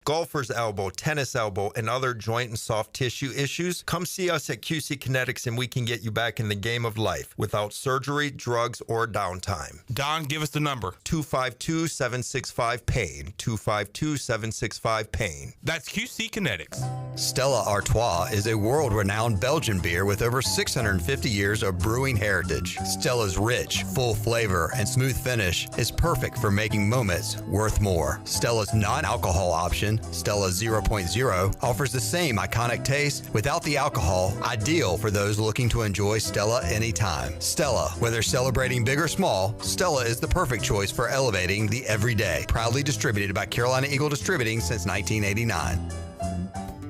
golfer's elbow, tennis elbow, and other joint and soft tissue issues? Come see us at QC Kinetics and we can get you back in the game of life without surgery, drugs, or downtime. Don, give us the number. 252-765-PAIN. 252-765-PAIN. That's QC Kinetics. Stella Artois is a world-renowned Belgian beer with over 650 years of brewing heritage. Stella's rich, full flavor and smooth finish is perfect for making moments worth more. Stella's non-alcohol option, Stella 0.0, offers the same iconic taste without the alcohol, ideal for those looking to enjoy Stella anytime. Stella, whether celebrating big or small, Stella is the perfect choice for elevating the everyday. Proudly distributed by Carolina Eagle Distributing since 1989.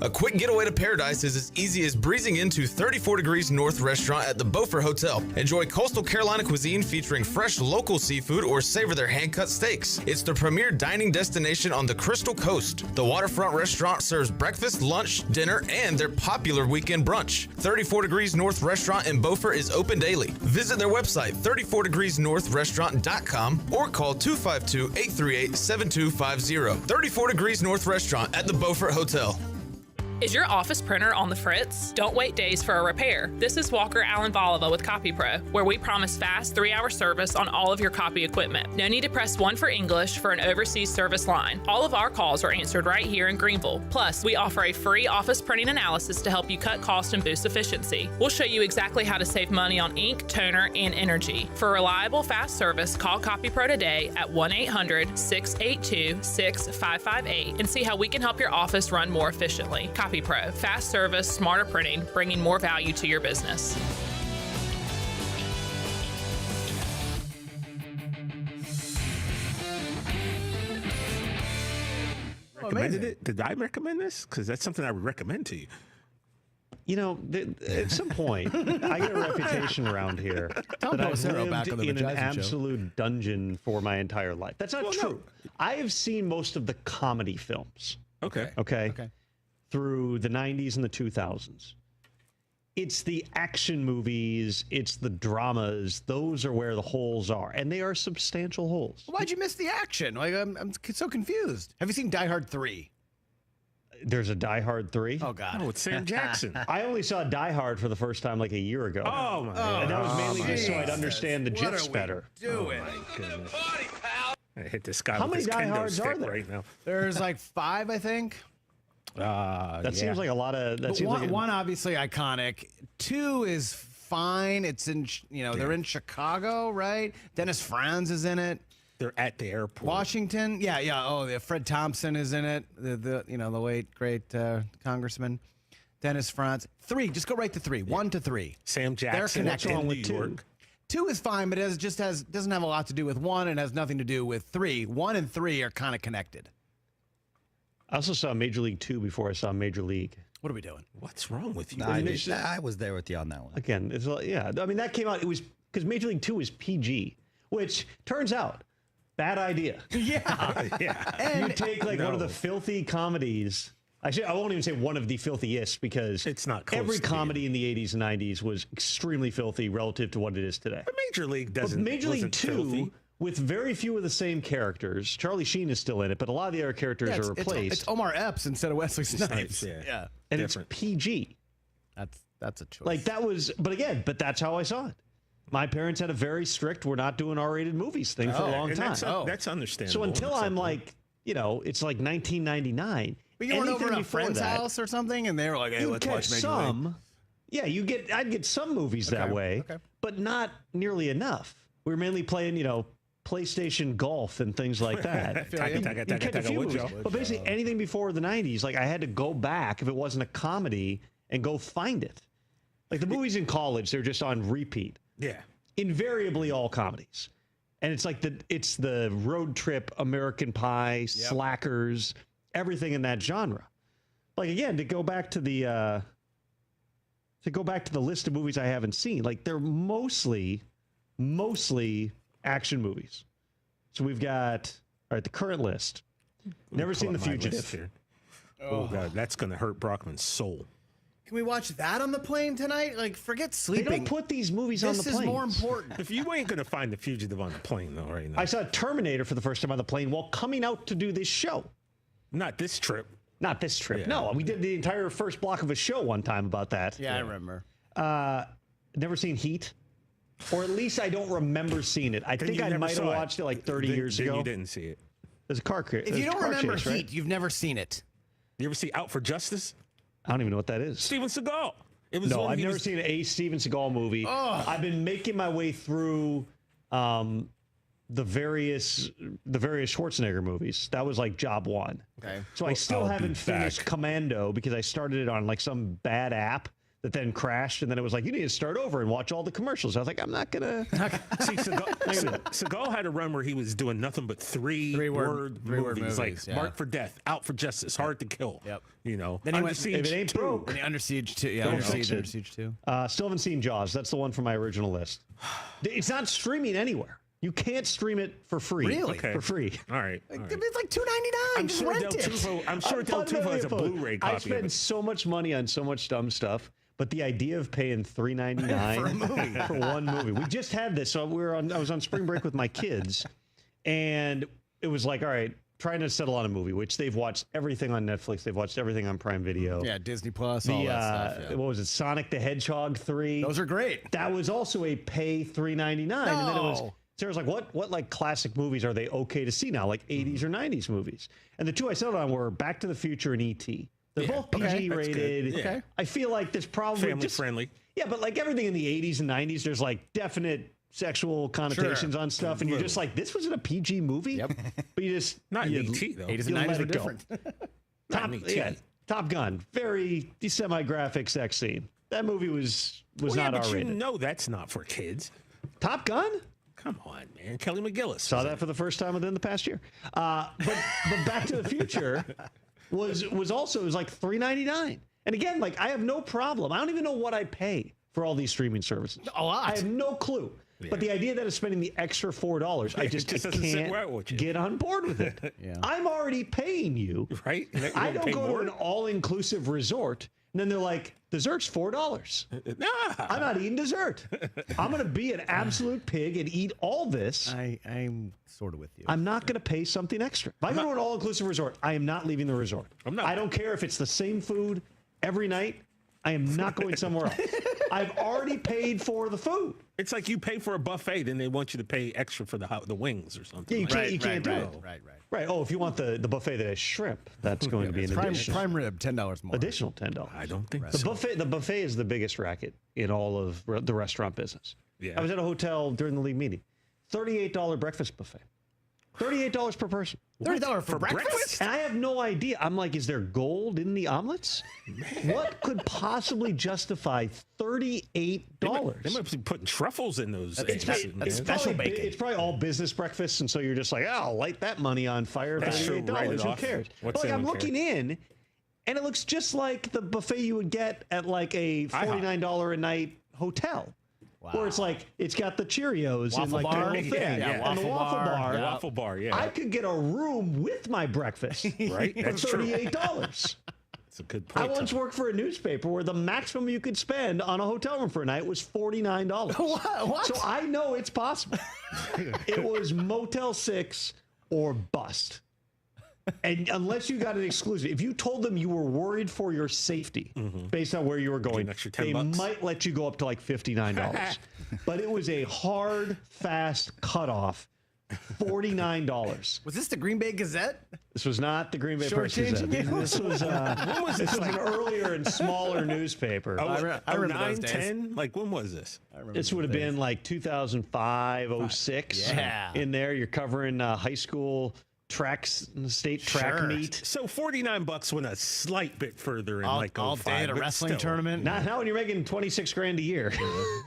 A quick getaway to paradise is as easy as breezing into 34 Degrees North restaurant at the Beaufort Hotel. Enjoy coastal Carolina cuisine featuring fresh local seafood or savor their hand-cut steaks. It's the premier dining destination on the Crystal Coast. The waterfront restaurant serves breakfast, lunch, dinner, and their popular weekend brunch. 34 Degrees North restaurant in Beaufort is open daily. Visit their website, 34degreesnorthrestaurant.com, or call 252-838-7250. 34 Degrees North restaurant at the Beaufort Hotel. Is your office printer on the fritz? Don't wait days for a repair. This is Walker Allen Volova with CopyPro, where we promise fast 3-hour service on all of your copy equipment. No need to press 1 for English for an overseas service line. All of our calls are answered right here in Greenville. Plus, we offer a free office printing analysis to help you cut cost and boost efficiency. We'll show you exactly how to save money on ink, toner, and energy. For reliable, fast service, call CopyPro today at 1-800-682-6558 and see how we can help your office run more efficiently. CopyPro, fast service, smarter printing, bringing more value to your business. Recommended it? Did I recommend this? Because that's something I would recommend to you. You know, at some point, I get a reputation around here that I've lived in an absolute dungeon for my entire life. That's not true. No. I have seen most of the comedy films. Okay. Through the 90s and the 2000s. It's the action movies, it's the dramas. Those are where the holes are, and they are substantial holes. Why'd you miss the action? Like, I'm so confused. Have you seen Die Hard 3? There's a Die Hard 3? Oh, God. Oh, it's Sam Jackson. I only saw Die Hard for the first time like a year ago. Oh, my God. And that was mainly just so I'd understand the gifs better. Doing. I hit this guy How with many this Die kendo Hards are stick there? right now. There's like 5, I think. That seems like a lot of. That seems like one obviously iconic. 2 is fine. It's in they're in Chicago, right? Dennis Franz is in it. They're at the airport. Washington, yeah. Oh, Fred Thompson is in it. The late great congressman, Dennis Franz. 3, just go right to 3. 1 to 3. Sam Jackson. They're connected. What's wrong with 2? 2 is fine, but it doesn't have a lot to do with 1 and has nothing to do with 3. 1 and 3 are kind of connected. I also saw Major League 2 before I saw Major League. What are we doing? What's wrong with you? I was there with you on that one. Again, I mean, that came out, it was because Major League 2 is PG, which turns out, bad idea. Yeah. And you take one of the filthy comedies. Actually, I won't even say one of the filthiest because it's not close every to comedy in the 80s and 90s was extremely filthy relative to what it is today. But Major League doesn't. But Major League 2, filthy. with very few of the same characters, Charlie Sheen is still in it, but a lot of the other characters are replaced. It's Omar Epps instead of Wesley Snipes. Yeah. And different. It's PG. That's a choice. Like that was, but that's how I saw it. My parents had a very strict, we're not doing R-rated movies thing for a long time. That's understandable. So until I'm like, it's like 1999. But you went over to a friend's house or something, and they were like, "Hey, let's watch Major League." Yeah, I'd get some movies that way, but not nearly enough. We were mainly playing, PlayStation Golf and things like that. But basically anything before the 90s, like I had to go back if it wasn't a comedy and go find it. Like the movies in college, they're just on repeat. Yeah. Invariably all comedies. And it's like it's the road trip, American Pie, Slackers, everything in that genre. Like again, to go back to the list of movies I haven't seen, like they're mostly action movies. So we've got the current list. Never seen The Fugitive. Oh God, that's gonna hurt Brockman's soul. Can we watch that on the plane tonight? Like, forget sleeping. They don't put these movies on the plane. This is more important. If you ain't going to find The Fugitive on the plane, though, right now. I saw Terminator for the first time on the plane while coming out to do this show. Not this trip. Not this trip. No, we did the entire first block of a show one time about that. Yeah, I remember. Never seen Heat. Or at least I don't remember seeing it. I think I might have watched it like 30 years ago. You didn't see it. There's a car crash. If you don't remember Heat, you've never seen it. You ever see Out for Justice? I don't even know what that is. Steven Seagal. It was no, I've never seen a Steven Seagal movie. Oh. I've been making my way through the various Schwarzenegger movies. That was like job one. Okay. So I still haven't finished Commando because I started it on like some bad app that then crashed, and then it was like, you need to start over and watch all the commercials. I was like, I'm not gonna. See, Seagal had a run where he was doing nothing but three-word movies, like Marked for Death, Out for Justice, Hard to Kill. Yep. You know, then he Under Siege if it ain't 2. Broke. And Under Siege 2. Yeah, Under Siege 2. Still haven't seen Jaws. That's the one from my original list. It's not streaming anywhere. You can't stream it for free. Really? Okay. For free. All right. It's like $2.99. I'm sure Del Tufo has a Blu-ray copy. I spend so much money on so much dumb stuff. But the idea of paying $3.99 for one movie, we just had this. So I was on spring break with my kids, and it was like, all right, trying to settle on a movie, which they've watched everything on Netflix, they've watched everything on Prime Video. Yeah, Disney Plus, all that stuff. Yeah. What was it? Sonic the Hedgehog 3. Those are great. That was also a pay $3.99, and then it was. Sarah's like, what like classic movies are they okay to see now, like 80s or 90s movies? And the two I settled on were Back to the Future and E.T. They're both PG rated. Okay. I feel like there's probably family friendly. Yeah, but like everything in the 80s and 90s, there's like definite sexual connotations on stuff, and you're just like, this wasn't a PG movie. Yep. But you just not in E.T. though. 80s and 90s were different. Top Gun, very semi-graphic sex scene. That movie was not R-rated. You know that's not for kids. Top Gun? Come on, man. Kelly McGillis. Saw that for the first time within the past year. But Back to the Future was also, it was like $3.99. And again, like I have no problem. I don't even know what I pay for all these streaming services. A lot. I have no clue. Yeah. But the idea that it's spending the extra $4, I just can't get on board with it. Yeah. I'm already paying you. Right? I don't go to an all-inclusive resort, and then they're like, dessert's $4. Nah. I'm not eating dessert. I'm going to be an absolute pig and eat all this. I'm sort of with you. I'm not going to pay something extra. If I go to an all-inclusive resort, I am not leaving the resort. I don't care if it's the same food every night. I am not going somewhere else. I've already paid for the food. It's like you pay for a buffet, then they want you to pay extra for the wings or something. Yeah, you can't do it. Right. Oh, if you want the buffet that has shrimp, that's going to be an addition. Prime rib, $10 more. Additional $10. I don't think so. The buffet is the biggest racket in all of the restaurant business. Yeah. I was at a hotel during the league meeting. $38 breakfast buffet. $38 per person. $30 for breakfast? And I have no idea. I'm like, is there gold in the omelets? What could possibly justify $38? They might be putting truffles in those. It's special bacon. It's probably all business breakfast, and so you're just like, I'll light that money on fire. $38. Who cares? But like, I'm looking in, and it looks just like the buffet you would get at like a $49 a night hotel. Wow. Where it's like, it's got the Cheerios waffle and like bar. the whole thing. Yeah, and the waffle bar. Yeah. Waffle bar, yeah. I could get a room with my breakfast right? for That's $38. That's a good point. I once worked for a newspaper where the maximum you could spend on a hotel room for a night was $49. What? So I know it's possible. It was Motel 6 or bust. And unless you got an exclusive, if you told them you were worried for your safety based on where you were going, they might let you go up to like $59. But it was a hard, fast cutoff. $49. Was this the Green Bay Gazette? This was not the Green Bay Press Gazette. This was an earlier and smaller newspaper. I remember 9, those days. 10? Like, when was this? This would have been like 2005, 06. Yeah. In there, you're covering high school tracks, state track meet. So $49 went a slight bit further in all day 05, at a wrestling tournament. Not when you're making $26,000 a year.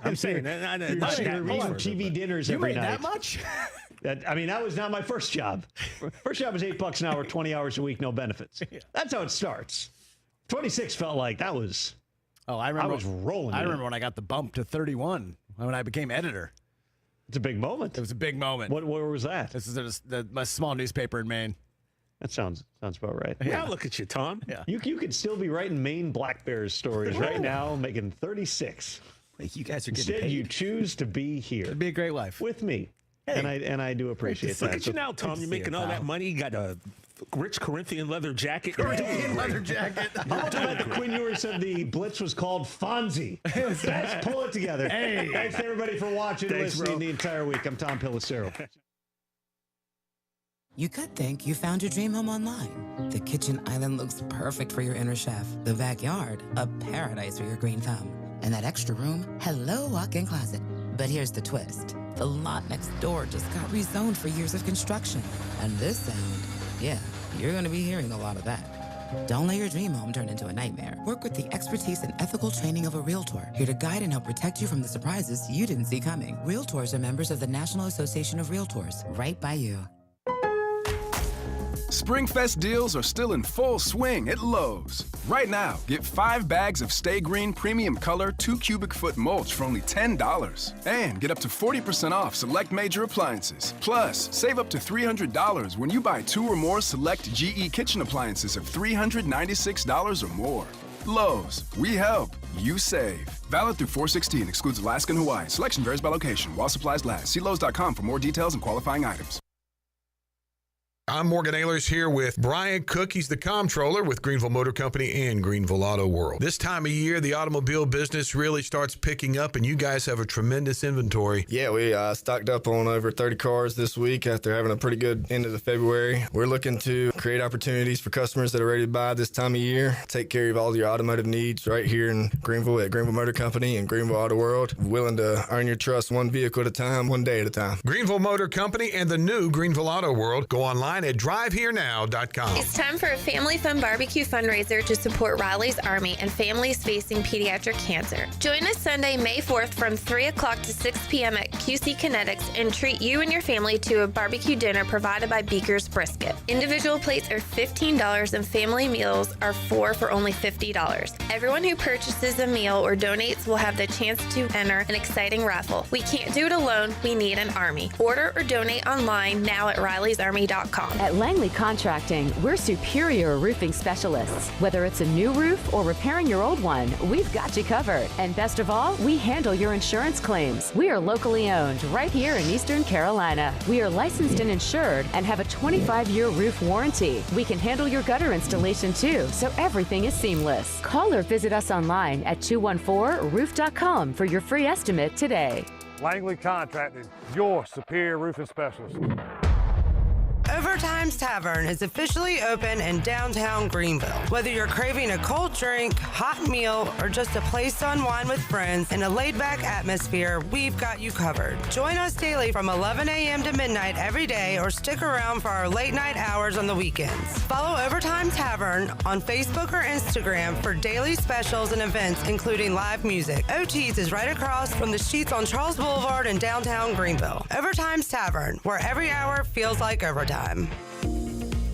I'm saying you're eating TV dinners every night. You made that much? That was not my first job. First job was $8 an hour, 20 hours a week, no benefits. That's how it starts. 26 felt like that was. Oh, I remember. I was rolling. I remember when I got the bump to 31 when I became editor. It's a big moment. It was a big moment. Where was that? This is my small newspaper in Maine. That sounds about right. Yeah, look at you, Tom. Yeah. You could still be writing Maine Black Bears stories right now, making 36. You guys are getting Instead, paid. you choose to be here. It'd be a great life with me. Hey, and I do appreciate that. Look at you now, Tom. You're making all that money. You got a rich Corinthian leather jacket. Corinthian leather jacket. Quinn Ewers said the blitz was called Fonzie. Let's pull it together. Hey, thanks to everybody for watching and listening the entire week. I'm Tom Pelissero. You could think you found your dream home online. The kitchen island looks perfect for your inner chef. The backyard, a paradise for your green thumb. And that extra room, hello walk-in closet. But here's the twist. The lot next door just got rezoned for years of construction. And this sound, yeah, you're gonna be hearing a lot of that. Don't let your dream home turn into a nightmare. Work with the expertise and ethical training of a Realtor, here to guide and help protect you from the surprises you didn't see coming. Realtors are members of the National Association of Realtors, right by you. Springfest deals are still in full swing at Lowe's. Right now, get 5 bags of Stay Green Premium Color 2 cubic foot mulch for only $10. And get up to 40% off select major appliances. Plus, save up to $300 when you buy 2 or more select GE kitchen appliances of $396 or more. Lowe's, we help, you save. Valid through 4/16, excludes Alaska and Hawaii. Selection varies by location while supplies last. See Lowe's.com for more details and qualifying items. I'm Morgan Ahlers here with Brian Cook. He's the comptroller with Greenville Motor Company and Greenville Auto World. This time of year, the automobile business really starts picking up, and you guys have a tremendous inventory. Yeah, we stocked up on over 30 cars this week after having a pretty good end of the February. We're looking to create opportunities for customers that are ready to buy this time of year. Take care of all your automotive needs right here in Greenville at Greenville Motor Company and Greenville Auto World. Willing to earn your trust one vehicle at a time, one day at a time. Greenville Motor Company and the new Greenville Auto World. Go online at driveherenow.com. It's time for a family fun barbecue fundraiser to support Riley's Army and families facing pediatric cancer. Join us Sunday, May 4th from 3 o'clock to 6 p.m. at QC Kinetics and treat you and your family to a barbecue dinner provided by Beaker's Brisket. Individual plates are $15 and family meals are 4 for only $50. Everyone who purchases a meal or donates will have the chance to enter an exciting raffle. We can't do it alone. We need an army. Order or donate online now at rileysarmy.com. At Langley Contracting, we're superior roofing specialists. Whether it's a new roof or repairing your old one, we've got you covered. And best of all, we handle your insurance claims. We are locally owned right here in Eastern Carolina. We are licensed and insured and have a 25-year roof warranty. We can handle your gutter installation too, so everything is seamless. Call or visit us online at 214roof.com for your free estimate today. Langley Contracting, your superior roofing specialist. Overtime's Tavern is officially open in downtown Greenville. Whether you're craving a cold drink, hot meal, or just a place to unwind with friends in a laid-back atmosphere, we've got you covered. Join us daily from 11 a.m. to midnight every day, or stick around for our late-night hours on the weekends. Follow Overtime Tavern on Facebook or Instagram for daily specials and events, including live music. OT's is right across from the Sheets on Charles Boulevard in downtown Greenville. Overtime's Tavern, where every hour feels like overtime.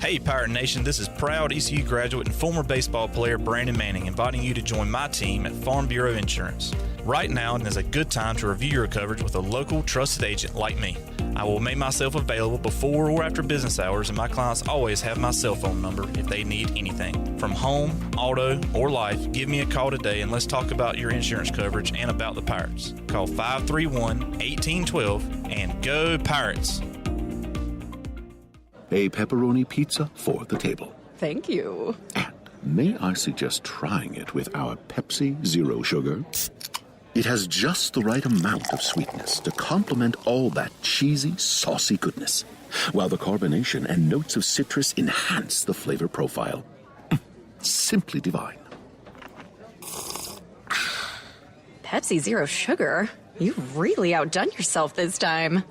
Hey Pirate Nation, this is proud ECU graduate and former baseball player Brandon Manning inviting you to join my team at Farm Bureau Insurance. Right now is a good time to review your coverage with a local trusted agent like me. I will make myself available before or after business hours, and my clients always have my cell phone number if they need anything. From home, auto, or life, give me a call today and let's talk about your insurance coverage and about the Pirates. Call 531-1812 and go Pirates! A pepperoni pizza for the table. Thank you. And may I suggest trying it with our Pepsi Zero Sugar? It has just the right amount of sweetness to complement all that cheesy, saucy goodness, while the carbonation and notes of citrus enhance the flavor profile. Simply divine. Pepsi Zero Sugar? You've really outdone yourself this time.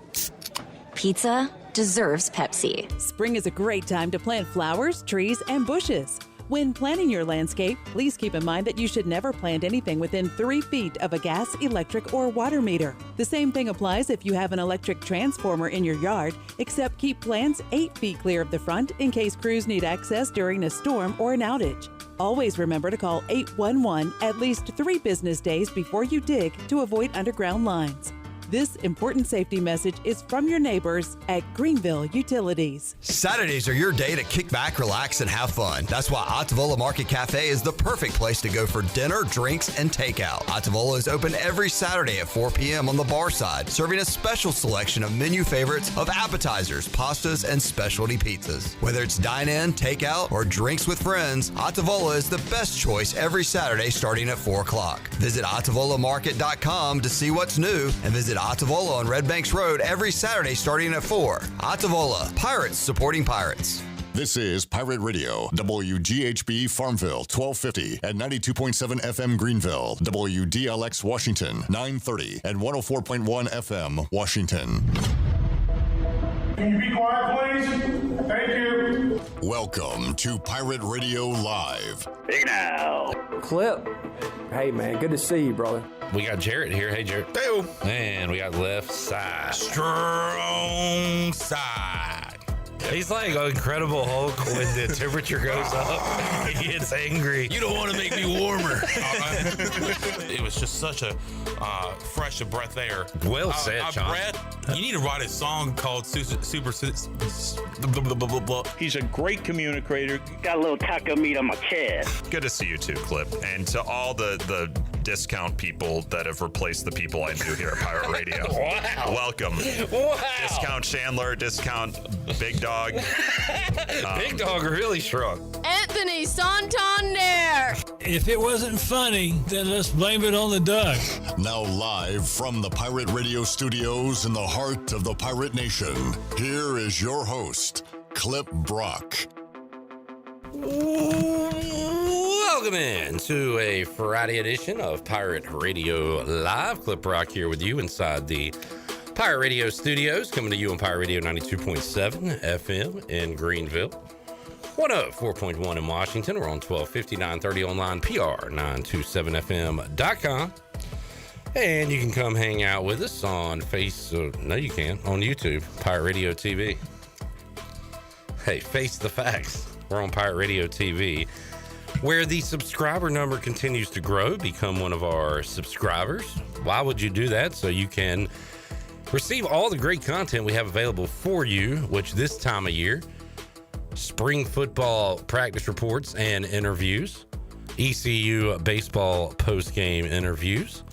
Pizza deserves Pepsi. Spring is a great time to plant flowers, trees, and bushes. When planting your landscape, please keep in mind that you should never plant anything within 3 feet of a gas, electric, or water meter. The same thing applies if you have an electric transformer in your yard, except keep plants 8 feet clear of the front in case crews need access during a storm or an outage. Always remember to call 811 at least 3 business days before you dig to avoid underground lines. This important safety message is from your neighbors at Greenville Utilities. Saturdays are your day to kick back, relax, and have fun. That's why Ottavola Market Cafe is the perfect place to go for dinner, drinks, and takeout. Ottavola is open every Saturday at 4 p.m. on the bar side, serving a special selection of menu favorites of appetizers, pastas, and specialty pizzas. Whether it's dine-in, takeout, or drinks with friends, Ottavola is the best choice every Saturday starting at 4 o'clock. Visit OttavolaMarket.com to see what's new, and visit Ottavola on Red Banks Road every Saturday starting at 4. Ottavola, Pirates supporting Pirates. This is Pirate Radio, WGHB Farmville, 1250 and 92.7 FM Greenville, WDLX Washington, 930 and 104.1 FM Washington. Can you be quiet, please? Thank you. Welcome to Pirate Radio Live. Big now. Clip. Hey, man, good to see you, brother. We got Jarrett here. Hey, Jarrett. Hey. And we got left side. Strong side. He's like an Incredible Hulk when the temperature goes up. He gets angry. You don't want to make me warmer. It was just such a fresh of breath air. Well said, Sean. Brett, you need to write a song called Super. He's a great communicator. Got a little taco meat on my chest. Good to see you too, Clip. And to all the discount people that have replaced the people I knew here at Pirate Radio. Wow. Welcome. Wow. Discount Chandler, discount Big Dog. Big Dog really shrunk. Anthony Santander. If it wasn't funny, then let's blame it on the duck. Now live from the Pirate Radio studios in the heart of the Pirate Nation, here is your host, Clip Brock. Welcome in to a Friday edition of Pirate Radio Live. Clip Rock here with you inside the Pirate Radio studios, coming to you on Pirate Radio 92.7 FM in Greenville, 104.1 in Washington. We're on 1250, 930 online, PR927FM.com. And you can come hang out with us on on YouTube, Pirate Radio TV. Hey, face the facts. We're on Pirate Radio TV, where the subscriber number continues to grow. Become one of our subscribers. Why would you do that? So you can receive all the great content we have available for you, which this time of year, spring football practice reports and interviews, ECU baseball post-game interviews,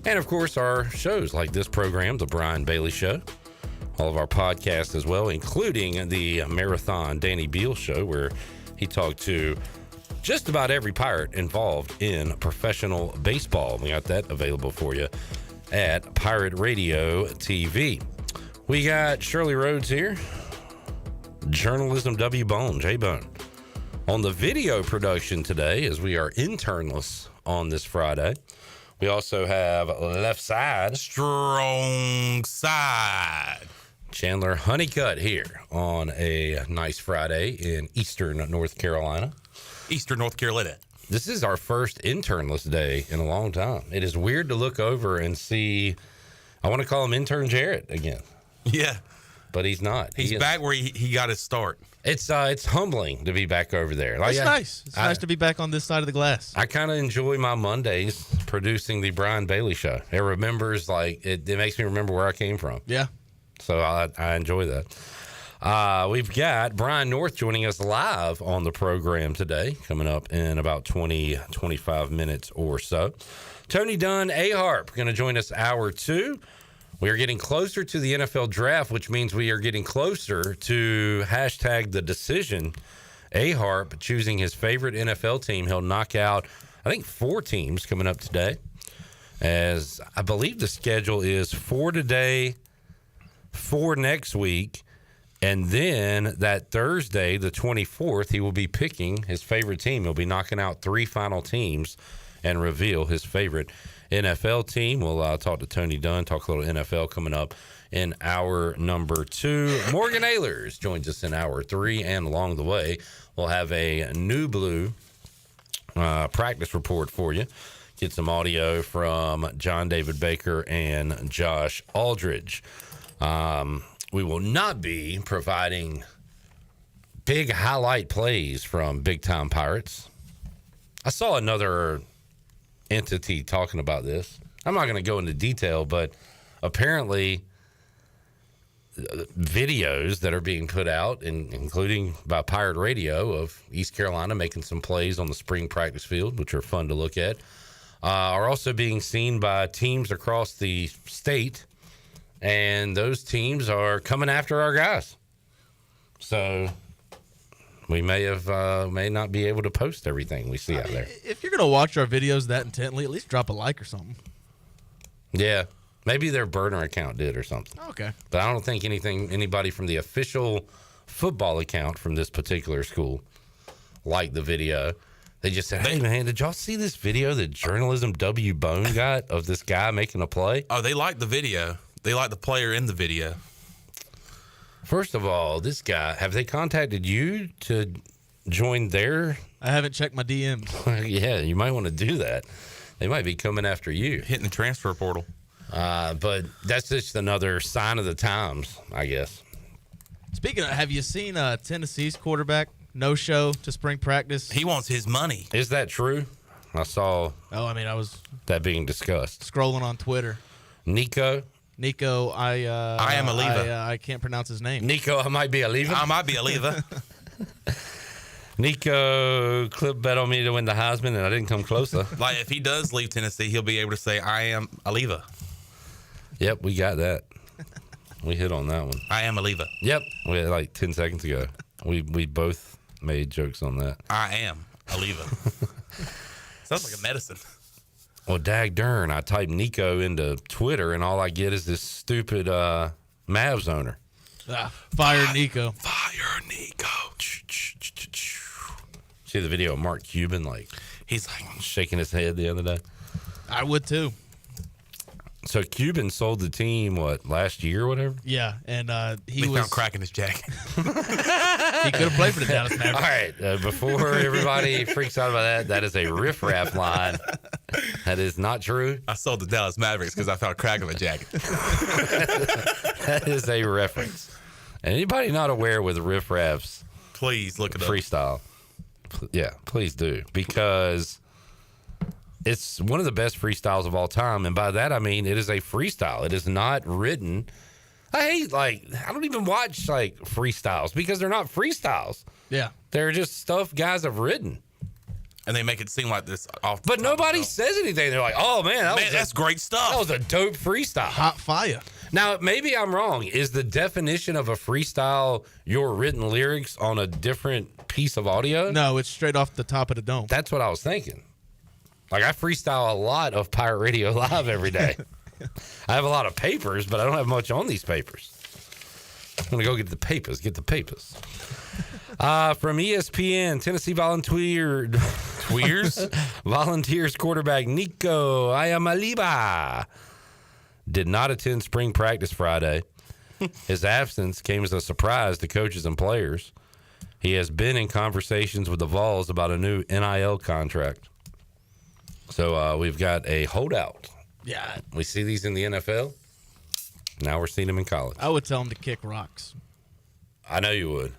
and of course our shows like this program, The Brian Bailey Show, all of our podcasts as well, including the Marathon Danny Beal Show, where he talked to just about every Pirate involved in professional baseball. We got that available for you at Pirate Radio TV. We got Shirley Rhodes here, Journalism W Bone, J Bone, on the video production today, as we are internless on this Friday. We also have left side, strong side, Chandler Honeycutt here on a nice Friday in Eastern North Carolina. Eastern North Carolina. This is our first internless day in a long time. It is weird to look over and see, I want to call him Intern Jarrett again. Yeah. But he's not. He's back where he got his start. It's humbling to be back over there. It's nice. It's nice to be back on this side of the glass. I kind of enjoy my Mondays producing the Brian Bailey Show. It remembers, it makes me remember where I came from. Yeah. So I enjoy that. We've got Brian North joining us live on the program today, coming up in about 25 minutes or so. Tony Dunn, Harper, going to join us hour 2. We are getting closer to the NFL draft, which means we are getting closer to hashtag the decision. Harper choosing his favorite NFL team. He'll knock out, I think, 4 teams coming up today, as I believe the schedule is 4 today, 4 next week. And then that Thursday, the 24th, he will be picking his favorite team. He'll be knocking out 3 final teams and reveal his favorite NFL team. We'll talk to Tony Dunn, talk a little NFL coming up in hour number 2. Morgan Ahlers joins us in hour 3, and along the way, we'll have a new blue practice report for you. Get some audio from John David Baker and Josh Aldridge. We will not be providing big highlight plays from big-time Pirates. I saw another entity talking about this. I'm not going to go into detail, but apparently videos that are being put out, including by Pirate Radio, of East Carolina making some plays on the spring practice field, which are fun to look at, are also being seen by teams across the state, and those teams are coming after our guys. So we may not be able to post everything we see out there. If you're going to watch our videos that intently, at least drop a like or something. Yeah. Maybe their burner account did or something. Okay. But I don't think anybody from the official football account from this particular school liked the video. They just said, hey, man, did y'all see this video that Journalism W. Bone got of this guy making a play? Oh, they liked the video. They liked the player in the video. First of all, this guy, have they contacted you to join their... I haven't checked my DMs. Yeah, you might want to do that. They might be coming after you. Hitting the transfer portal. But that's just another sign of the times, I guess. Speaking of, have you seen Tennessee's quarterback no-show to spring practice? He wants his money. Is that true? I saw I was that being discussed. Scrolling on Twitter. Nico, I am a lever. I can't pronounce his name. Nico, I might be a lever. I might be a lever. Nico clip bet on me to win the Heisman, and I didn't come closer. Like, if he does leave Tennessee, he'll be able to say, I am a lever. Yep, we got that. We hit on that one. I am a lever. Yep, we had like 10 seconds ago. We both made jokes on that. I am a lever. Sounds like a medicine. Well, dag darn, I typed Nico into Twitter, and all I get is this stupid Mavs owner. Fire Nico. Fire Nico. See the video of Mark Cuban, he's like shaking his head the other day? I would too. So Cuban sold the team, last year or whatever? Yeah, and he found crack in his jacket. He could have played for the Dallas Mavericks. All right, before everybody freaks out about that is a riff-raff line. That is not true. I sold the Dallas Mavericks because I found crack in my jacket. That is a reference. And anybody not aware with riff-raffs, please look it up. Freestyle. Yeah, please do, because it's one of the best freestyles of all time, and by that I mean it is a freestyle. It is not written. I don't even watch freestyles because they're not freestyles. Yeah, they're just stuff guys have written, and they make it seem like this off. But nobody says anything. They're like, "Oh man, that's great stuff. That was a dope freestyle, hot fire." Now maybe I'm wrong. Is the definition of a freestyle your written lyrics on a different piece of audio? No, it's straight off the top of the dome. That's what I was thinking. I freestyle a lot of Pirate Radio Live every day. I have a lot of papers, but I don't have much on these papers. I'm going to go get the papers. From ESPN, Tennessee Volunteers quarterback Nico Iamaleava did not attend spring practice Friday. His absence came as a surprise to coaches and players. He has been in conversations with the Vols about a new NIL contract. So we've got a holdout. Yeah. We see these in the NFL. Now we're seeing them in college. I would tell him to kick rocks. I know you would.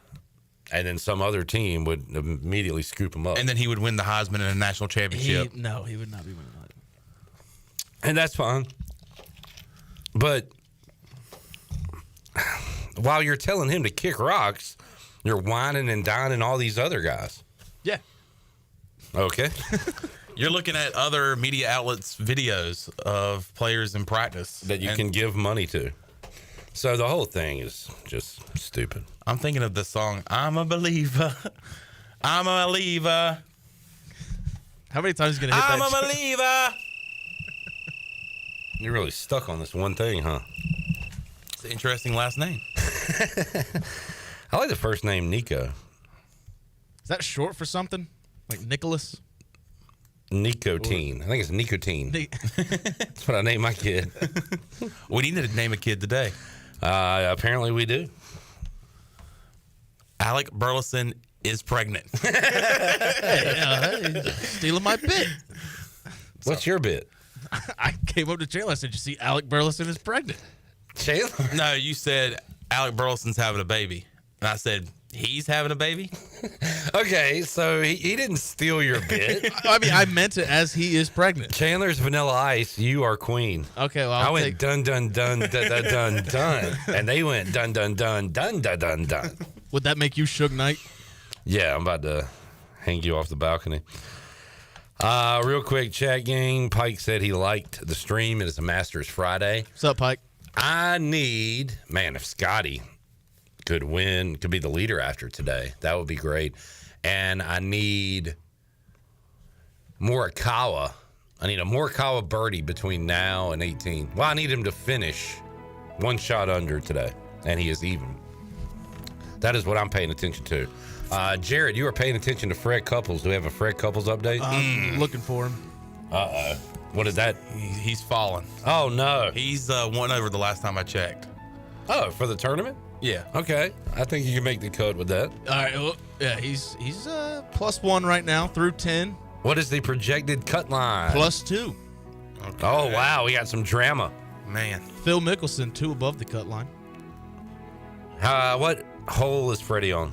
And then some other team would immediately scoop him up. And then he would win the Heisman and a national championship. He would not be winning that. And that's fine. But while you're telling him to kick rocks, you're whining and dining all these other guys. Yeah. Okay. You're looking at other media outlets' videos of players in practice that you can give money to. So the whole thing is just stupid. I'm thinking of the song, I'm a believer. I'm a believer. How many times are you going to hit I'm that? I'm a believer. You're really stuck on this one thing, huh? It's an interesting last name. I like the first name, Nico. Is that short for something? Like Nicholas? Nicotine. I think it's nicotine. That's what I named my kid. We need to name a kid today. Apparently we do. Alec Burleson is pregnant. Hey, stealing my bit. What's your bit? I came up to Chandler. I said, you see Alec Burleson is pregnant. Chandler? No, you said Alec Burleson's having a baby. And I said, He's having a baby? Okay, so he didn't steal your bit. I mean, I meant it as he is pregnant. Chandler's Vanilla Ice, you are queen. Okay, well, I went dun dun dun dun dun dun dun, and they went dun dun dun dun dun dun dun. Would that make you Suge Knight? Yeah, I'm about to hang you off the balcony. Real quick chat game. Pike said he liked the stream. It is a Masters Friday. What's up, Pike? I need, man, if Scotty could win, could be the leader after today, that would be great. And I need Morikawa. I need a Morikawa birdie between now and 18. Well, I need him to finish one shot under today, and he is even. That is what I'm paying attention to. Jared, you are paying attention to Fred Couples. Do we have a Fred Couples update? I'm looking for him. Uh-oh. What is that? He's fallen. Oh, no. He's won over the last time I checked. Oh, for the tournament? Yeah. Okay. I think you can make the cut with that. All right. Well, yeah, he's +1 right now through 10. What is the projected cut line? +2. Okay. Oh, wow. We got some drama. Man. Phil Mickelson, 2 above the cut line. What hole is Freddie on?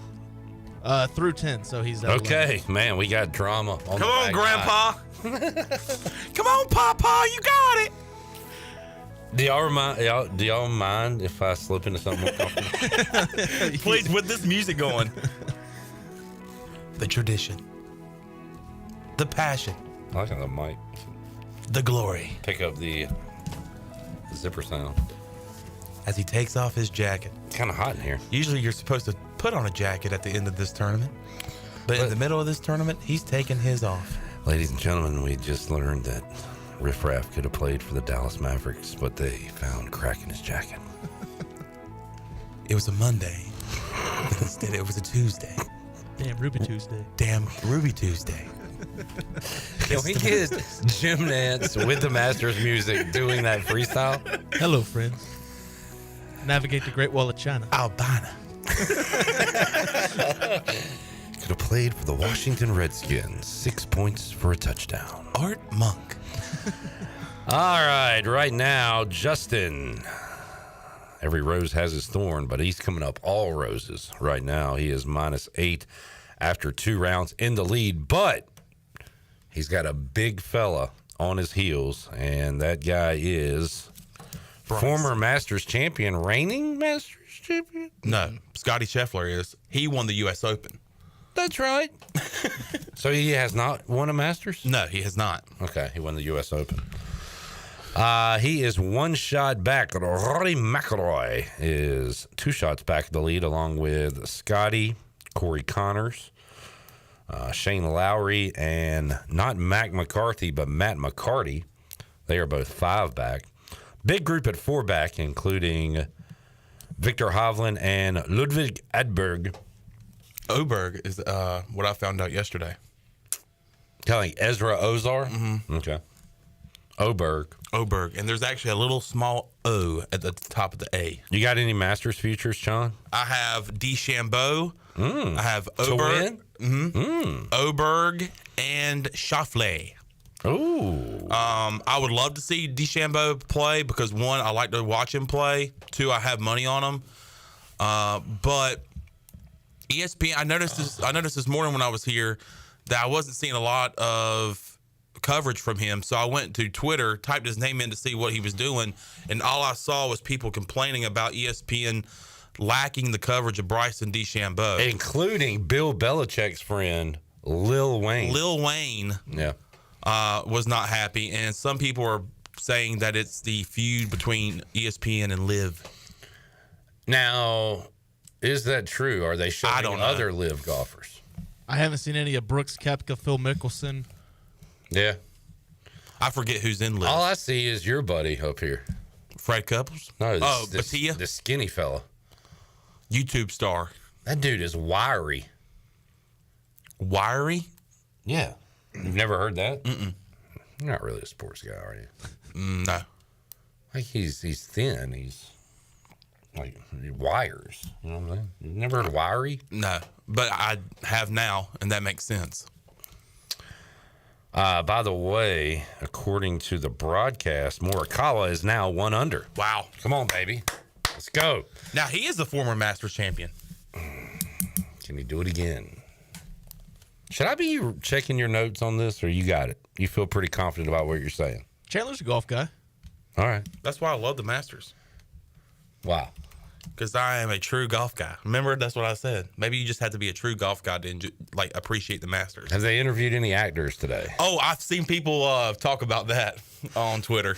Through 10, so he's okay. Man, we got drama. Come on, Grandpa. Come on, Papa. You got it. Do y'all mind if I slip into something more comfortable? Please, with this music going. The tradition. The passion. I like how the mic. The glory. Pick up the zipper sound. As he takes off his jacket. It's kind of hot in here. Usually you're supposed to put on a jacket at the end of this tournament. But in the middle of this tournament, he's taking his off. Ladies and gentlemen, we just learned that Riff Raff could have played for the Dallas Mavericks, but they found crack in his jacket. It was a Monday. Instead, it was a Tuesday. Damn Ruby Tuesday. Damn Ruby Tuesday. Can we get Jim Nance with the Masters music doing that freestyle? Hello, friends. Navigate the Great Wall of China. Albina. Could have played for the Washington Redskins. 6 points for a touchdown. Art Monk. All right now, Justin. Every rose has his thorn, but he's coming up all roses right now. He is -8 after 2 rounds in the lead, but he's got a big fella on his heels, and that guy is former Masters champion, reigning Masters champion? No, Scotty Scheffler is. He won the U.S. Open. That's right. So he has not won a Masters? No, he has not. Okay, he won the U.S. Open. He is 1 shot back. Rory McIlroy is 2 shots back in the lead, along with Scotty, Corey Connors, Shane Lowry, and not Mac McCarthy, but Matt McCarty. They are both 5 back. Big group at 4 back, including Victor Hovland and Ludwig Edberg. Oberg is what I found out yesterday. Kind of like Ezra Ozar? Mm-hmm. Okay. Oberg. And there's actually a little small O at the top of the A. You got any Masters futures, Sean? I have DeChambeau. I have Oberg. Oberg and Schauffele. Ooh. I would love to see DeChambeau play because 1, I like to watch him play. 2, I have money on him. But ESPN, I noticed this morning when I was here that I wasn't seeing a lot of coverage from him. So I went to Twitter, typed his name in to see what he was doing, and all I saw was people complaining about ESPN lacking the coverage of Bryson DeChambeau. Including Bill Belichick's friend, Lil Wayne. Yeah. Was not happy, and some people are saying that it's the feud between ESPN and Live. Now, is that true? Are they showing other Live golfers? I haven't seen any of Brooks Koepka, Phil Mickelson. Yeah. I forget who's in Live. All I see is your buddy up here. Fred Couples? No, Batia? The skinny fella. YouTube star. That dude is wiry. Wiry? Yeah. You've never heard that? Mm-mm. You're not really a sports guy, are you? No. Like he's thin. He's like he wires. You know what I'm saying? You've never heard of wiry? No, but I have now, and that makes sense. By the way, according to the broadcast, Morikawa is now 1 under. Wow. Come on, baby. Let's go. Now, he is the former Masters champion. Can he do it again? Should I be checking your notes on this, or you got it? You feel pretty confident about what you're saying? Chandler's a golf guy. All right. That's why I love the Masters. Wow. Because I am a true golf guy. Remember, that's what I said. Maybe you just have to be a true golf guy to appreciate the Masters. Have they interviewed any actors today? Oh, I've seen people talk about that on Twitter.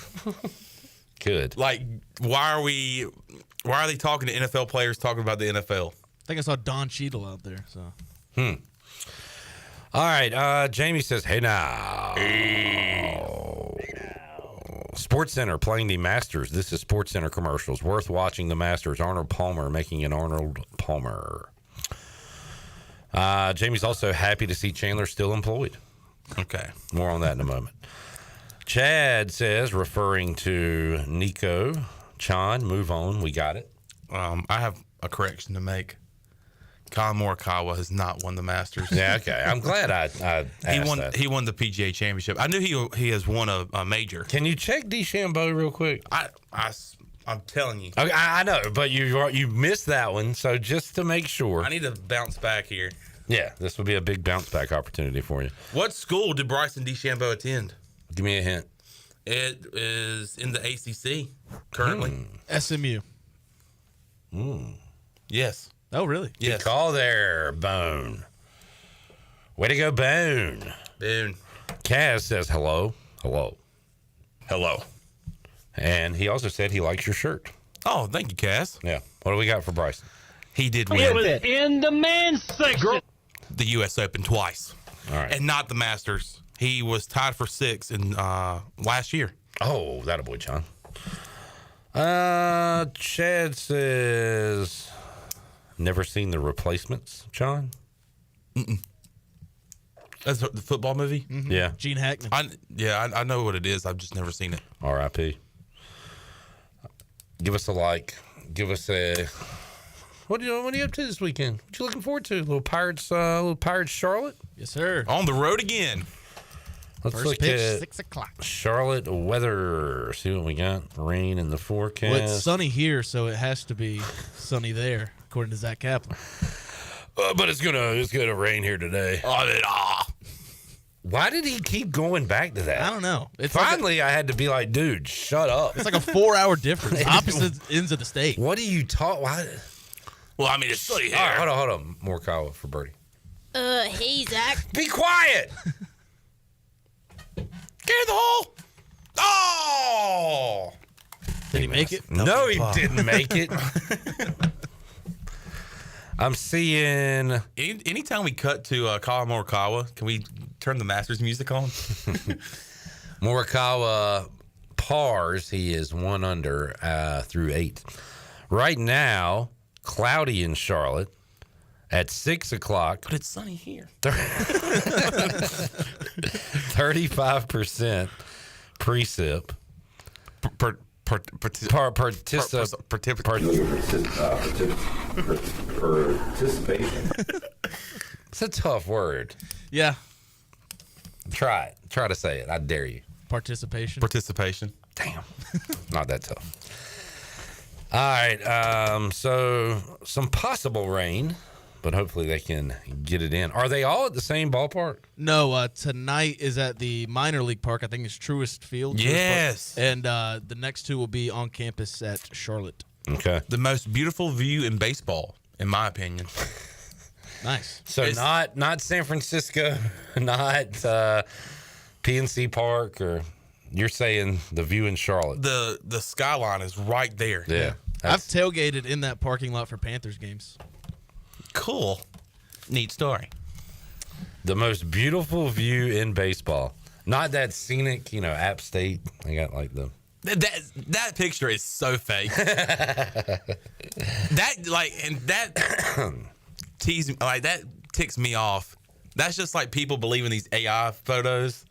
Good. Like, why are they talking to NFL players talking about the NFL? I think I saw Don Cheadle out there. So. All right. Jamie says, hey now. Sports Center playing the Masters. This is Sports Center commercials. Worth watching the Masters. Arnold Palmer making an Arnold Palmer. Jamie's also happy to see Chandler still employed. Okay. More on that in a moment. Chad says, referring to Nico, Chan, move on. We got it. I have a correction to make. Colin Morikawa has not won the Masters. Yeah, okay. I'm glad I asked that. He won the PGA Championship. I knew he has won a major. Can you check DeChambeau real quick? I'm telling you. Okay, I know, but you missed that one. So just to make sure, I need to bounce back here. Yeah, this will be a big bounce back opportunity for you. What school did Bryson DeChambeau attend? Give me a hint. It is in the ACC currently. SMU. Yes. Oh, really? Good call there, Bone. Way to go, Bone. Boone. Kaz says hello. Hello. Hello. And he also said he likes your shirt. Oh, thank you, Kaz. Yeah. What do we got for Bryson? He did win. It was in the men's section. The U.S. Open twice. All right. And not the Masters. He was tied for 6 in last year. Oh, that a boy, John. Chad says, never seen The Replacements, John? Mm-mm. That's the football movie? Mm-hmm. Yeah. Gene Hackman. I know what it is. I've just never seen it. R.I.P. Give us a like. Give us a... What are you up to this weekend? What you looking forward to? Little Pirates Charlotte? Yes, sir. On the road again. Let's First look pitch, at 6 o'clock. Charlotte weather. See what we got. Rain in the forecast. Well, it's sunny here, so it has to be sunny there, according to Zach Kaplan. But it's gonna rain here today. Why did he keep going back to that? I don't know. Finally, I had to be like, dude, shut up. It's like a 4-hour difference. Opposite ends of the state. What do you talk? Why? Well, I mean, it's sunny here. All right, hold on. Morikawa for birdie. Hey, Zach. Be quiet. Get in the hole. Oh! Did he make it? No, he didn't make it. I'm seeing. Anytime we cut to Colin Morikawa, can we turn the Masters music on? Morikawa pars. He is 1 under through 8. Right now, cloudy in Charlotte at 6 o'clock. But it's sunny here. 35% precip. Participation. It's a tough word. Yeah. Try it. Try to say it. I dare you. Participation. Damn. Not that tough. All right. So some possible rain, but hopefully they can get it in. Are they all at the same ballpark? No, tonight is at the minor league park. I think it's Truist Field. Yes. And the next 2 will be on campus at Charlotte. Okay. The most beautiful view in baseball, in my opinion. Nice. So not San Francisco, not PNC Park, or you're saying the view in Charlotte. The skyline is right there. Yeah. I've tailgated in that parking lot for Panthers games. Cool. Neat story. The most beautiful view in baseball. Not that scenic, App State. I got like the... That picture is so fake. that teases me, that ticks me off. That's just like people believing these AI photos.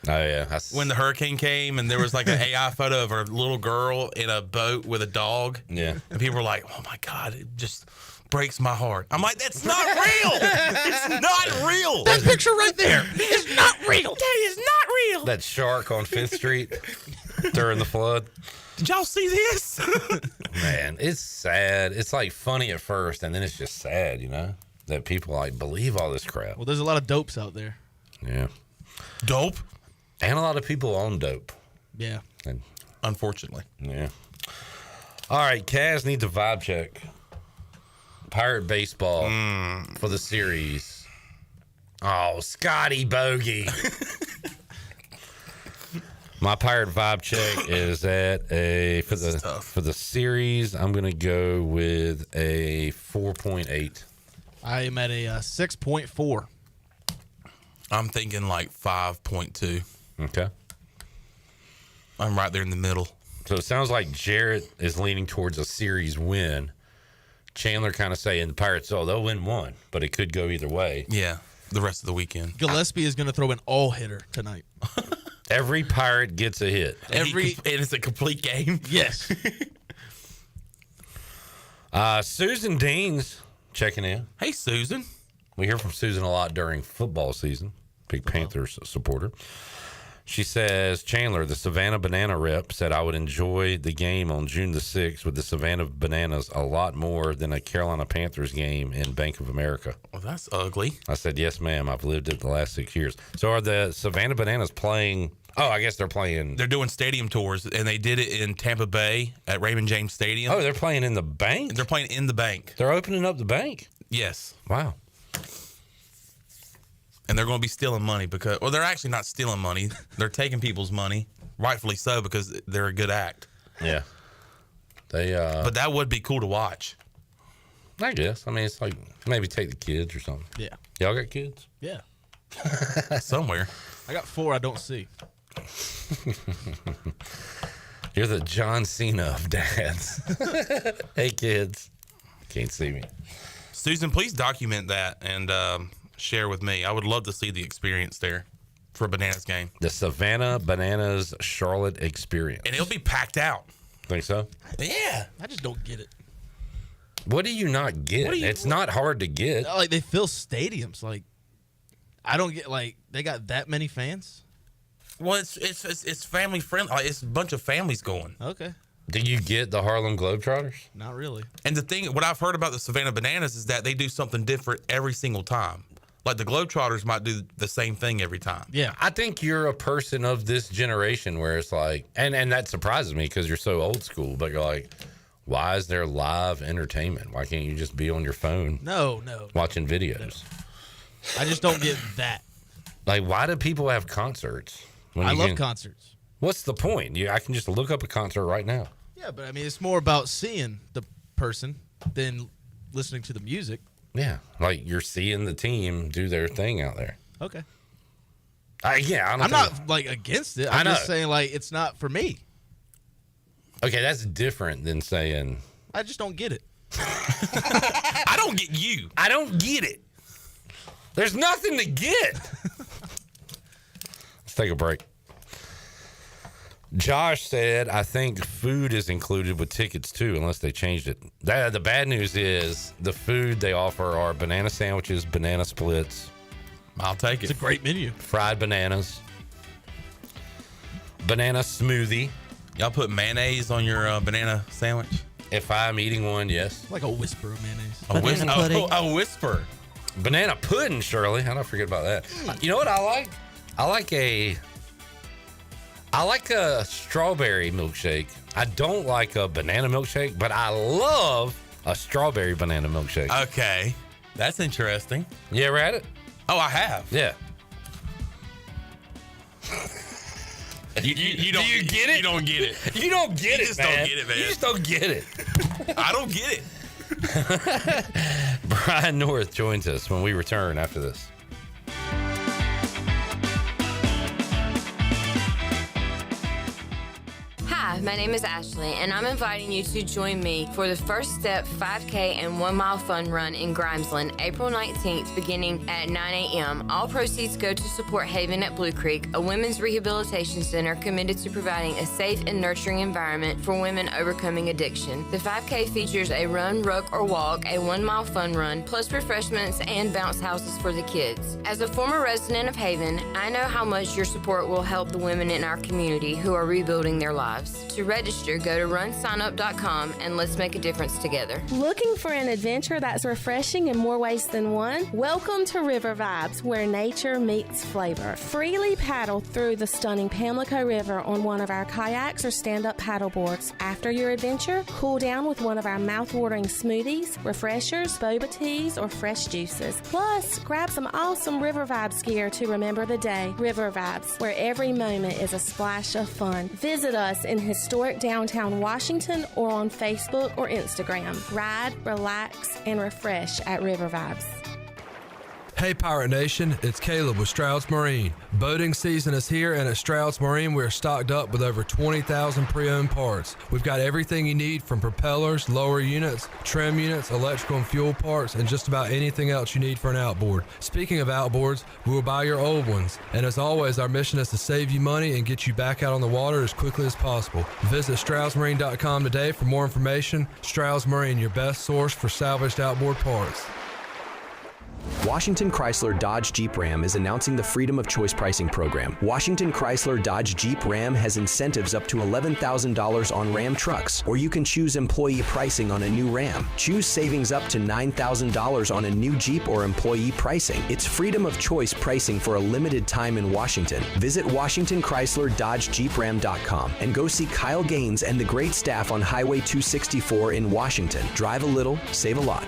Oh yeah. When the hurricane came and there was like an AI photo of a little girl in a boat with a dog. Yeah. And people were like, "Oh my God, it just breaks my heart." I'm like, "That's not real. It's not real. That picture right there is not real. That is not real." That shark on 5th Street during the flood. Did y'all see this? Man, it's sad. It's like funny at first, and then it's just sad, that people like believe all this crap. Well, there's a lot of dopes out there. Yeah. Dope? And a lot of people own dope. Yeah. And, unfortunately. Yeah. All right, Kaz needs a vibe check. Pirate baseball for the series. Oh, Scotty Bogey. My Pirate vibe check is at for the series. I'm gonna go with a 4.8. I am at a 6.4. I'm thinking like 5.2. Okay. I'm right there in the middle. So it sounds like Jarrett is leaning towards a series win. Chandler kind of saying the Pirates, they'll win one, but it could go either way. Yeah, the rest of the weekend. Gillespie is going to throw an all-hitter tonight. Every Pirate gets a hit. And it's a complete game? Yes. Susan Dean's checking in. Hey, Susan. We hear from Susan a lot during football season. Big Panthers supporter. She says, Chandler, the Savannah Banana rep, said I would enjoy the game on June the 6th with the Savannah Bananas a lot more than a Carolina Panthers game in Bank of America. Well, that's ugly. I said, yes, ma'am. I've lived it the last 6 years. So are the Savannah Bananas playing? Oh, I guess they're playing. They're doing stadium tours, and they did it in Tampa Bay at Raymond James Stadium. Oh, they're playing in the bank? They're playing in the bank. They're opening up the bank? Yes. Wow. And they're going to be stealing money because, well, they're actually not stealing money. They're taking people's money, rightfully so, because they're a good act. Yeah. But that would be cool to watch. I guess. I mean, it's like maybe take the kids or something. Yeah. Y'all got kids? Yeah. Somewhere. I got 4 I don't see. You're the John Cena of dads. Hey, kids. Can't see me. Susan, please document that and share with me. I would love to see the experience there for a Bananas game. The Savannah Bananas Charlotte experience. And it'll be packed out. Think so? Yeah. I just don't get it. What do you not get? It's not hard to get. Like, they fill stadiums. Like, I don't get, like, they got that many fans? Well, it's family friendly. Like, it's a bunch of families going. Okay. Do you get the Harlem Globetrotters? Not really. And the thing, what I've heard about the Savannah Bananas is that they do something different every single time. Like the Globetrotters might do the same thing every time. Yeah. I think you're a person of this generation where it's like, and that surprises me because you're so old school, but you're like, why is there live entertainment? Why can't you just be on your phone? No. Watching videos. I just don't get that. Like, why do people have concerts? I love concerts. What's the point? I can just look up a concert right now. Yeah, but I mean, it's more about seeing the person than listening to the music. Yeah, like you're seeing the team do their thing out there. Okay. I'm not like against it. I'm just saying like it's not for me. Okay, that's different than saying I just don't get it. I don't get you. I don't get it. There's nothing to get. Let's take a break. Josh said, I think food is included with tickets too, unless they changed it. The bad news is the food they offer are banana sandwiches, banana splits. I'll take it. It's a great menu. Fried bananas. Banana smoothie. Y'all put mayonnaise on your banana sandwich? If I'm eating one, yes. Like a whisper of mayonnaise. A whisper. Banana pudding, Shirley. How did I forget about that? You know what I like? I like a strawberry milkshake. I don't like a banana milkshake, but I love a strawberry banana milkshake. Okay. That's interesting. You ever had it? Oh, I have. Yeah. You don't get it? You don't get it. You don't get it, just man. don't get it, man. You just don't get it. I don't get it. Brian North joins us when we return after this. Hi, my name is Ashley, and I'm inviting you to join me for the First Step 5K and 1 Mile Fun Run in Grimesland, April 19th, beginning at 9 a.m. All proceeds go to support Haven at Blue Creek, a women's rehabilitation center committed to providing a safe and nurturing environment for women overcoming addiction. The 5K features a run, ruck, or walk, a 1 mile fun run, plus refreshments and bounce houses for the kids. As a former resident of Haven, I know how much your support will help the women in our community who are rebuilding their lives. To register, go to runsignup.com and let's make a difference together. Looking for an adventure that's refreshing in more ways than one? Welcome to River Vibes, where nature meets flavor. Freely paddle through the stunning Pamlico River on one of our kayaks or stand-up paddle boards. After your adventure, cool down with one of our mouth-watering smoothies, refreshers, boba teas, or fresh juices. Plus, grab some awesome River Vibes gear to remember the day. River Vibes, where every moment is a splash of fun. Visit us in historic downtown Washington or on Facebook or Instagram. Ride, relax, and refresh at River Vibes. Hey Pirate Nation, it's Caleb with Stroud's Marine. Boating season is here, and at Stroud's Marine we are stocked up with over 20,000 pre-owned parts. We've got everything you need from propellers, lower units, trim units, electrical and fuel parts, and just about anything else you need for an outboard. Speaking of outboards, we will buy your old ones. And as always, our mission is to save you money and get you back out on the water as quickly as possible. Visit StroudsMarine.com today for more information. Stroud's Marine, your best source for salvaged outboard parts. Washington Chrysler Dodge Jeep Ram is announcing the Freedom of Choice pricing program. Washington Chrysler Dodge Jeep Ram has incentives up to $11,000 on Ram trucks, or you can choose employee pricing on a new Ram. Choose savings up to $9,000 on a new Jeep or employee pricing. It's Freedom of Choice pricing for a limited time in Washington. Visit WashingtonChrysler.com and go see Kyle Gaines and the great staff on Highway 264 in Washington. Drive a little, save a lot.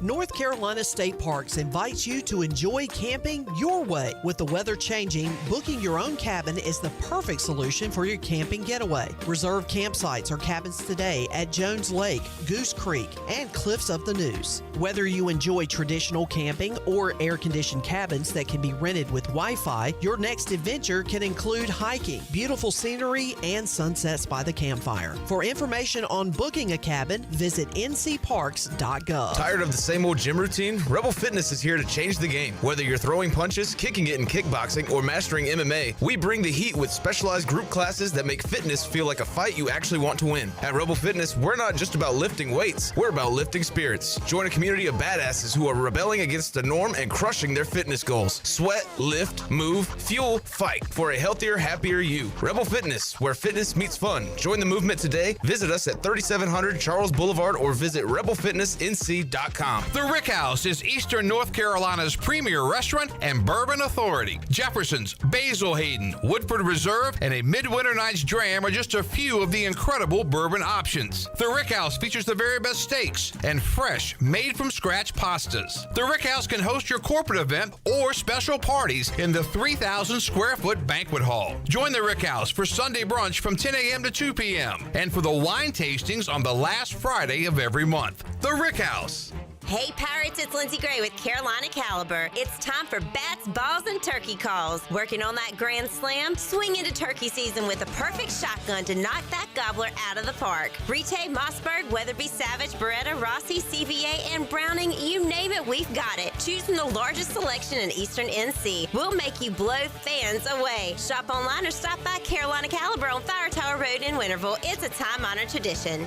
North Carolina State Parks invites you to enjoy camping your way. With the weather changing, booking your own cabin is the perfect solution for your camping getaway. Reserve campsites or cabins today at Jones Lake, Goose Creek, and Cliffs of the Neuse. Whether you enjoy traditional camping or air-conditioned cabins that can be rented with Wi-Fi, your next adventure can include hiking, beautiful scenery, and sunsets by the campfire. For information on booking a cabin, visit ncparks.gov. Tired of the same old gym routine? Rebel Fitness is here to change the game. Whether you're throwing punches, kicking it in kickboxing, or mastering MMA, we bring the heat with specialized group classes that make fitness feel like a fight you actually want to win. At Rebel Fitness, we're not just about lifting weights, we're about lifting spirits. Join a community of badasses who are rebelling against the norm and crushing their fitness goals. Sweat, lift, move, fuel, fight for a healthier, happier you. Rebel Fitness, where fitness meets fun. Join the movement today. Visit us at 3700 Charles Boulevard or visit rebelfitnessnc.com. The Rick House is Eastern North Carolina's premier restaurant and bourbon authority. Jefferson's, Basil Hayden, Woodford Reserve, and a Midwinter Night's Dram are just a few of the incredible bourbon options. The Rick House features the very best steaks and fresh, made-from-scratch pastas. The Rick House can host your corporate event or special parties in the 3,000-square-foot banquet hall. Join the Rick House for Sunday brunch from 10 a.m. to 2 p.m. and for the wine tastings on the last Friday of every month. The Rick House. Hey Pirates, it's Lindsay Gray with Carolina Caliber. It's time for bats, balls, and turkey calls. Working on that grand slam? Swing into turkey season with a perfect shotgun to knock that gobbler out of the park. Brite, Mossberg, Weatherby, Savage, Beretta, Rossi, CVA, and Browning, you name it, we've got it. Choose from the largest selection in Eastern NC. We'll make you blow fans away. Shop online or stop by Carolina Caliber on Fire Tower Road in Winterville. It's a time-honored tradition.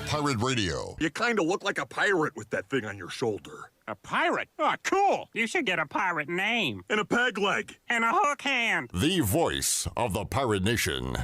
Pirate Radio. You kind of look like a pirate with that thing on your shoulder. A pirate? Oh, cool. You should get a pirate name. And a peg leg. And a hook hand. The voice of the Pirate Nation.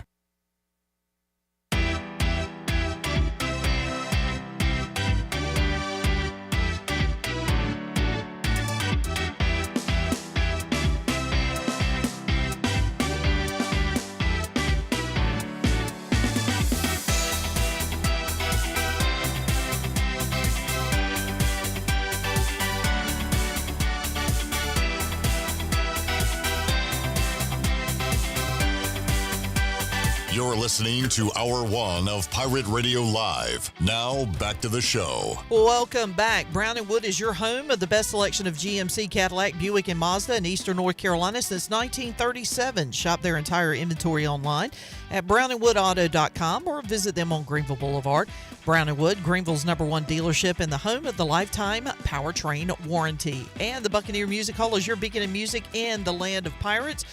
You're listening to Hour 1 of Pirate Radio Live. Now, back to the show. Welcome back. Brown & Wood is your home of the best selection of GMC, Cadillac, Buick, and Mazda in Eastern North Carolina since 1937. Shop their entire inventory online at brownandwoodauto.com or visit them on Greenville Boulevard. Brown & Wood, Greenville's #1 dealership and the home of the lifetime powertrain warranty. And the Buccaneer Music Hall is your beacon of music in the land of pirates.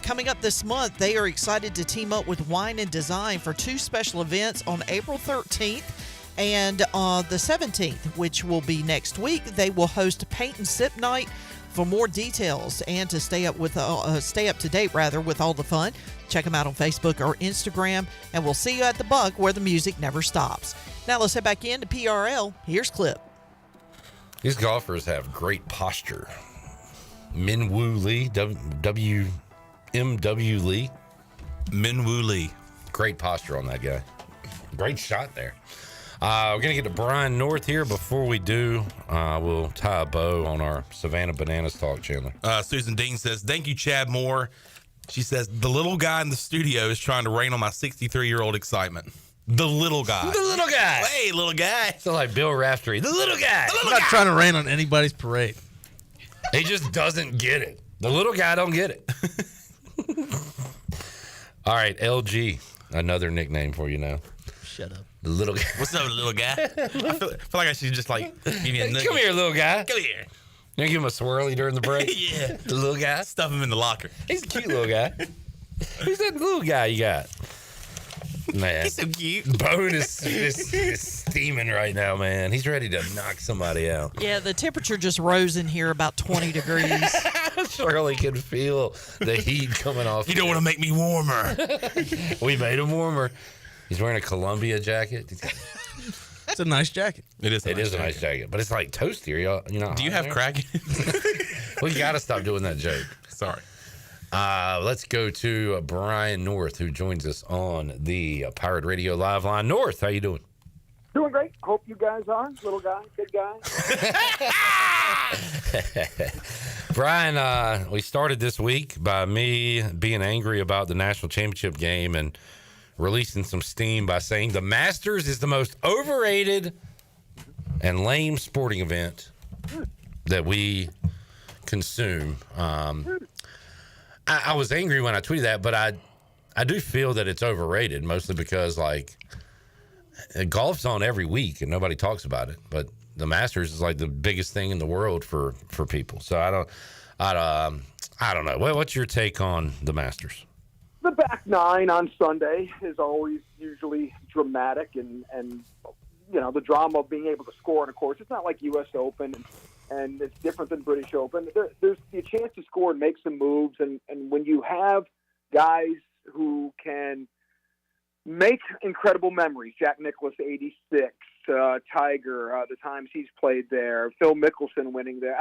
Coming up this month, they are excited to team up with Wine and Design for 2 special events on April 13th and on the 17th, which will be next week. They will host Paint and Sip Night For more details and to stay up to date with all the fun, check them out on Facebook or Instagram, and we'll see you at the Buck where the music never stops. Now let's head back into PRL. Here's Clip. These golfers have great posture. Minwoo Lee, WMW Lee. Minwoo Lee. Great posture on that guy. Great shot there. We're going to get to Brian North here. Before we do, we'll tie a bow on our Savannah Bananas talk, Chandler. Susan Dean says, thank you, Chad Moore. She says, the little guy in the studio is trying to rain on my 63-year-old excitement. The little guy. The little guy. Hey, little guy. So like Bill Raftery. The little guy. I'm not trying to rain on anybody's parade. He just doesn't get it. The little guy don't get it. All right, LG. Another nickname for you now. Shut up. The little guy. What's up, little guy? I feel like I should just give you a nugget. Come here, little guy. Come here. You give him a swirly during the break? Yeah. The little guy? Stuff him in the locker. He's a cute little guy. Who's that little guy you got? Man. He's so cute. Bone is steaming right now, man. He's ready to knock somebody out. Yeah, the temperature just rose in here about 20 degrees. Shirley can feel the heat coming off. You don't want to make me warmer. We made him warmer. He's wearing a Columbia jacket. It's a nice jacket. It is a nice jacket, but it's like toasty. You know. Do you have crack? Well, you got to stop doing that joke. Sorry. Let's go to Brian North, who joins us on the Pirate Radio Live line. North, how you doing? Doing great. Hope you guys are. Little guy, big guy. Brian, we started this week by me being angry about the national championship game and releasing some steam by saying the Masters is the most overrated and lame sporting event that we consume. I was angry when I tweeted that, but I do feel that it's overrated, mostly because golf's on every week and nobody talks about it. But the Masters is like the biggest thing in the world for people. So I don't know. What's your take on the Masters? The back nine on Sunday is always usually dramatic, and the drama of being able to score on a course. It's not like U.S. Open, and it's different than British Open. There's the chance to score and make some moves, and when you have guys who can make incredible memories, Jack Nicklaus, 86, Tiger, the times he's played there, Phil Mickelson winning there.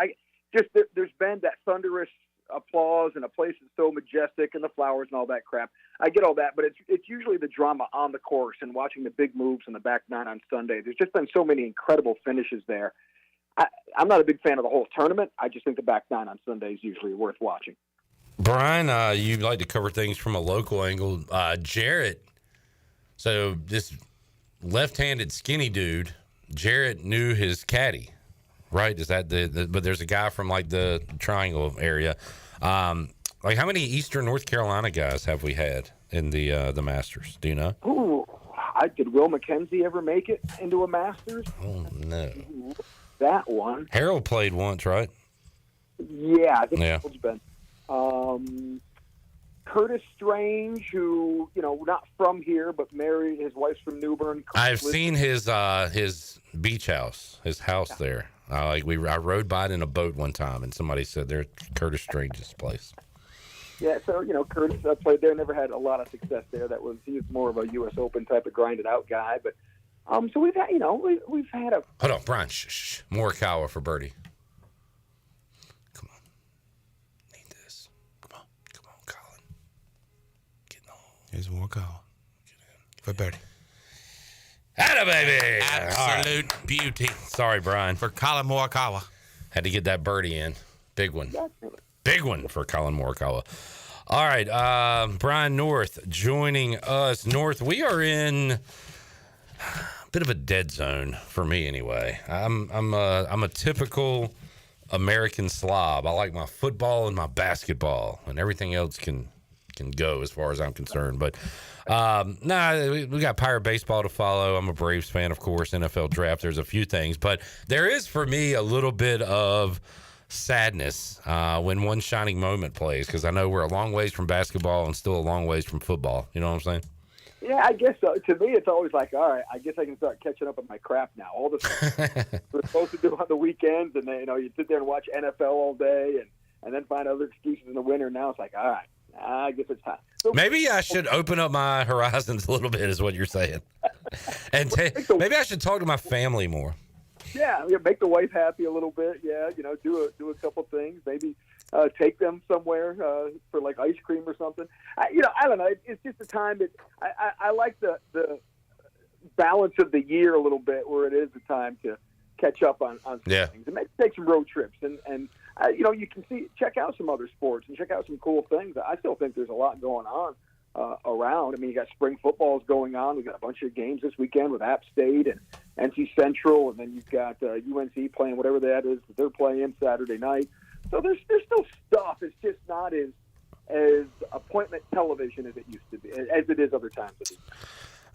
There's been that thunderous applause and a place that's so majestic and the flowers and all that crap. I get all that, but it's usually the drama on the course and watching the big moves in the back nine on Sunday. There's just been so many incredible finishes there. I'm not a big fan of the whole tournament. I just think the back nine on Sunday is usually worth watching. Brian, you like to cover things from a local angle. Jarrett, so this left-handed skinny dude, Jarrett knew his caddy, right? Is that but there's a guy from like the Triangle area. Like how many Eastern North Carolina guys have we had in the Masters? Do you know? Ooh, did Will McKenzie ever make it into a Masters? Oh no. That one. Harold played once, right? Yeah, I think yeah. Harold's been. Curtis Strange, who not from here, but married. His wife's from New Bern. I've seen his beach house, his house there. I rode by it in a boat one time, and somebody said they're Curtis Strange's place. Yeah, so Curtis played there. Never had a lot of success there. He was more of a U.S. Open type of grinded out guy, but. So we've had, we've had a. Hold on, Brian. Shh. Morikawa for birdie. Come on. Need this. Come on, Colin. Getting on. Here's Morikawa. For birdie. Atta baby. Absolute beauty. Sorry, Brian. For Colin Morikawa. Had to get that birdie in. Big one. Big one for Colin Morikawa. All right, Brian North joining us. North, we are in a bit of a dead zone for me anyway. I'm a typical American slob. I like my football and my basketball, and everything else can go as far as I'm concerned. But we got Pirate baseball to follow. I'm a Braves fan, of course. NFL draft. There's a few things, but there is for me a little bit of sadness when one shining moment plays, because I know we're a long ways from basketball and still a long ways from football. You know what I'm saying? Yeah, I guess so. To me, it's always like, all right, I guess I can start catching up on my crap now. All the stuff we're supposed to do on the weekends, and then, you sit there and watch NFL all day, and then find other excuses in the winter. Now it's like, all right, I guess it's time. So, maybe I should open up my horizons a little bit, is what you're saying. And maybe I should talk to my family more. Yeah, make the wife happy a little bit. Yeah, do a couple things. Maybe take them somewhere for like ice cream or something. I don't know. It's just a time that I like the balance of the year a little bit, where it is a time to catch up on some things and maybe take some road trips and you can check out some other sports and check out some cool things. I still think there's a lot going on around. I mean, you got spring footballs going on. We got a bunch of games this weekend with App State and NC Central, and then you've got UNC playing whatever that is that they're playing Saturday night. So there's still stuff. It's just not as appointment television as it used to be, as it is other times of the year.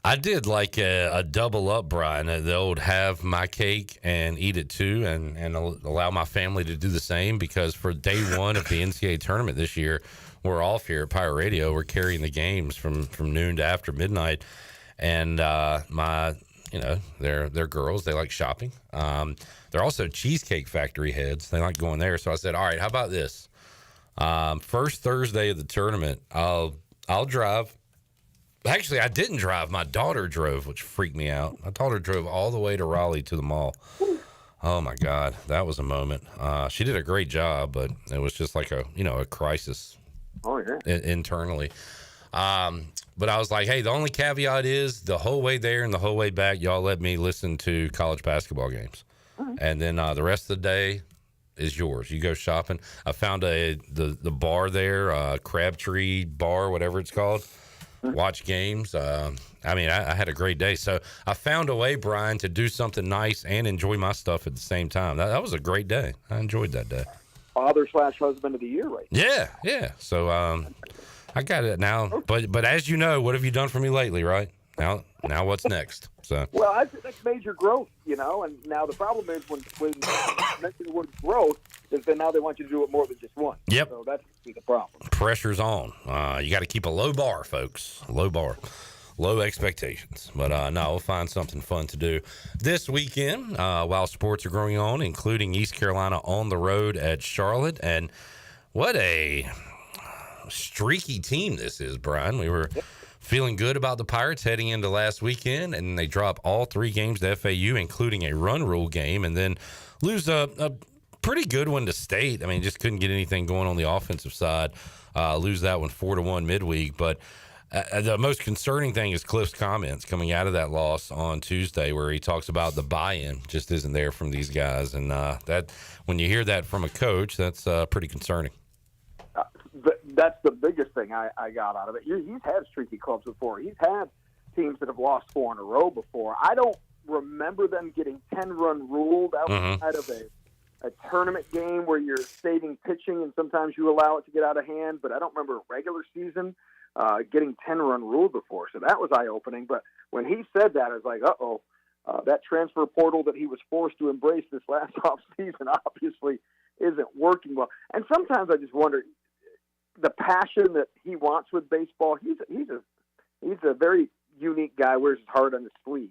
I did like a double up, Brian. The old have my cake and eat it too, and allow my family to do the same, because for day one of the NCAA tournament this year, we're off here at Pirate Radio. We're carrying the games from noon to after midnight, and they're girls. They like shopping. They're also Cheesecake Factory heads. They like going there. So I said, all right, how about this? First Thursday of the tournament, I'll drive. Actually, I didn't drive. My daughter drove, which freaked me out. My daughter drove all the way to Raleigh to the mall. Oh my God, that was a moment. She did a great job, but it was just like a crisis internally. But I was like, hey, the only caveat is the whole way there and the whole way back, y'all let me listen to college basketball games. And then the rest of the day is yours. You go shopping. I found the bar there, Crabtree Bar, whatever it's called. Watch games. I had a great day. So I found a way, Brian, to do something nice and enjoy my stuff at the same time. That was a great day. I enjoyed that day. Father/husband of the year, right? Yeah. So I got it now. But as you know, what have you done for me lately, right? Now what's next? So well, that's major growth, and now the problem is when mentioning the word growth is that now they want you to do it more than just once. Yep. So that's the problem. Pressure's on. You got to keep a low bar, folks. Low bar. Low expectations. But no, we'll find something fun to do this weekend while sports are going on, including East Carolina on the road at Charlotte. And what a streaky team this is, Brian. We were feeling good about the Pirates heading into last weekend, and they drop all 3 games to FAU, including a run rule game, and then lose a pretty good one to State. I mean, just couldn't get anything going on the offensive side. Lose that one 4-1 midweek. But the most concerning thing is Cliff's comments coming out of that loss on Tuesday, where he talks about the buy-in just isn't there from these guys. And that when you hear that from a coach, that's pretty concerning. That's the biggest thing I got out of it. He's had streaky clubs before. He's had teams that have lost 4 in a row before. I don't remember them getting 10-run ruled outside of a tournament game where you're saving pitching and sometimes you allow it to get out of hand, but I don't remember a regular season getting 10-run ruled before. So that was eye-opening. But when he said that, I was like, uh-oh, that transfer portal that he was forced to embrace this last offseason obviously isn't working well. And sometimes I just wonder, the passion that he wants with baseball, he's a very unique guy, wears his heart on his sleeve.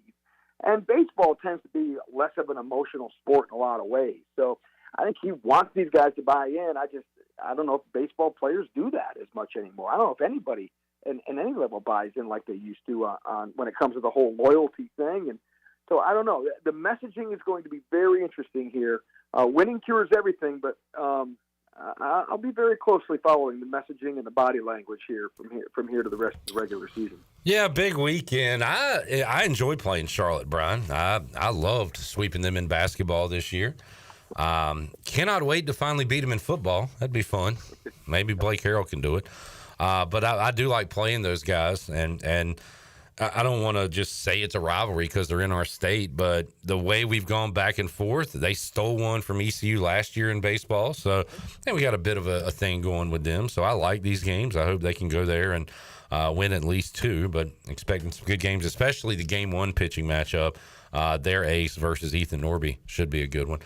And baseball tends to be less of an emotional sport in a lot of ways. So I think he wants these guys to buy in. I don't know if baseball players do that as much anymore. I don't know if anybody in any level buys in like they used to on when it comes to the whole loyalty thing. And so I don't know. The messaging is going to be very interesting here. Winning cures everything, but I'll be very closely following the messaging and the body language from here to the rest of the regular season. Yeah, big weekend. I enjoy playing Charlotte, Brian. I loved sweeping them in basketball this year. Cannot wait to finally beat them in football. That'd be fun. Maybe Blake Harrell can do it. But I do like playing those guys, and I don't want to just say it's a rivalry because they're in our state, but the way we've gone back and forth, they stole one from ECU last year in baseball. So I think we got a bit of a thing going with them. So I like these games. I hope they can go there and win at least 2, but expecting some good games, especially the game 1 pitching matchup. Their ace versus Ethan Norby should be a good one.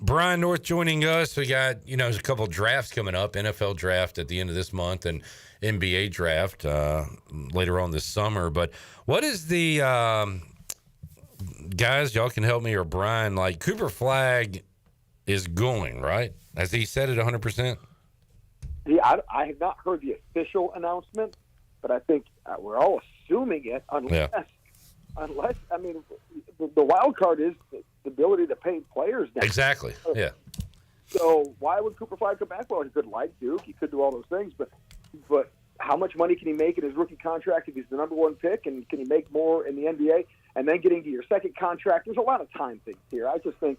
Brian North joining us. We got, a couple drafts coming up, NFL draft at the end of this month and NBA draft later on this summer. But what is the guys, y'all can help me, or Brian, like Cooper Flagg is going, right? Has he said it 100%? Yeah, I have not heard the official announcement, but I think we're all assuming it unless I mean, the wild card is the ability to pay players now. Exactly, yeah. So why would Cooper Flagg come back? Well, he could like Duke. He could do all those things, but how much money can he make in his rookie contract if he's the number 1 pick, and can he make more in the NBA? And then getting to your second contract, there's a lot of time things here. I just think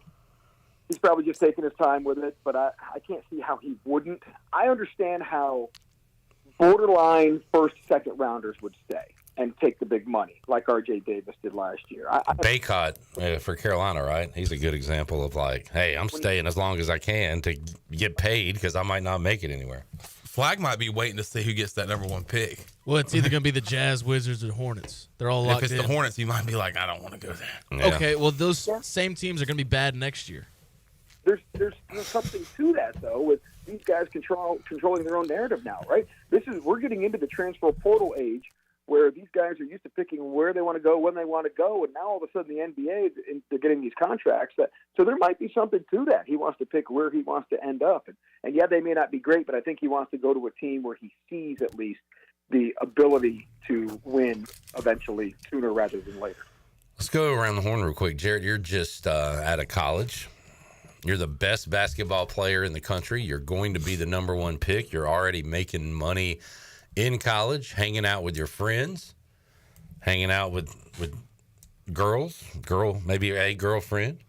he's probably just taking his time with it, but I can't see how he wouldn't. I understand how borderline first, second rounders would stay and take the big money, like R.J. Davis did last year. Baycott for Carolina, right? He's a good example of like, hey, I'm staying as long as I can to get paid because I might not make it anywhere. Flagg might be waiting to see who gets that number 1 pick. Well, it's either going to be the Jazz, Wizards, or Hornets. They're all locked in. If it's the Hornets, he might be like, I don't want to go there. Yeah. Okay, well, those same teams are going to be bad next year. There's something to that, though, with these guys controlling their own narrative now, right? We're getting into the transfer portal age where these guys are used to picking where they want to go, when they want to go, and now all of a sudden the NBA, they're getting these contracts. So there might be something to that. He wants to pick where he wants to end up. And yeah, they may not be great, but I think he wants to go to a team where he sees at least the ability to win eventually sooner rather than later. Let's go around the horn real quick. Jared, you're just out of college. You're the best basketball player in the country. You're going to be the number 1 pick. You're already making money in college, hanging out with your friends, hanging out with maybe a girlfriend.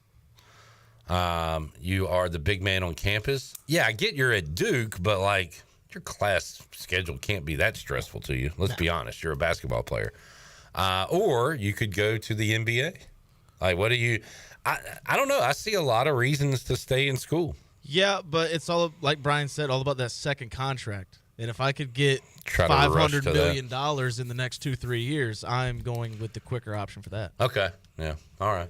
You are the big man on campus. Yeah, I get you're at Duke, but like your class schedule can't be that stressful to you. Let's be honest. You're a basketball player. Or you could go to the NBA. Like, what do you... I don't know. I see a lot of reasons to stay in school. Yeah, but it's all, like Brian said, all about that second contract. And if I could get $500 million in the next 2-3 years, I'm going with the quicker option for that. Okay. Yeah. All right.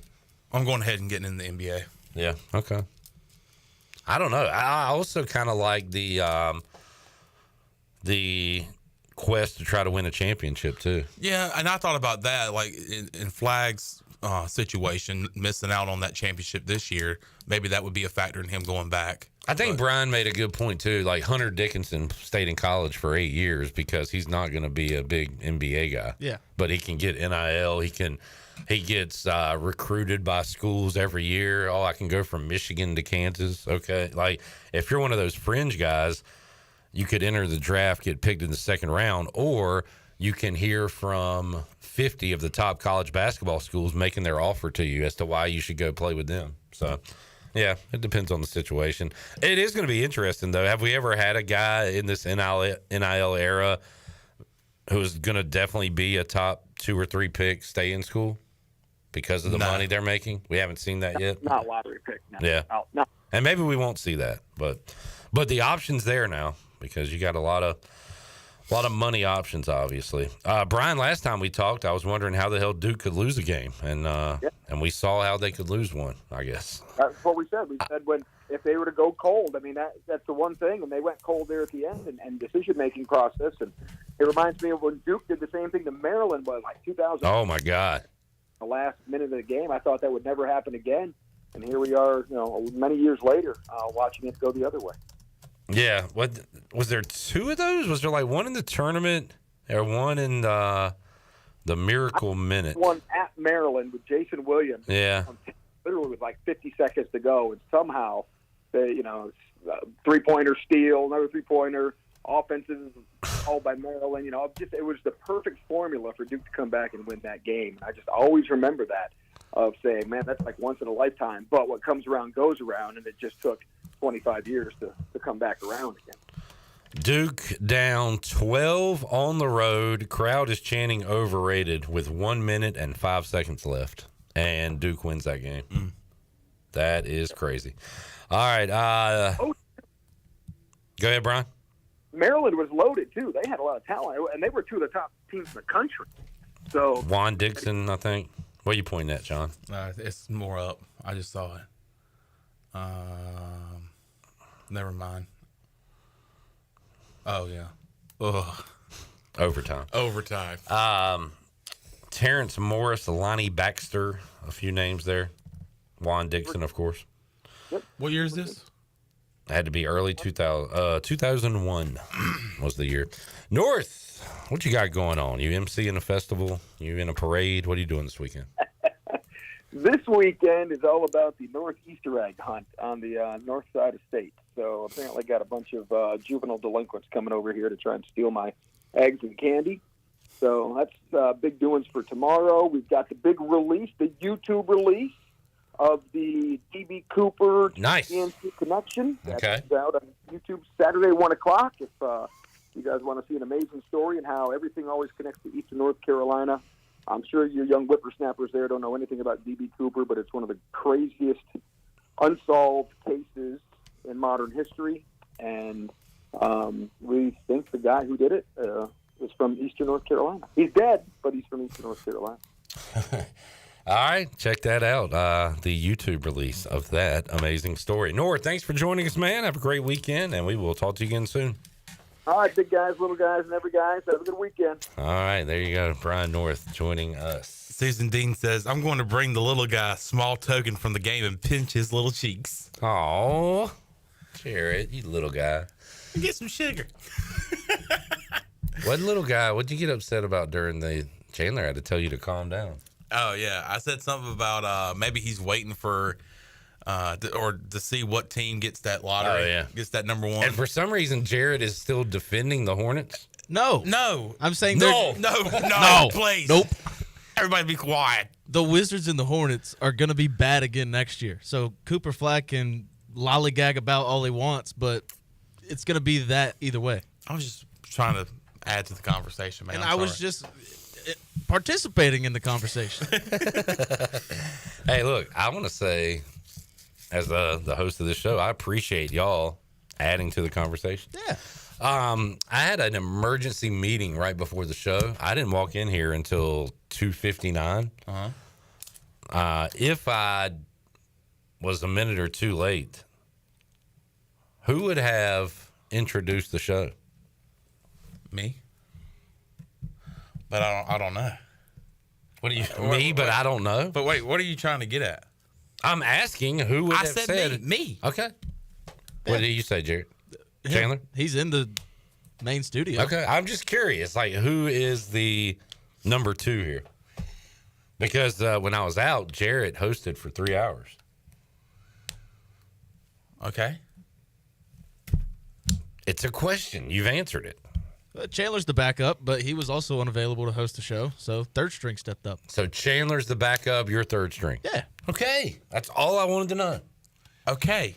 I'm going ahead and getting in the NBA. Yeah. Okay. I don't know. I also kind of like the quest to try to win a championship too. Yeah, and I thought about that, like in Flagg's situation, missing out on that championship this year. Maybe that would be a factor in him going back. I think Brian made a good point too. Like Hunter Dickinson stayed in college for 8 years because he's not going to be a big NBA guy. Yeah, but he can get NIL. He gets recruited by schools every year. Oh, I can go from Michigan to Kansas. Okay, like if you're one of those fringe guys, you could enter the draft, get picked in the second round, or you can hear from 50 of the top college basketball schools making their offer to you as to why you should go play with them. So, yeah, it depends on the situation. It is going to be interesting, though. Have we ever had a guy in this NIL era who's going to definitely be a top 2 or 3 pick stay in school because of the money they're making? We haven't seen that yet. Not lottery pick. No. Yeah. No. And maybe we won't see that, but the option's there now because you got a lot of money options, obviously. Brian, last time we talked, I was wondering how the hell Duke could lose a game, and we saw how they could lose one, I guess. That's what we said. We said if they were to go cold, I mean, that's the one thing, and they went cold there at the end and decision-making process. And it reminds me of when Duke did the same thing to Maryland, like 2000. Oh, my God. The last minute of the game, I thought that would never happen again. And here we are, many years later, watching it go the other way. Yeah. What was there 2 of those? Was there like one in the tournament or one in the Miracle Minute? One at Maryland with Jason Williams. Yeah. Literally with like 50 seconds to go, and somehow, three-pointer steal, another three-pointer, offenses called by Maryland. It was the perfect formula for Duke to come back and win that game. I just always remember that of saying, man, that's like once in a lifetime. But what comes around goes around, and it just took 25 years to come back around again. Duke down 12 on the road. Crowd is chanting overrated with 1 minute and 5 seconds left. And Duke wins that game. That is crazy. All right. Go ahead, Brian. Maryland was loaded too. They had a lot of talent, and they were two of the top teams in the country. So Juan Dixon, I think. What are you pointing at, John? It's more up. I just saw it. Never mind. Oh, yeah. Ugh. Overtime. Terrence Morris, Lonnie Baxter, a few names there. Juan Dixon, of course. Yep. What year is this? It had to be early 2001 was the year. North, what you got going on? You emceeing a festival? You in a parade? What are you doing this weekend? This weekend is all about the North Easter egg hunt on the north side of state. So apparently got a bunch of juvenile delinquents coming over here to try and steal my eggs and candy. So that's big doings for tomorrow. We've got the big release, the YouTube release of the D.B. Cooper PNC Connection. Okay. That's out on YouTube Saturday, 1 o'clock. If you guys want to see an amazing story and how everything always connects to Eastern North Carolina, I'm sure your young whippersnappers there don't know anything about D.B. Cooper, but it's one of the craziest unsolved cases in modern history. And we think the guy who did it is from Eastern North Carolina. He's dead, but he's from Eastern North Carolina. All right, check that out. The YouTube release of that amazing story. North, thanks for joining us, man. Have a great weekend, and we will talk to you again soon. All right, big guys, little guys, and every guys. Have a good weekend. All right, there you go. Brian North joining us. Susan Dean says, I'm going to bring the little guy a small token from the game and pinch his little cheeks. Aw, Jared, you little guy. And get some sugar. What little guy? What'd you get upset about during the Chandler had to tell you to calm down? Oh, yeah. I said something about maybe he's waiting for to see what team gets that lottery. Oh, yeah. Gets that number one. And for some reason, Jared is still defending the Hornets. No. I'm saying no, please. Nope. Everybody be quiet. The Wizards and the Hornets are going to be bad again next year. So Cooper Flack can lollygag about all he wants, but it's going to be that either way. I was just trying to add to the conversation, man. And I was just participating in the conversation. Hey, look, I want to say, as the host of this show, I appreciate y'all adding to the conversation. Yeah. I had an emergency meeting right before the show. I didn't walk in here until 2:59. If I was a minute or two late, who would have introduced the show? Me. But I don't know. What do you me? But I don't know. But wait, what are you trying to get at? I'm asking who would have said me. Okay. What did you say, Jared? Chandler? He's in the main studio. Okay, I'm just curious, like, who is the number two here? Because when I was out, Jarrett hosted for 3 hours. Okay. It's a question. You've answered it. Chandler's the backup, but he was also unavailable to host the show, so third string stepped up. So Chandler's the backup, you're third string. Yeah. Okay. That's all I wanted to know. Okay.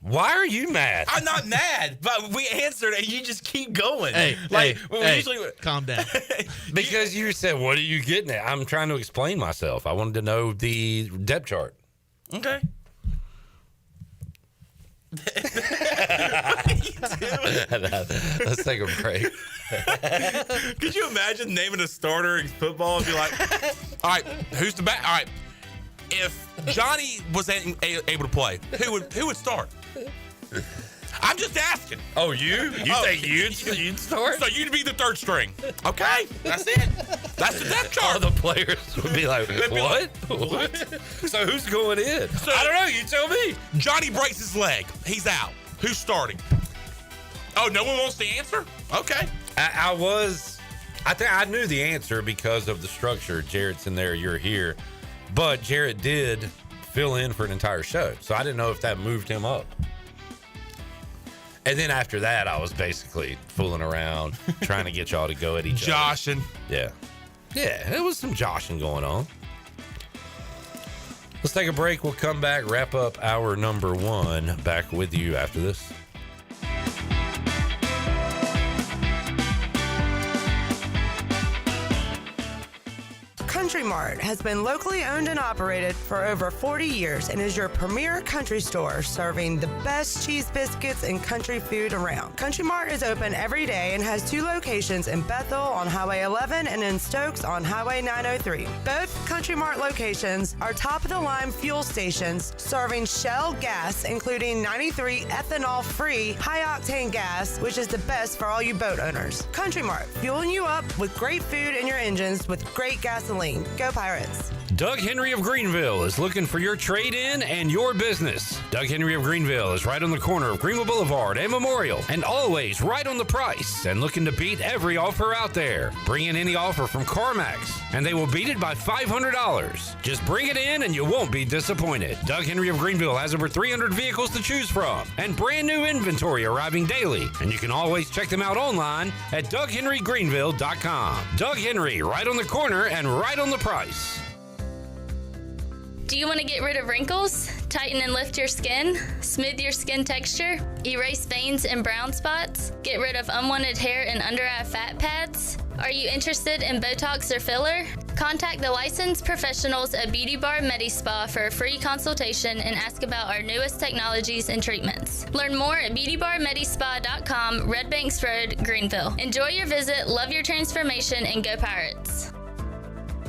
Why are you mad? I'm not mad, but we answered and you just keep going. Hey, calm down. Because you said, what are you getting at? I'm trying to explain myself. I wanted to know the depth chart. Okay. Let's take a break. Could you imagine naming a starter in football and be like, all right, who's the back? All right, if Johnny was able to play, who would start? I'm just asking. Oh, you? You think you'd start? So you'd be the third string. Okay, that's it. That's the depth chart. All the players would be like, what? What? So who's going in? So, I don't know. You tell me. Johnny breaks his leg. He's out. Who's starting? Oh, no one wants to answer? Okay. I think I knew the answer because of the structure. Jarrett's in there, you're here. But Jarrett did fill in for an entire show. So I didn't know if that moved him up. And then after that, I was basically fooling around, trying to get y'all to go at each other. Joshing. Yeah. Yeah, it was some joshing going on. Let's take a break. We'll come back, wrap up hour number one. Back with you after this. Country Mart has been locally owned and operated for over 40 years and is your premier country store serving the best cheese biscuits and country food around. Country Mart is open every day and has 2 locations in Bethel on Highway 11 and in Stokes on Highway 903. Both Country Mart locations are top-of-the-line fuel stations serving Shell gas, including 93 ethanol-free high-octane gas, which is the best for all you boat owners. Country Mart, fueling you up with great food in your engines with great gasoline. Go Pirates! Doug Henry of Greenville is looking for your trade-in and your business. Doug Henry of Greenville is right on the corner of Greenville Boulevard and Memorial, and always right on the price and looking to beat every offer out there. Bring in any offer from CarMax, and they will beat it by $500. Just bring it in and you won't be disappointed. Doug Henry of Greenville has over 300 vehicles to choose from and brand new inventory arriving daily, and you can always check them out online at DougHenryGreenville.com. Doug Henry, right on the corner and right on the price. Do you want to get rid of wrinkles, tighten and lift your skin, smooth your skin texture, erase veins and brown spots, get rid of unwanted hair and under-eye fat pads? Are you interested in Botox or filler? Contact the licensed professionals at Beauty Bar MediSpa for a free consultation and ask about our newest technologies and treatments. Learn more at beautybarmedispa.com, Red Banks Road, Greenville. Enjoy your visit, love your transformation, and go Pirates.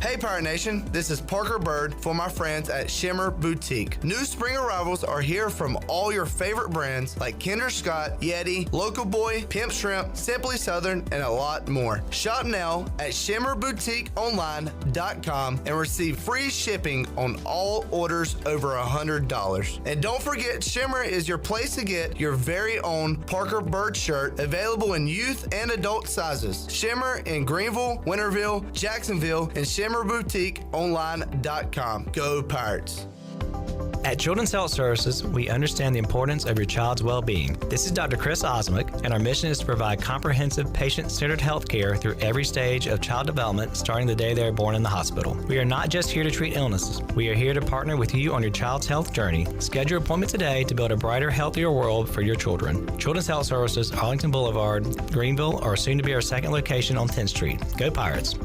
Hey Pirate Nation, this is Parker Bird for my friends at Shimmer Boutique. New spring arrivals are here from all your favorite brands like Kinder Scott, Yeti, Local Boy, Pimp Shrimp, Simply Southern, and a lot more. Shop now at shimmerboutiqueonline.com and receive free shipping on all orders over $100. And don't forget, Shimmer is your place to get your very own Parker Bird shirt, available in youth and adult sizes. Shimmer in Greenville, Winterville, Jacksonville, and ShimmerBoutiqueOnline.com. Go Pirates! At Children's Health Services, we understand the importance of your child's well-being. This is Dr. Chris Osmick, and our mission is to provide comprehensive, patient-centered health care through every stage of child development, starting the day they are born in the hospital. We are not just here to treat illnesses. We are here to partner with you on your child's health journey. Schedule your appointment today to build a brighter, healthier world for your children. Children's Health Services, Arlington Boulevard, Greenville, or soon to be our second location on 10th Street. Go Pirates!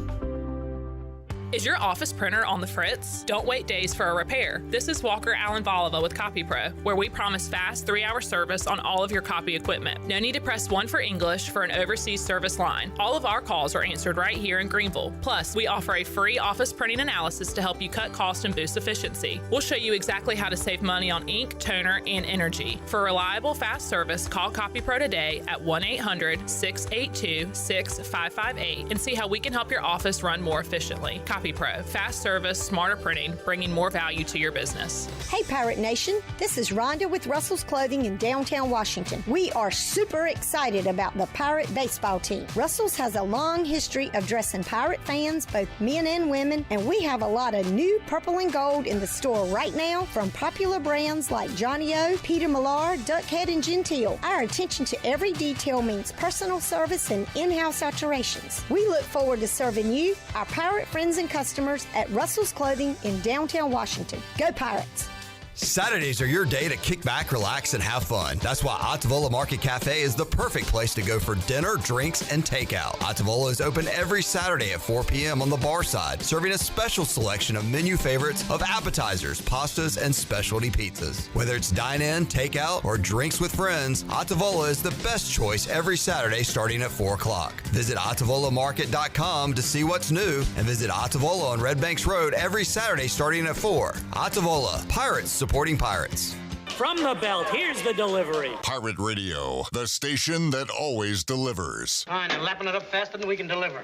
Is your office printer on the fritz? Don't wait days for a repair. This is Walker Allen Volova with CopyPro, where we promise fast 3-hour service on all of your copy equipment. No need to press 1 for English for an overseas service line. All of our calls are answered right here in Greenville. Plus, we offer a free office printing analysis to help you cut cost and boost efficiency. We'll show you exactly how to save money on ink, toner, and energy. For reliable, fast service, call CopyPro today at 1-800-682-6558 and see how we can help your office run more efficiently. CopyPro, fast service, smarter printing, bringing more value to your business. Hey Pirate Nation, this is Rhonda with Russell's Clothing in downtown Washington. We are super excited about the Pirate baseball team. Russell's has a long history of dressing Pirate fans, both men and women, and we have a lot of new purple and gold in the store right now from popular brands like Johnny O, Peter Millar, Duckhead, and Gentile. Our attention to every detail means personal service and in-house alterations. We look forward to serving you, our Pirate friends and customers at Russell's Clothing in downtown Washington. Go Pirates! Saturdays are your day to kick back, relax, and have fun. That's why Ottavola Market Cafe is the perfect place to go for dinner, drinks, and takeout. Ottavola is open every Saturday at 4 p.m. on the bar side, serving a special selection of menu favorites of appetizers, pastas, and specialty pizzas. Whether it's dine-in, takeout, or drinks with friends, Ottavola is the best choice every Saturday starting at 4 o'clock. Visit OttavolaMarket.com to see what's new, and visit Ottavola on Red Banks Road every Saturday starting at 4. Ottavola, Pirates supporting Pirates. From the belt, here's the delivery. Pirate Radio, the station that always delivers. Fine, and lapping it up faster than we can deliver.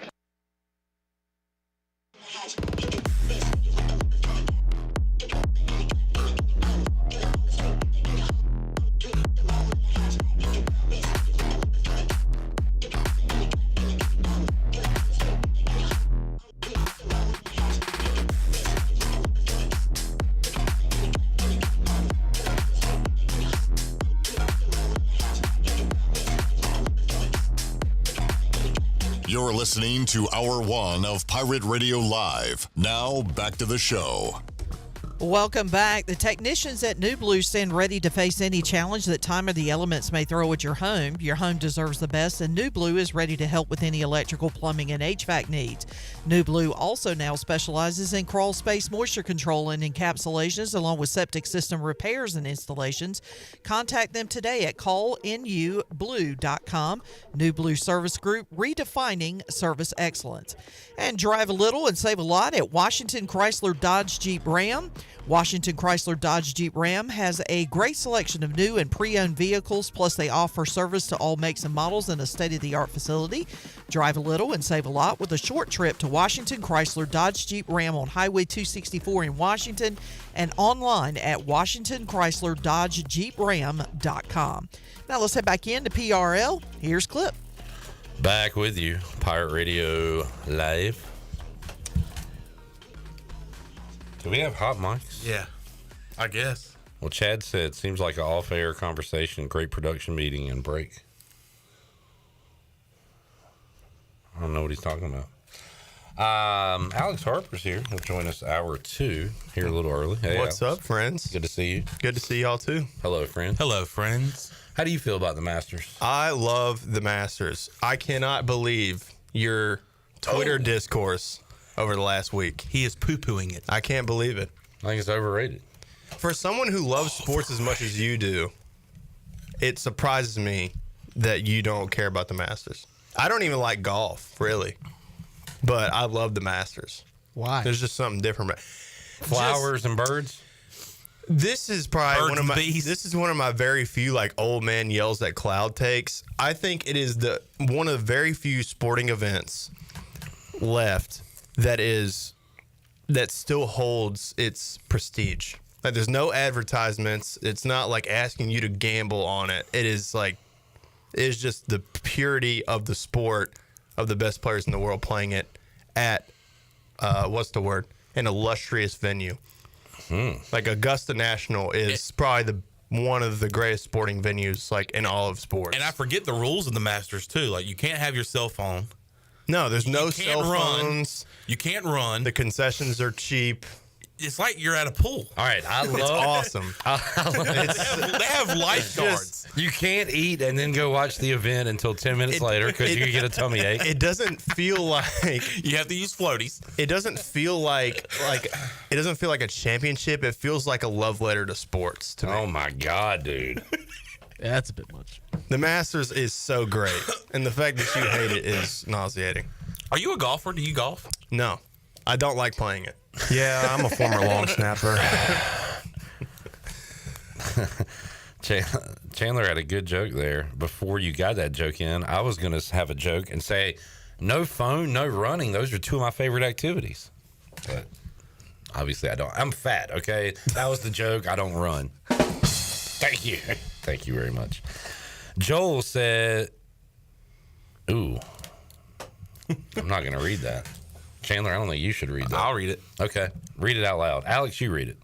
You're listening to Hour 1 of Pirate Radio Live. Now, back to the show. Welcome back. The technicians at New Blue stand ready to face any challenge that time or the elements may throw at your home. Your home deserves the best, and New Blue is ready to help with any electrical, plumbing, and HVAC needs. New Blue also now specializes in crawl space moisture control and encapsulations, along with septic system repairs and installations. Contact them today at callnublue.com. New Blue Service Group, redefining service excellence. And drive a little and save a lot at Washington Chrysler Dodge Jeep Ram. Washington Chrysler Dodge Jeep Ram has a great selection of new and pre-owned vehicles, plus they offer service to all makes and models in a state-of-the-art facility. Drive a little and save a lot with a short trip to Washington Chrysler Dodge Jeep Ram on Highway 264 in Washington and online at WashingtonChryslerDodgeJeepRam.com. Now let's head back into PRL. Here's Clip. Back with you, Pirate Radio Live. Do we have hot mics? Yeah, I guess. Well, Chad said, seems like an off-air conversation, great production meeting, and break. I don't know what he's talking about. Alex Harper's here. He'll join us hour 2 here a little early. Hey, What's Alex. up, friends? Good to see you. Good to see y'all, too. Hello, friend. Hello, friends. How do you feel about the Masters? I love the Masters. I cannot believe your Twitter discourse over the last week. He is poo-pooing it. I can't believe it. I think it's overrated. For someone who loves sports as much as you do, it surprises me that you don't care about the Masters. I don't even like golf, really. But I love the Masters. Why? There's just something different about Flowers and birds? This is probably Birds and bees. This is one of my very few like old man yells at cloud takes. I think it is one of the very few sporting events left that still holds its prestige. Like there's no advertisements. It's not like asking you to gamble on it. It is just the purity of the sport of the best players in the world playing it at an illustrious venue. Like Augusta National is probably one of the greatest sporting venues like in all of sports. And I forget the rules of the Masters too. Like you can't have your cell phone. No, there's no cell phones. You can't run. The concessions are cheap. It's like you're at a pool. All right, It's awesome. They have lifeguards. You can't eat and then go watch the event until 10 minutes later because you get a tummy ache. It doesn't feel like you have to use floaties. It doesn't feel like a championship. It feels like a love letter to sports to me. Oh my God, dude. Yeah, that's a bit much. The Masters is so great, and the fact that you hate it is nauseating. Are you a golfer? Do you golf? No, I don't like playing it. Yeah, I'm a former long snapper. Chandler had a good joke there. Before you got that joke in, I was going to have a joke and say, no phone, no running. Those are two of my favorite activities. But obviously I don't. I'm fat, okay? That was the joke. I don't run. Thank you. Thank you very much. Joel said, ooh, I'm not going to read that. Chandler, I don't think you should read that. I'll read it. Okay. Read it out loud. Alex, you read it.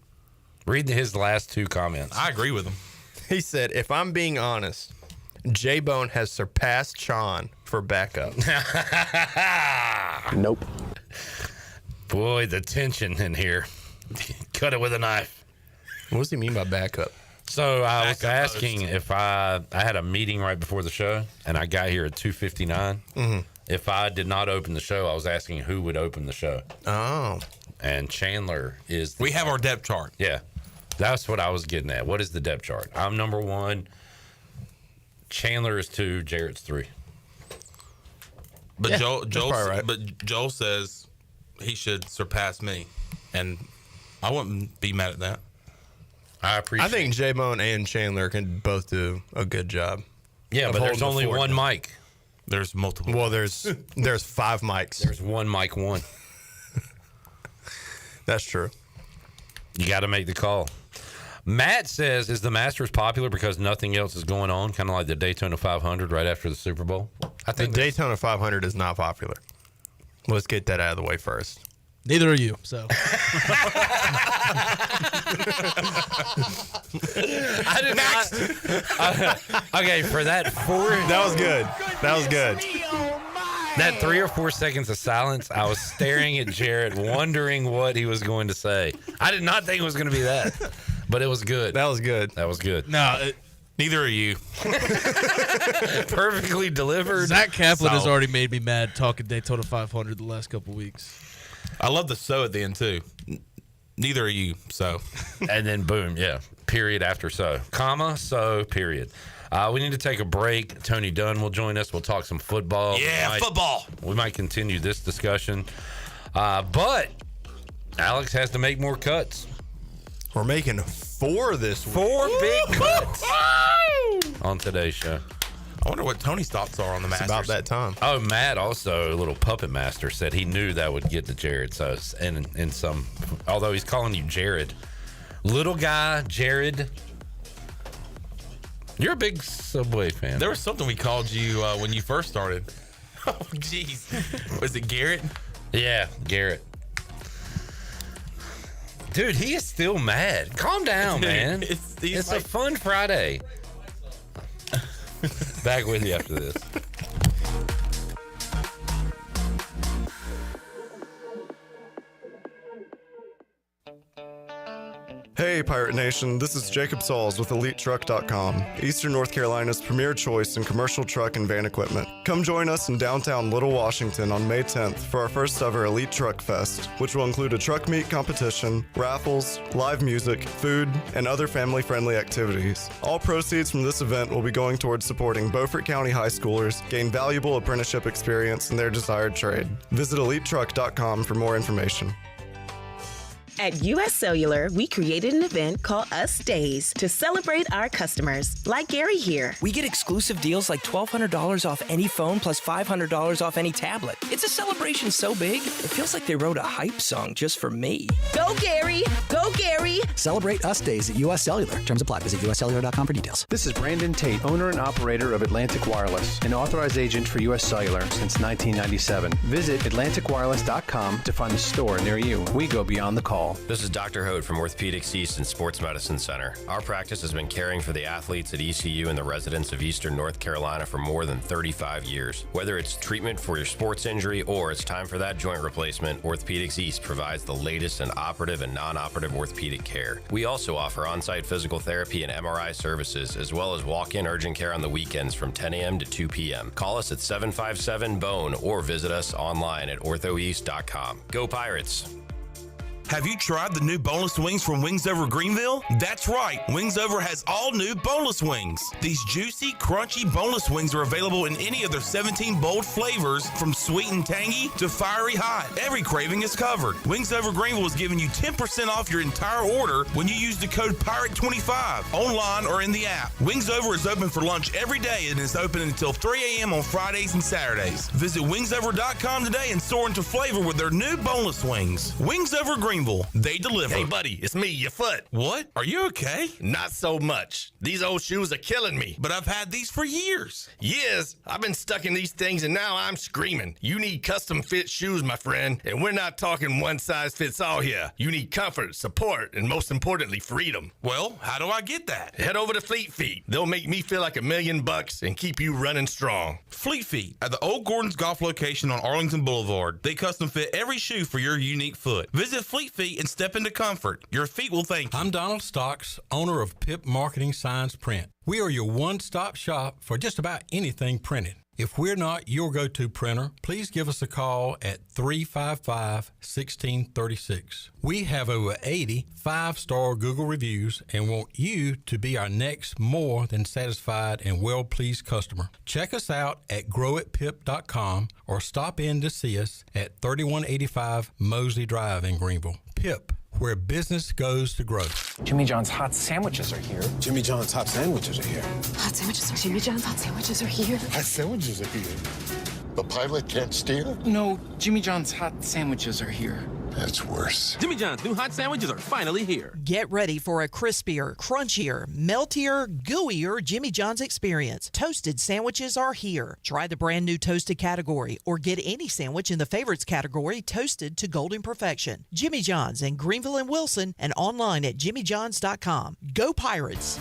Read his last 2 comments. I agree with him. He said, if I'm being honest, J-Bone has surpassed Sean for backup. Nope. Boy, the tension in here. Cut it with a knife. What does he mean by backup? So I was asking if I had a meeting right before the show, and I got here at 2:59. Mm-hmm. If I did not open the show, I was asking who would open the show. Oh. And Chandler is... We have our depth chart. Yeah. That's what I was getting at. What is the depth chart? I'm number 1. Chandler is 2. Jarrett's 3. But Yeah, Joel says he should surpass me, and I wouldn't be mad at that. I appreciate I think J-Bone and Chandler can both do a good job. Yeah, but there's only one mic. There's multiple. Well, there's 5 mics. There's one mic, one. That's true. You got to make the call. Matt says, is the Masters popular because nothing else is going on? Kind of like the Daytona 500 right after the Super Bowl? I think the Daytona 500 is not popular. Let's get that out of the way first. Neither are you, so. I did not. Okay, for that 4. That was good. That was good. That 3 or 4 seconds of silence, I was staring at Jared, wondering what he was going to say. I did not think it was going to be that, but it was good. That was good. That was good. No, neither are you. Perfectly delivered. Zach Kaplan has already made me mad talking Daytona 500 the last couple weeks. I love the so at the end, too. Neither are you, so. And then boom, yeah. Period after so. Comma, so, period. We need to take a break. Tony Dunn will join us. We'll talk some football. Yeah, football. We might continue this discussion. But Alex has to make more cuts. We're making 4 this week. 4 big cuts on today's show. I wonder what Tony's thoughts are on the Masters. It's about that time. Oh, Matt also, a little puppet master, said he knew that would get to Jared. So, in some, although he's calling you Jared. Little guy, Jared. You're a big Subway fan. There was something we called you when you first started. Oh, jeez. Was it Garrett? Yeah, Garrett. Dude, he is still mad. Calm down, man. It's a fun Friday. Back with you after this. Hey, Pirate Nation, this is Jacob Sauls with EliteTruck.com, Eastern North Carolina's premier choice in commercial truck and van equipment. Come join us in downtown Little Washington on May 10th for our first ever Elite Truck Fest, which will include a truck meet competition, raffles, live music, food, and other family-friendly activities. All proceeds from this event will be going towards supporting Beaufort County high schoolers gain valuable apprenticeship experience in their desired trade. Visit EliteTruck.com for more information. At U.S. Cellular, we created an event called Us Days to celebrate our customers, like Gary here. We get exclusive deals like $1,200 off any phone plus $500 off any tablet. It's a celebration so big, it feels like they wrote a hype song just for me. Go, Gary! Go, Gary! Celebrate Us Days at U.S. Cellular. Terms apply. Visit uscellular.com for details. This is Brandon Tate, owner and operator of Atlantic Wireless, an authorized agent for U.S. Cellular since 1997. Visit atlanticwireless.com to find a store near you. We go beyond the call. This is Dr. Hode from Orthopedics East and Sports Medicine Center. Our practice has been caring for the athletes at ECU and the residents of Eastern North Carolina for more than 35 years. Whether it's treatment for your sports injury or it's time for that joint replacement, Orthopedics East provides the latest in operative and non-operative orthopedic care. We also offer on-site physical therapy and MRI services, as well as walk-in urgent care on the weekends from 10 a.m. to 2 p.m. Call us at 757-BONE or visit us online at orthoeast.com. Go Pirates! Have you tried the new boneless wings from Wings Over Greenville? That's right, Wings Over has all new boneless wings. These juicy, crunchy boneless wings are available in any of their 17 bold flavors, from sweet and tangy to fiery hot. Every craving is covered. Wings Over Greenville is giving you 10% off your entire order when you use the code PIRATE25 online or in the app. Wings Over is open for lunch every day and is open until 3 a.m. on Fridays and Saturdays. Visit wingsover.com today and soar into flavor with their new boneless wings. Wings Over Greenville. They deliver. Hey, buddy, it's me, your foot. What? Are you okay? Not so much. These old shoes are killing me. But I've had these for years. Years? I've been stuck in these things and now I'm screaming. You need custom fit shoes, my friend. And we're not talking one size fits all here. You need comfort, support, and most importantly, freedom. Well, how do I get that? Head over to Fleet Feet. They'll make me feel like $1 million and keep you running strong. Fleet Feet at the Old Gordon's Golf location on Arlington Boulevard. They custom fit every shoe for your unique foot. Visit Fleet Feet and step into comfort. Your feet will thank you. I'm Donald Stocks, owner of Pip Marketing Signs Print. We are your one-stop shop for just about anything printed. If we're not your go-to printer, please give us a call at 355-1636. We have over 80 5-star Google reviews and want you to be our next more than satisfied and well-pleased customer. Check us out at growatpip.com or stop in to see us at 3185 Mosley Drive in Greenville. Pip, where business goes to grow. Jimmy John's hot sandwiches are here. Jimmy John's hot sandwiches are here. Hot sandwiches are Jimmy John's hot sandwiches are here. Hot sandwiches are here. The pilot can't steer? No, Jimmy John's hot sandwiches are here. That's worse. Jimmy John's new hot sandwiches are finally here. Get ready for a crispier, crunchier, meltier, gooier Jimmy John's experience. Toasted sandwiches are here. Try the brand new toasted category or get any sandwich in the favorites category toasted to golden perfection. Jimmy John's in Greenville and Wilson and online at jimmyjohns.com. Go Pirates!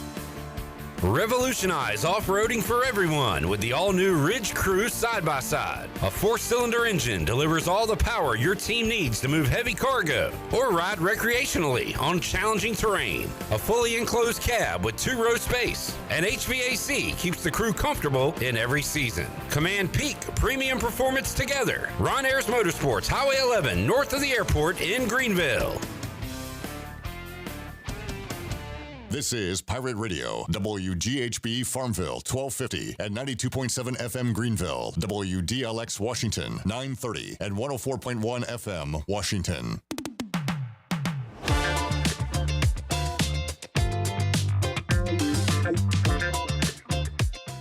Revolutionize off-roading for everyone with the all-new Ridge Crew side-by-side. A 4-cylinder engine delivers all the power your team needs to move heavy cargo or ride recreationally on challenging terrain. A fully enclosed cab with 2-row space. And HVAC keeps the crew comfortable in every season. Command peak premium performance together. Ron Ayers Motorsports, Highway 11, north of the airport in Greenville. This is Pirate Radio, WGHB Farmville, 1250 and 92.7 FM Greenville, WDLX Washington, 930 and 104.1 FM Washington.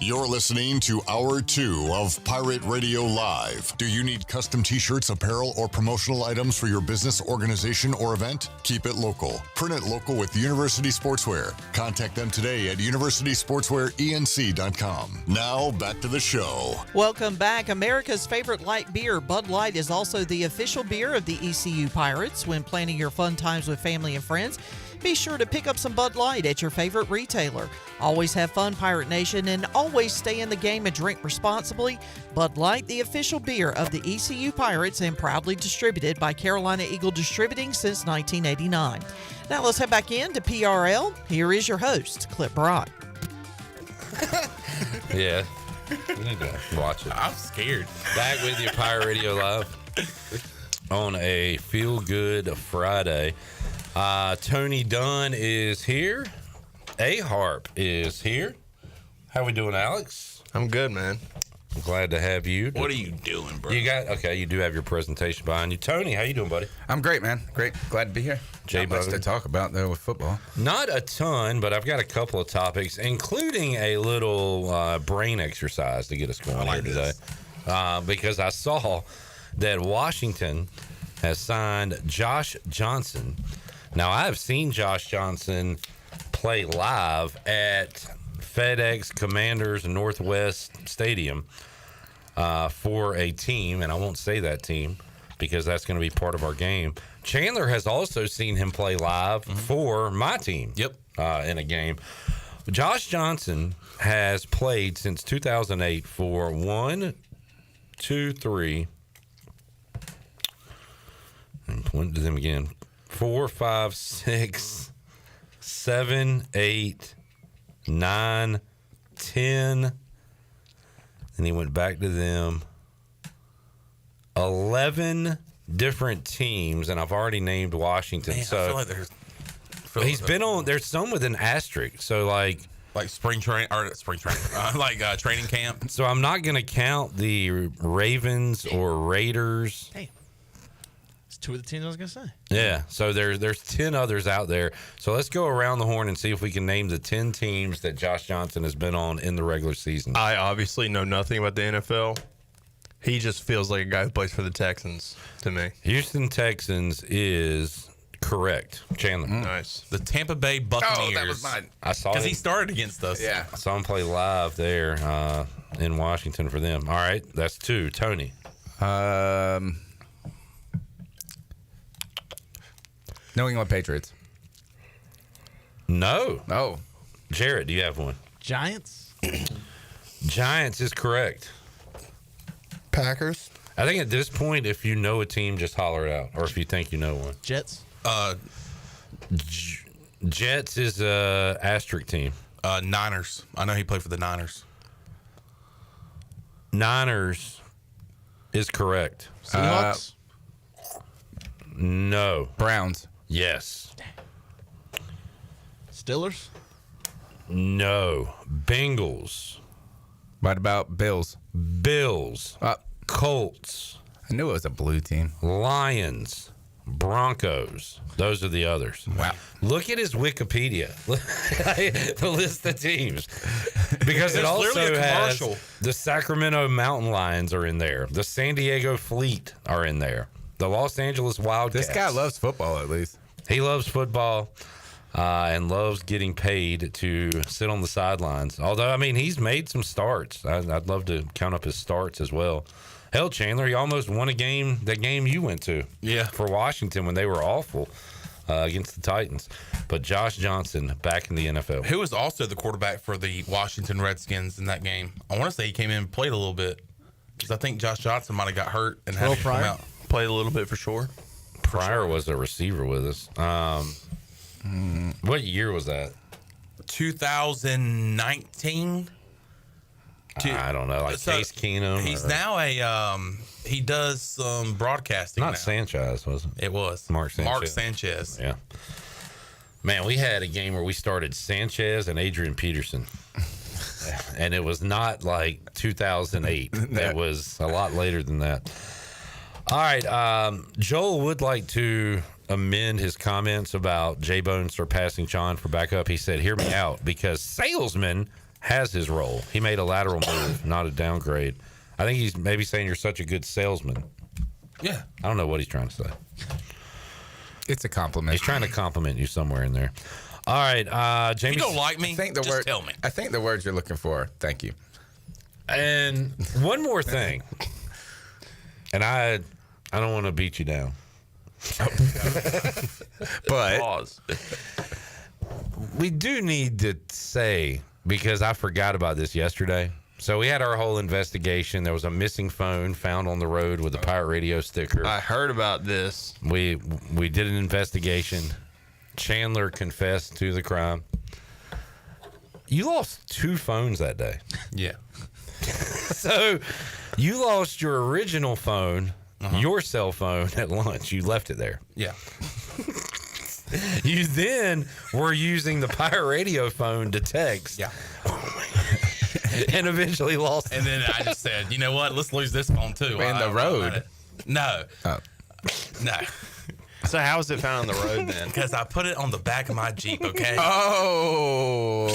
You're listening to Hour 2 of Pirate Radio Live. Do you need custom t-shirts, apparel, or promotional items for your business, organization, or event? Keep it local. Print it local with University Sportswear. Contact them today at universitysportswearenc.com. Now, back to the show. Welcome back. America's favorite light beer, Bud Light, is also the official beer of the ECU Pirates. When planning your fun times with family and friends, be sure to pick up some Bud Light at your favorite retailer. Always have fun, Pirate Nation, and always stay in the game and drink responsibly. Bud Light, the official beer of the ECU Pirates and proudly distributed by Carolina Eagle Distributing since 1989. Now let's head back in to PRL. Here is your host, Clip Brock. Yeah. We need to watch it. I'm scared. Back with you, Pirate Radio Live on a feel-good Friday. Tony Dunn is here. Harp is here. How we doing, Alex? I'm good, man. I'm glad to have you. What are you doing, bro? You do have your presentation behind you. Tony, how you doing, buddy? I'm great, man. Great. Glad to be here. Not much to talk about, though, with football. Not a ton, but I've got a couple of topics, including a little brain exercise to get us going here today. Because I saw that Washington has signed Josh Johnson. Now, I have seen Josh Johnson play live at FedEx Commanders Northwest Stadium for a team, and I won't say that team because that's going to be part of our game. Chandler has also seen him play live for my team. Yep. In a game. Josh Johnson has played since 2008 for 1, 2, 3. And point to them again. 4, 5, 6, 7, 8, 9, 10. And he went back to them. 11 different teams, and I've already named Washington. Man, so I feel like he's been on. There's some with an asterisk. So like spring training training camp. So I'm not going to count the Ravens or Raiders. Damn. It's 2 of the teams I was going to say. Yeah. So there's 10 others out there. So let's go around the horn and see if we can name the 10 teams that Josh Johnson has been on in the regular season. I obviously know nothing about the NFL. He just feels like a guy who plays for the Texans to me. Houston Texans is correct. Chandler. Nice. The Tampa Bay Buccaneers. Oh, that was mine. I saw because him. he started against us. Yeah. I saw him play live there in Washington for them. All right. That's 2. Tony. New England Patriots. No. Oh. Jarrett, do you have one? Giants? Giants is correct. Packers? I think at this point, if you know a team, just holler it out. Or if you think you know one. Jets? Jets is a asterisk team. Niners. I know he played for the Niners. Niners is correct. Seahawks? No. Browns. Yes. Steelers? No. Bengals. What about Bills? Bills. Colts. I knew it was a blue team. Lions. Broncos. Those are the others. Wow. Look at his Wikipedia. The list of teams. Because it also has the Sacramento Mountain Lions are in there. The San Diego Fleet are in there. The Los Angeles Wildcats. This guy loves football, at least. He loves football and loves getting paid to sit on the sidelines. Although, I mean, he's made some starts. I'd love to count up his starts as well. Hell, Chandler, he almost won a game, that game you went to. Yeah. For Washington when they were awful. against the Titans. But Josh Johnson back in the NFL. Who was also the quarterback for the Washington Redskins in that game? I want to say he came in and played a little bit because I think Josh Johnson might have got hurt and had to come out. Played a little bit for sure. Pryor was a receiver with us. What year was that? 2019. I don't know, like Case Keenum. He's now he does some broadcasting. Not now. Sanchez, was it? It was Mark Sanchez. Yeah. Man, we had a game where we started Sanchez and Adrian Peterson. And it was not like 2008. It was a lot later than that. All right. Joel would like to amend his comments about J-Bone surpassing Sean for backup. He said, hear me out, because salesman has his role. He made a lateral move, not a downgrade. I think he's maybe saying you're such a good salesman. Yeah. I don't know what he's trying to say. It's a compliment. He's trying to compliment you somewhere in there. All right, Jamie. If you don't like me, I think the just tell me. I think the words you're looking for. Thank you. And one more thing. And I don't want to beat you down. But pause. We do need to say, because I forgot about this yesterday. So we had our whole investigation. There was a missing phone found on the road with a pirate radio sticker. I heard about this. We did an investigation. Chandler confessed to the crime. You lost 2 phones that day. Yeah. So you lost your original phone, your cell phone at lunch. You left it there. Yeah. You then were using the pirate radio phone to text. Yeah. And eventually lost. And then I just said, you know what? Let's lose this phone too. In the road? No. Oh. No. So how was it found on the road then? Because I put it on the back of my Jeep, okay? Oh.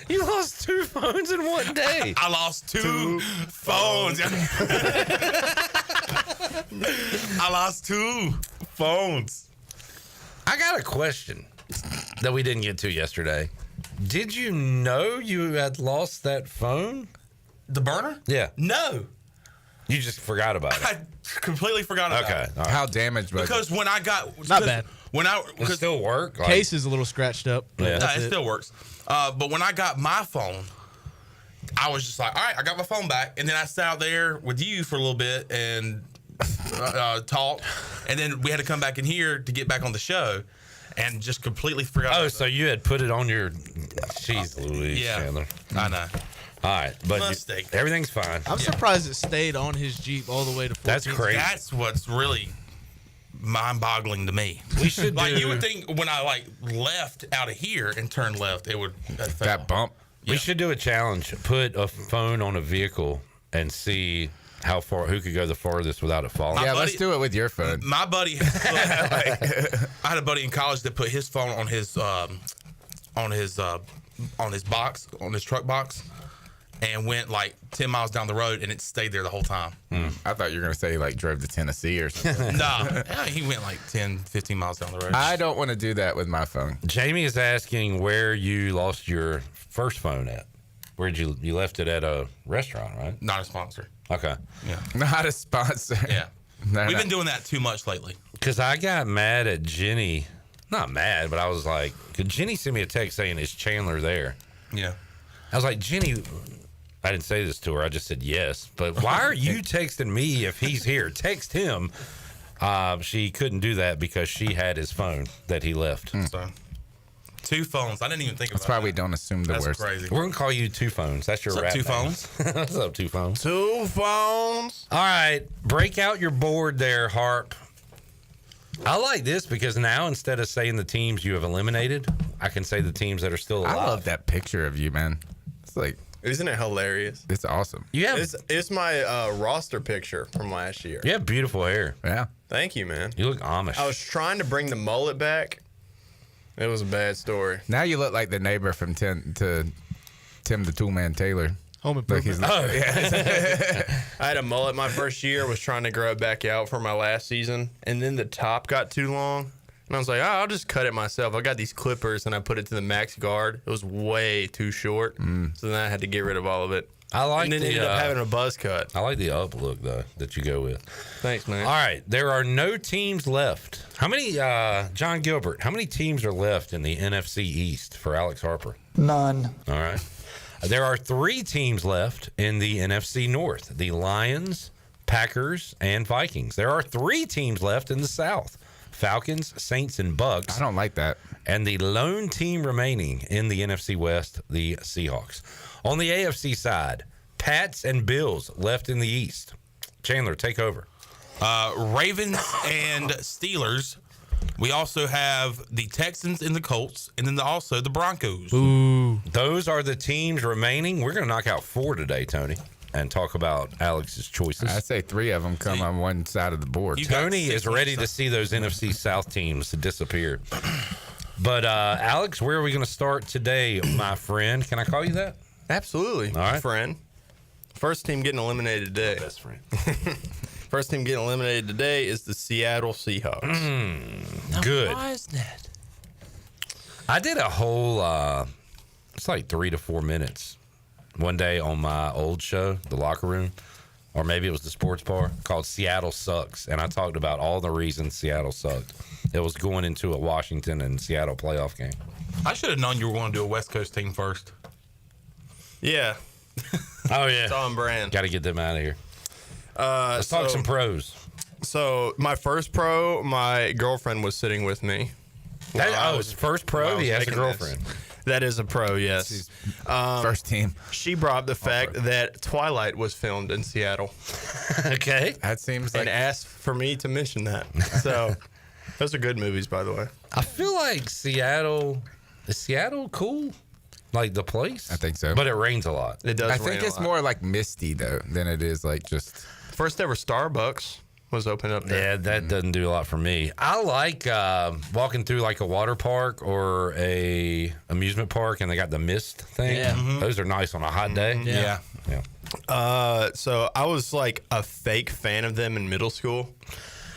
You lost 2 phones in one day. I lost 2 phones. I lost 2 phones. I got a question that we didn't get to yesterday. Did you know you had lost that phone? The burner? Yeah. No. You just forgot about it. I completely forgot about it. Okay. How damaged was Because it? when I got... Not bad. When I... Does it still work? Like, Case is a little scratched up. Yeah. No, it still works. But when I got my phone, I was just like, all right, I got my phone back. And then I sat out there with you for a little bit and talked. And then we had to come back in here to get back on the show and just completely forgot. Oh, so you had put it on your... Jeez Louise, yeah. Chandler. I know. All right. But Mistake. everything's fine. I'm surprised it stayed on his Jeep all the way to 14. That's crazy. That's what's really mind-boggling to me. We should like do... you would think when I left out of here and turned left, it would that bump. We should do a challenge. Put a phone on a vehicle and see how far, who could go the farthest without it falling. Yeah, let's do it with your phone. My buddy, I had a buddy in college that put his phone on his box, on his truck box, and went 10 miles down the road, and it stayed there the whole time. I thought you were going to say drove to Tennessee or something. No, he went 10, 15 miles down the road. I don't want to do that with my phone. Jamie is asking where you lost your first phone at. Where'd you left it at a restaurant, right? Not a sponsor. Okay. Yeah. Not a sponsor. Yeah. No, We've no. been doing that too much lately. Because I got mad at Jenny. Not mad, but I was like, could Jenny send me a text saying, is Chandler there? Yeah. I was like, Jenny, I didn't say this to her. I just said yes. But why are you texting me if he's here? Text him. She couldn't do that because she had his phone that he left. So, 2 phones. I didn't even think That's about why that. we don't assume the That's worst. crazy. We're going to call you 2 Phones. That's your What's up, rap 2 name. Phones? What's up, 2 Phones? 2 phones. All right. Break out your board there, Harp. I like this because now instead of saying the teams you have eliminated, I can say the teams that are still alive. I love that picture of you, man. It's Isn't it hilarious? It's awesome. You have, It's my roster picture from last year. you have beautiful hair. Yeah. Thank you, man. You look Amish. I was trying to bring the mullet back. It was a bad story. Now you look like the neighbor from Tim the Toolman Taylor. Home Like improvement. I had a mullet my first year, was trying to grow it back out for my last season, and then the top got too long. And I was like, I'll just cut it myself. I got these clippers, and I put it to the max guard. It was way too short, so then I had to get rid of all of it. I like and then ended up having a buzz cut. I like the up look though that you go with. Thanks, man. All right, there are no teams left. How many, John Gilbert? How many teams are left in the NFC East for Alex Harper? None. All right. There are 3 teams left in the NFC North: the Lions, Packers, and Vikings. There are 3 teams left in the South: Falcons, Saints, and Bucks. I don't like that. And the lone team remaining in the NFC West, the Seahawks. On the AFC side, Pats and Bills left in the East. Chandler, take over. Ravens and Steelers. We also have the Texans and the Colts, and then also the Broncos. Ooh. Those are the teams remaining. We're going to knock out 4 today, Tony, and talk about Alex's choices. I'd say 3 of them come on one side of the board. Tony is ready to see those NFC South teams disappear. But, Alex, where are we going to start today, my friend? Can I call you that? Absolutely. All right. Friend. First team getting eliminated today. Best friend. First team getting eliminated today is the Seattle Seahawks. Good. Why is that? I did a whole, it's like 3 to 4 minutes one day on my old show, The Locker Room, or maybe it was the Sports Bar, called Seattle Sucks. And I talked about all the reasons Seattle sucked. It was going into a Washington and Seattle playoff game. I should have known you were going to do a West Coast team first. Yeah. Oh, yeah. It's on brand. Got to get them out of here. Let's talk some pros. So, my first pro, my girlfriend was sitting with me. His first pro, he has a girlfriend. That is a pro, yes. First team. She brought up the fact that Twilight was filmed in Seattle. Okay. That seems like... And asked for me to mention that. So, those are good movies, by the way. I feel like Seattle... Is Seattle cool? Like the place? I think so. But it rains a lot. It does I rain think a it's lot. more like misty, though, than it is like just... First ever Starbucks was opened up there. Yeah, that doesn't do a lot for me. I like walking through like a water park or a amusement park, and they got the mist thing. Yeah. Mm-hmm. Those are nice on a hot day. Yeah. So I was like a fake fan of them in middle school.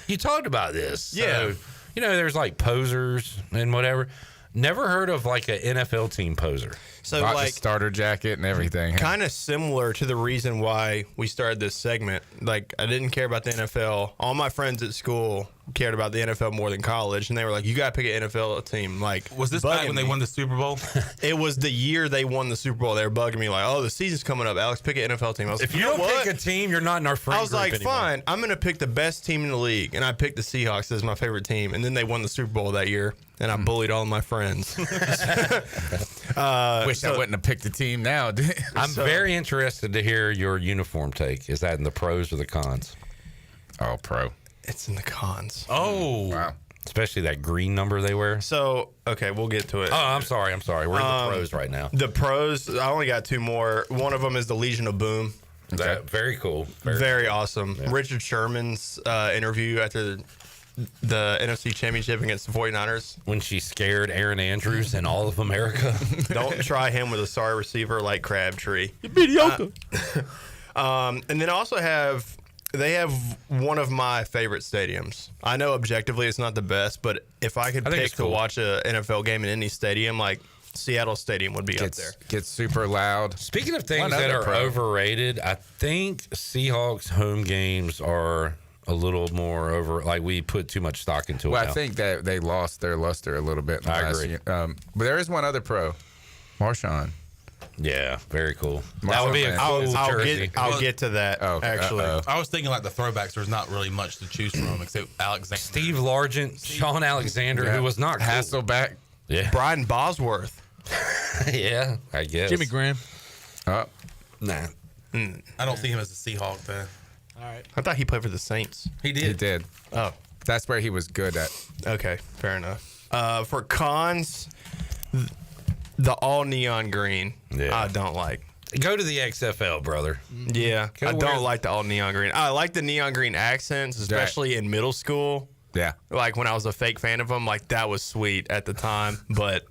You talked about this. Yeah. So, there's like posers and whatever. Never heard of like an NFL team poser. So Bought like the starter jacket and everything. kind of similar to the reason why we started this segment. Like I didn't care about the NFL. All my friends at school cared about the NFL more than college, and they were like, "You got to pick an NFL team." Like, Was this back when they won the Super Bowl? It was the year they won the Super Bowl. They were bugging me like, "Oh, the season's coming up, Alex. Pick an NFL team." I was If like, you know don't what? pick a team, you're not in our friend I was group like, anymore. fine, I'm going to pick the best team in the league. And I picked the Seahawks as my favorite team. And then they won the Super Bowl that year. And I bullied all of my friends. Wish I wouldn't have picked the team now. I'm very interested to hear your uniform take. Is that in the pros or the cons? Oh, pro. It's in the cons. Oh. Wow. Especially that green number they wear. So, okay, we'll get to it. Oh, I'm sorry. We're in the pros right now. The pros, I only got 2 more. One of them is the Legion of Boom. Very cool. Very awesome. Yeah. Richard Sherman's interview after the NFC Championship against the 49ers. When she scared Aaron Andrews and all of America. Don't try him with a sorry receiver like Crabtree. You're mediocre. And then also they have one of my favorite stadiums. I know objectively it's not the best, but if I could pick to watch a NFL game in any stadium, like Seattle Stadium would be up there. Gets super loud. Speaking of things that are overrated, I think Seahawks home games are a little more over. Like we put too much stock into it. Well, now. I think that they lost their luster a little bit. I agree. Year. But there is one other pro, Marshawn. Yeah, very cool. Marshawn That would be a cool jersey. I'll get to that, actually. I was thinking like the throwbacks, there's not really much to choose from except Alexander. Steve Largent, Sean Alexander, who was not cool. Hasselback. Yeah. Brian Bosworth. Yeah, I guess. Jimmy Graham. Nah. I don't see him as a Seahawk, though. All right. I thought he played for the Saints. He did. He did. Oh. That's where he was good at. Okay, fair enough. For cons, the all neon green, I don't like. Go to the XFL, brother. Yeah, I don't like the all neon green. I like the neon green accents, especially in middle school. Yeah. Like when I was a fake fan of them, like that was sweet at the time, but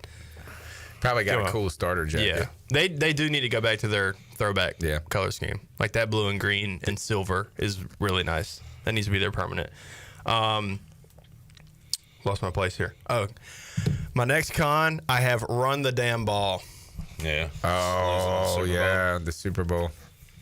probably got a cool starter jacket. Yeah. They do need to go back to their throwback color scheme. Like that blue and green and silver is really nice. That needs to be their permanent. Lost my place here. Oh, my next con, I have run the damn ball. Yeah. Oh, yeah, the Super Bowl.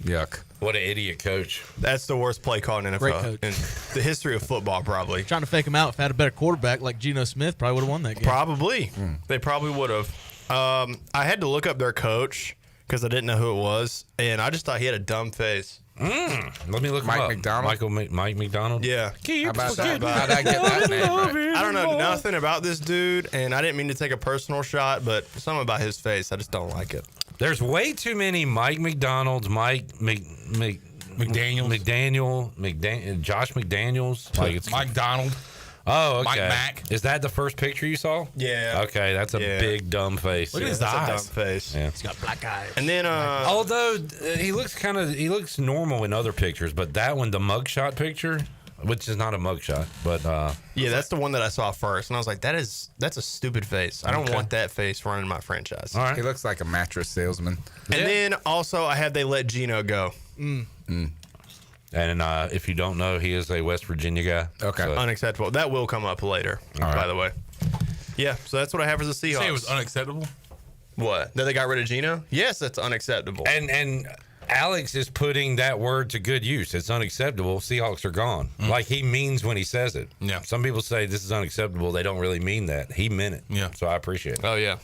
Yuck. What an idiot coach. That's the worst play call in Great NFL coach. in the history of football, probably. Trying to fake him out. If I had a better quarterback like Geno Smith, probably would have won that game. Probably. They probably would have. I had to look up their coach because I didn't know who it was, and I just thought he had a dumb face. Let me look Mike him up. McDonald? Mike McDonald? Yeah. How about that? How'd I get that name right? I don't know nothing about this dude, and I didn't mean to take a personal shot, but something about his face, I just don't like it. There's way too many Mike McDonald's, Josh McDaniels. Like it's Mike Donald. Oh, okay. Mike Mack. Is that the first picture you saw? Yeah. Okay, that's a big dumb face. Look at his That's eyes. a dumb face. Yeah. He's got black eyes. And then, Although he looks normal in other pictures, but that one, the mugshot picture, which is not a mugshot, but yeah, that's the one that I saw first, and I was like, that's a stupid face. I don't Okay. want that face running my franchise. all right. He looks like a mattress salesman. And then also, I had they let Geno go. And if you don't know, he is a West Virginia guy. Okay. So- Unacceptable. That will come up later, by the way. Yeah, so that's what I have for the Seahawks. Say it was unacceptable. What? That they got rid of Geno? Yes, that's unacceptable. And Alex is putting that word to good use. It's unacceptable. Seahawks are gone. Like he means when he says it. Yeah. Some people say this is unacceptable. They don't really mean that. He meant it. Yeah. So I appreciate it. Oh, yeah.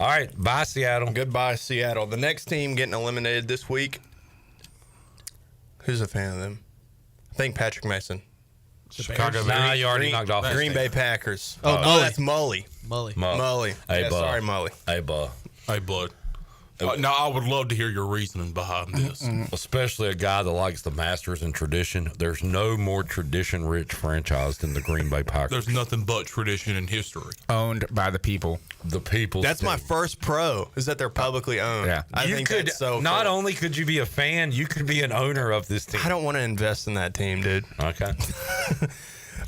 All right. Bye, Seattle. Goodbye, Seattle. The next team getting eliminated this week. Who's a fan of them? I think Patrick Mason. Chicago Nah, Bears. you already knocked off. Green Bay Packers. Oh, Mully. That's Mully. Mully. Mully. Hey, Yeah, bud. sorry, Mully. Hey, bud. Hey, blood. Now, I would love to hear your reasoning behind this. Especially a guy that likes the Masters and tradition. There's no more tradition-rich franchise than the Green Bay Packers. There's nothing but tradition and history. Owned by the people. The people. That's my first pro, is that they're publicly owned. Yeah. I You think could that's so not cool. only could you be a fan, you could be an owner of this team. I don't want to invest in that team, dude. Okay.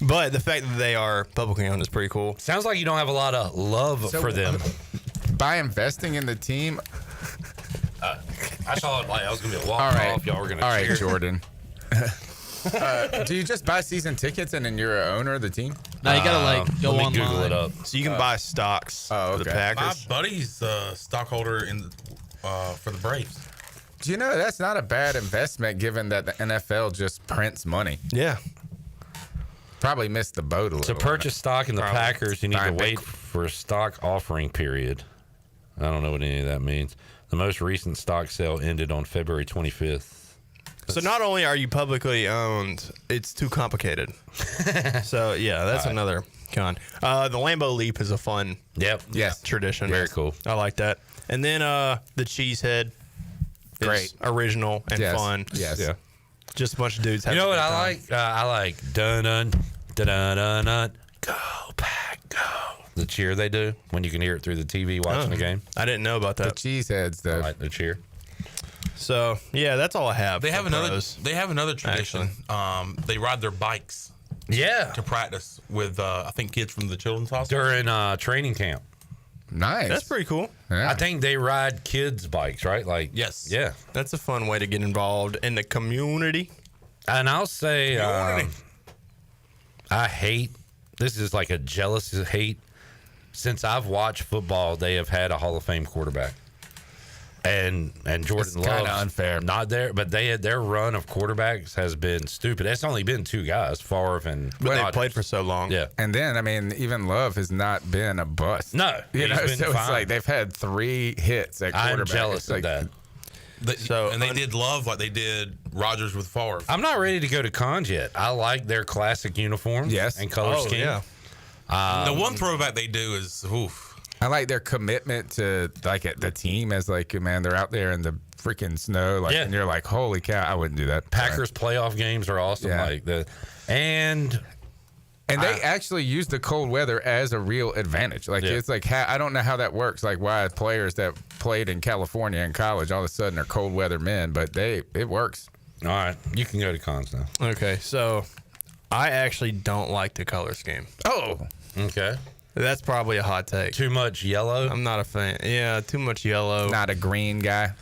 But the fact that they are publicly owned is pretty cool. Sounds like you don't have a lot of love for them. By investing in the team. I saw it like I was going to be All walking right. off. Y'all were going to All right, cheer. Jordan. Do you just buy season tickets and then you're an owner of the team? No, you gotta go let me online. Google it up. So you can buy stocks for the okay. My Packers. buddy's stockholder for the Braves. Do you know that's not a bad investment given that the NFL just prints money? Yeah. Probably missed the boat a little. To purchase stock in the Probably. Packers, you need to Fine, wait big- for a stock offering period. I don't know what any of that means. The most recent stock sale ended on February 25th. So not only are you publicly owned, it's too complicated. So yeah, that's another con. The Lambeau Leap is a fun Yes. tradition. Very cool. I like that. And then the Cheesehead is Great. original and Yes. fun. Yes. Yeah. Just a bunch of dudes You having know a what good I time. like? I like dun dun dun dun dun. Go Pack, go. The cheer they do when you can hear it through the TV watching the game. I didn't know about The that. cheeseheads, I though. like the cheer. So yeah, that's all I have. They for have another. pros. They have another tradition. They ride their bikes Yeah. to practice with I think kids from the children's hospital. During training camp. Nice. That's pretty cool. Yeah. I think they ride kids' bikes, right? Like Yes. Yeah. That's a fun way to get involved in the community. And I'll say, I hate, this is like a jealous hate. Since I've watched football, they have had a Hall of Fame quarterback. And Jordan It's kinda Love, unfair. not there, but their run of quarterbacks has been stupid. It's only been two guys, Favre and But they Rodgers. played for so long. Yeah. And then, I mean, even Love has not been a bust. No, You he's know, been so it's fine. like they've had 3 hits at quarterback. I'm jealous It's of like, that. And they did Love like they did Rodgers with Favre. I'm not ready to go to cons yet. I like their classic uniforms Yes. and color scheme. Yeah. The one throwback they do is oof. I like their commitment to like the team as like, man, they're out there in the freaking snow, like, Yeah. and you're like, holy cow, I wouldn't do that. Packers playoff games are awesome. Yeah. Like and they actually use the cold weather as a real advantage. Like Yeah. it's like I don't know how that works. Like why players that played in California in college all of a sudden are cold weather men, but it works. All right, you can go to cons now. Okay, so I actually don't like the color scheme. Oh, okay. That's probably a hot take. Too much yellow. I'm not a fan. Yeah, too much yellow. Not a green guy.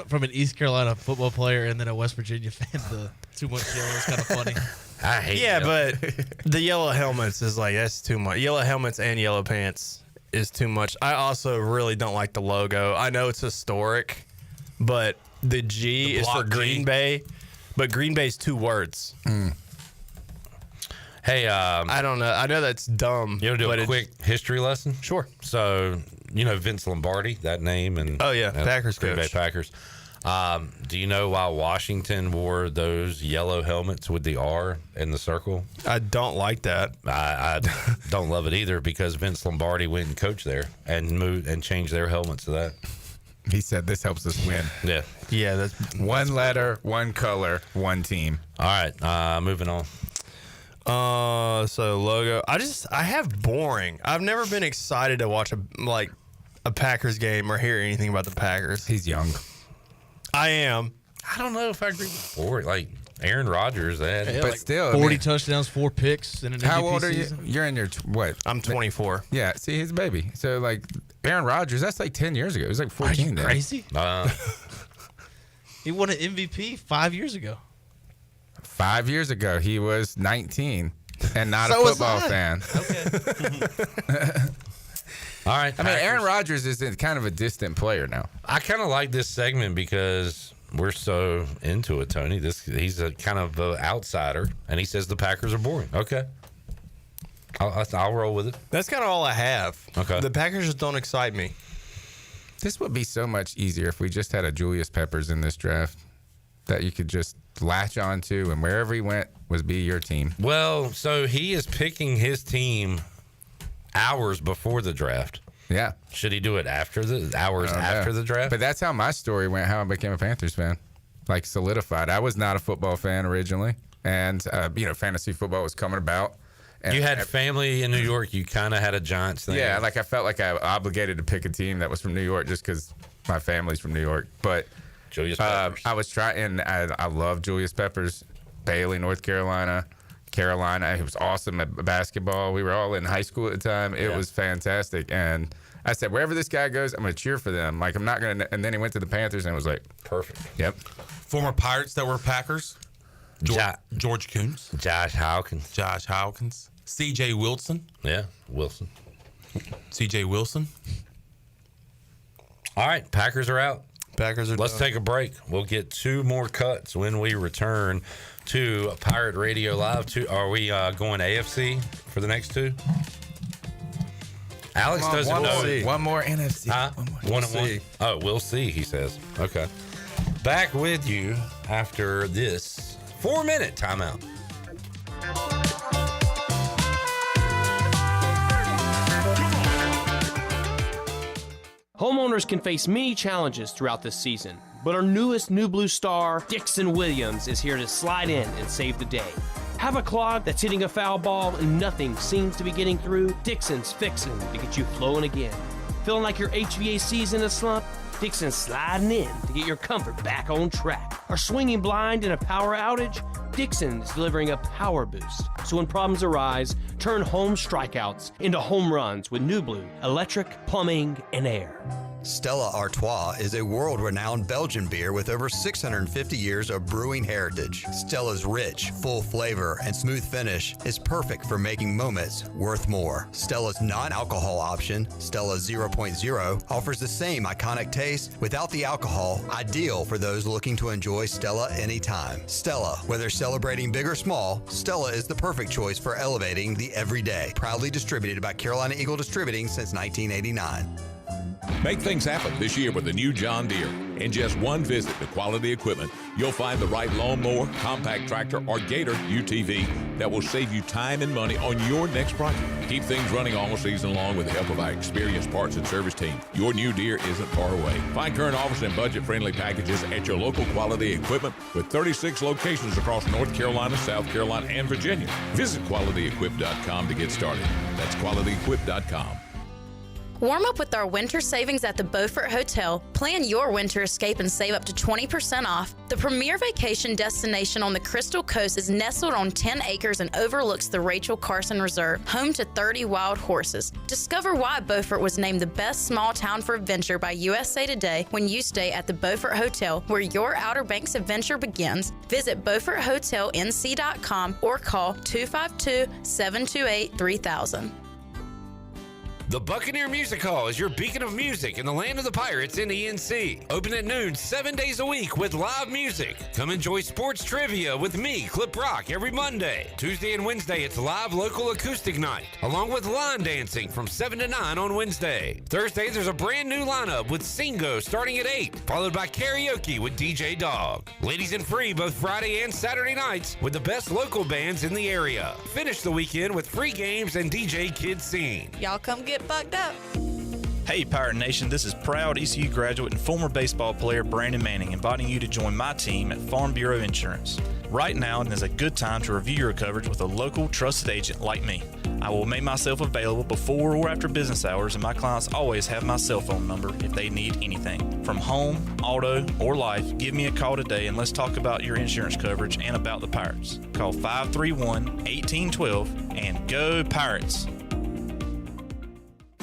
From an East Carolina football player and then a West Virginia fan, the too much yellow is kind of funny. I hate Yeah, yellow. but the yellow helmets is like that's too much. Yellow helmets and yellow pants is too much. I also really don't like the logo. I know it's historic, but The G is for Green Bay, but Green Bay's 2 words. Hey, I don't know. I know that's dumb. You want to do a quick history lesson? Sure. So, Vince Lombardi, that name, and Packers Green Bay coach. Packers. Do you know why Washington wore those yellow helmets with the R in the circle? I don't like that. I don't love it either because Vince Lombardi went and coached there and moved and changed their helmets to that. He said this helps us win. Yeah. Yeah, that's one letter, one color, one team. All right, moving on. So logo. I have boring. I've never been excited to watch a Packers game or hear anything about the Packers. He's young. I am. I don't know if I agree with boring. Like Aaron Rodgers, but still, 40 touchdowns, 4 picks in an MVP how old are season. you? You're in your what? I'm 24. Yeah, see, he's a baby. So like Aaron Rodgers, that's like 10 years ago. It was like 14. Are you crazy? Then. He won an MVP 5 years ago. 5 years ago, he was 19 and not So a was football I. fan. Okay. All right. I mean, Aaron Rodgers is kind of a distant player now. I kind of like this segment because we're so into it, Tony. He's a kind of an outsider, and he says the Packers are boring. Okay. I'll roll with it. That's kind of all I have. Okay. The Packers just don't excite me. This would be so much easier if we just had a Julius Peppers in this draft that you could just latch onto, and wherever he went was be your team. Well, so he is picking his team hours before the draft. Yeah. Should he do it after the draft? But that's how my story went, how I became a Panthers fan. Like solidified. I was not a football fan originally. And, fantasy football was coming about. And you had family in New York. You kind of had a Giants thing. Yeah, like I felt like I was obligated to pick a team that was from New York just because my family's from New York. But Julius Peppers. I was trying. I love Julius Peppers. Bailey, North Carolina. He was awesome at basketball. We were all in high school at the time. It was fantastic. And I said, wherever this guy goes, I'm going to cheer for them. Like, I'm not going to. And then he went to the Panthers and it was like, perfect. Yep. Former Pirates that were Packers. George Coons. Josh Hawkins. C.J. Wilson. Yeah, Wilson. C.J. Wilson. All right, Packers are out. Let's done. take a break. We'll get 2 more cuts when we return to Pirate Radio Live. Are we going AFC for the next 2? Alex doesn't know. One more NFC. One and one. Oh, we'll see, he says. Okay. Back with you after this 4-minute timeout. Homeowners can face many challenges throughout this season, but our newest New Blue star, Dixon Williams, is here to slide in and save the day. Have a clog that's hitting a foul ball and nothing seems to be getting through? Dixon's fixing to get you flowing again. Feeling like your HVAC's in a slump? Dixon's sliding in to get your comfort back on track. Are swinging blind in a power outage? Dixon is delivering a power boost. So when problems arise, turn home strikeouts into home runs with New Blue Electric, Plumbing, and Air. Stella Artois is a world-renowned Belgian beer with over 650 years of brewing heritage. Stella's rich, full flavor and smooth finish is perfect for making moments worth more. Stella's non-alcohol option, Stella 0.0, offers the same iconic taste without the alcohol, ideal for those looking to enjoy Stella anytime. Stella, whether celebrating big or small, Stella is the perfect choice for elevating the everyday. Proudly distributed by Carolina Eagle Distributing since 1989. Make things happen this year with the new John Deere. In just one visit to Quality Equipment, you'll find the right lawnmower, compact tractor, or Gator UTV that will save you time and money on your next project. Keep things running all season long with the help of our experienced parts and service team. Your new Deere isn't far away. Find current offers and budget-friendly packages at your local Quality Equipment with 36 locations across North Carolina, South Carolina, and Virginia. Visit QualityEquip.com to get started. That's QualityEquip.com. Warm up with our winter savings at the Beaufort Hotel. Plan your winter escape and save up to 20% off. The premier vacation destination on the Crystal Coast is nestled on 10 acres and overlooks the Rachel Carson Reserve, home to 30 wild horses. Discover why Beaufort was named the best small town for adventure by USA Today when you stay at the Beaufort Hotel, where your Outer Banks adventure begins. Visit BeaufortHotelNC.com or call 252-728-3000. The Buccaneer Music Hall is your beacon of music in the land of the Pirates in ENC. Open at noon 7 days a week with live music. Come enjoy sports trivia with me, Clip Rock, every Monday. Tuesday and Wednesday, it's live local acoustic night, along with line dancing from 7 to 9 on Wednesday. Thursday, there's a brand new lineup with Singo starting at 8, followed by karaoke with DJ Dog. Ladies and free both Friday and Saturday nights with the best local bands in the area. Finish the weekend with free games and DJ Kids Scene. Y'all come get bugged up. Hey Pirate Nation, this is proud ECU graduate and former baseball player Brandon Manning inviting you to join my team at Farm Bureau Insurance. Right now is a good time to review your coverage with a local trusted agent like me. I will make myself available before or after business hours, and my clients always have my cell phone number if they need anything. From home, auto, or life, give me a call today and let's talk about your insurance coverage and about the Pirates. Call 531-1812 and go Pirates!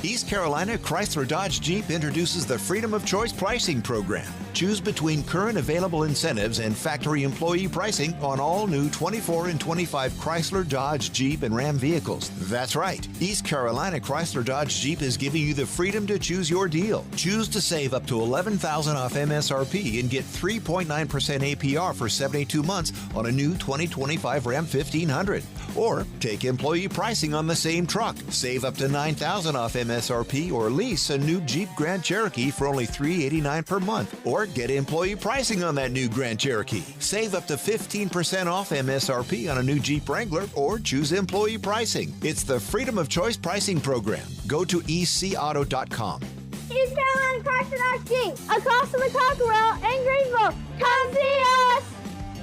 East Carolina Chrysler Dodge Jeep introduces the Freedom of Choice pricing program. Choose between current available incentives and factory employee pricing on all new 24 and 25 Chrysler, Dodge, Jeep, and Ram vehicles. That's right. East Carolina Chrysler Dodge Jeep is giving you the freedom to choose your deal. Choose to save up to $11,000 off MSRP and get 3.9% APR for 72 months on a new 2025 Ram 1500. Or take employee pricing on the same truck. Save up to $9,000 off MSRP or lease a new Jeep Grand Cherokee for only $389 per month. Or get employee pricing on that new Grand Cherokee. Save up to 15% off MSRP on a new Jeep Wrangler or choose employee pricing. It's the Freedom of Choice pricing program. Go to ecauto.com. East Carolina Chrysler Dodge Jeep, across from the Cockerell in Greenville. Come see us!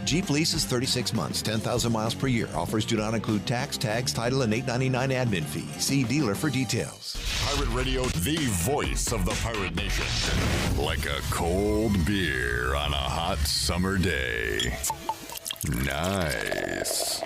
Jeep leases 36 months, 10,000 miles per year. Offers do not include tax, tags, title, and $8.99 admin fee. See dealer for details. Pirate Radio, the voice of the Pirate Nation. Like a cold beer on a hot summer day. Nice.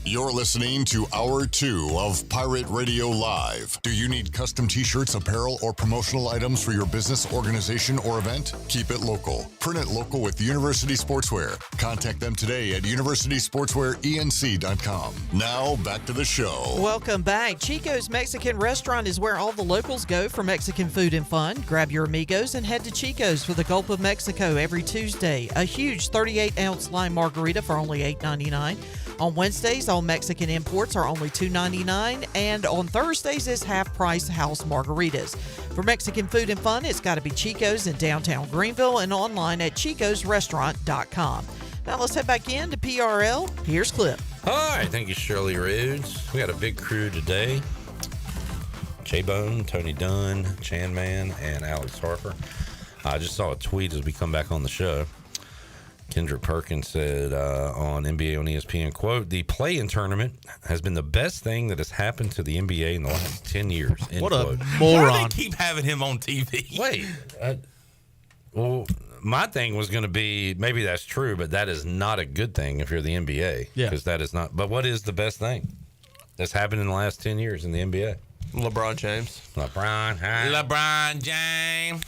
You're listening to Hour 2 of Pirate Radio Live. Do you need custom t-shirts, apparel, or promotional items for your business, organization, or event? Keep it local. Print it local with University Sportswear. Contact them today at universitysportswearenc.com. Now, back to the show. Welcome back. Chico's Mexican Restaurant is where all the locals go for Mexican food and fun. Grab your amigos and head to Chico's for the Gulf of Mexico every Tuesday. A huge 38-ounce lime margarita for only $8.99. On Wednesdays, all Mexican imports are only $2.99, and on Thursdays is half-price house margaritas. For Mexican food and fun, it's got to be Chico's in downtown Greenville and online at chicosrestaurant.com. Now let's head back in to PRL. Here's Clip. All right, thank you, Shirley Rhodes. We got a big crew today. J-Bone, Tony Dunn, Chan Man, and Alex Harper. I just saw a tweet as we come back on the show. Kendrick Perkins said on NBA on ESPN, quote, "The play-in tournament has been the best thing that has happened to the NBA in the last 10 years." What quote. a moron. Why do they keep having him on TV? Wait. Well, my thing was going to be, maybe that's true, but that is not a good thing if you're the NBA. Yeah. Because that is not. But what is the best thing that's happened in the last 10 years in the NBA? LeBron James. LeBron James.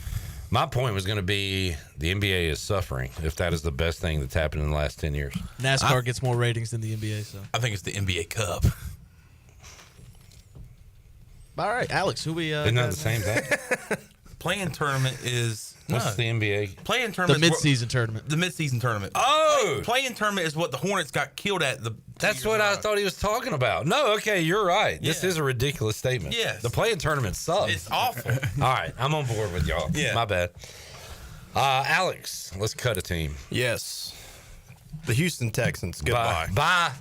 My point was going to be the NBA is suffering if that is the best thing that's happened in the last 10 years. NASCAR gets more ratings than the NBA, so. I think it's the NBA Cup. All right, Alex, who we... Isn't that the same thing? Play-in tournament is... What's the NBA? Play-in tournament. The mid-season tournament. The mid-season tournament. Oh! Play-in tournament is what the Hornets got killed at. That's what I thought he was talking about. No, okay, you're right. This is a ridiculous statement. Yes. The play-in tournament sucks. It's awful. All right, I'm on board with y'all. Yeah. My bad. Alex, let's cut a team. Yes. The Houston Texans. Goodbye. Bye.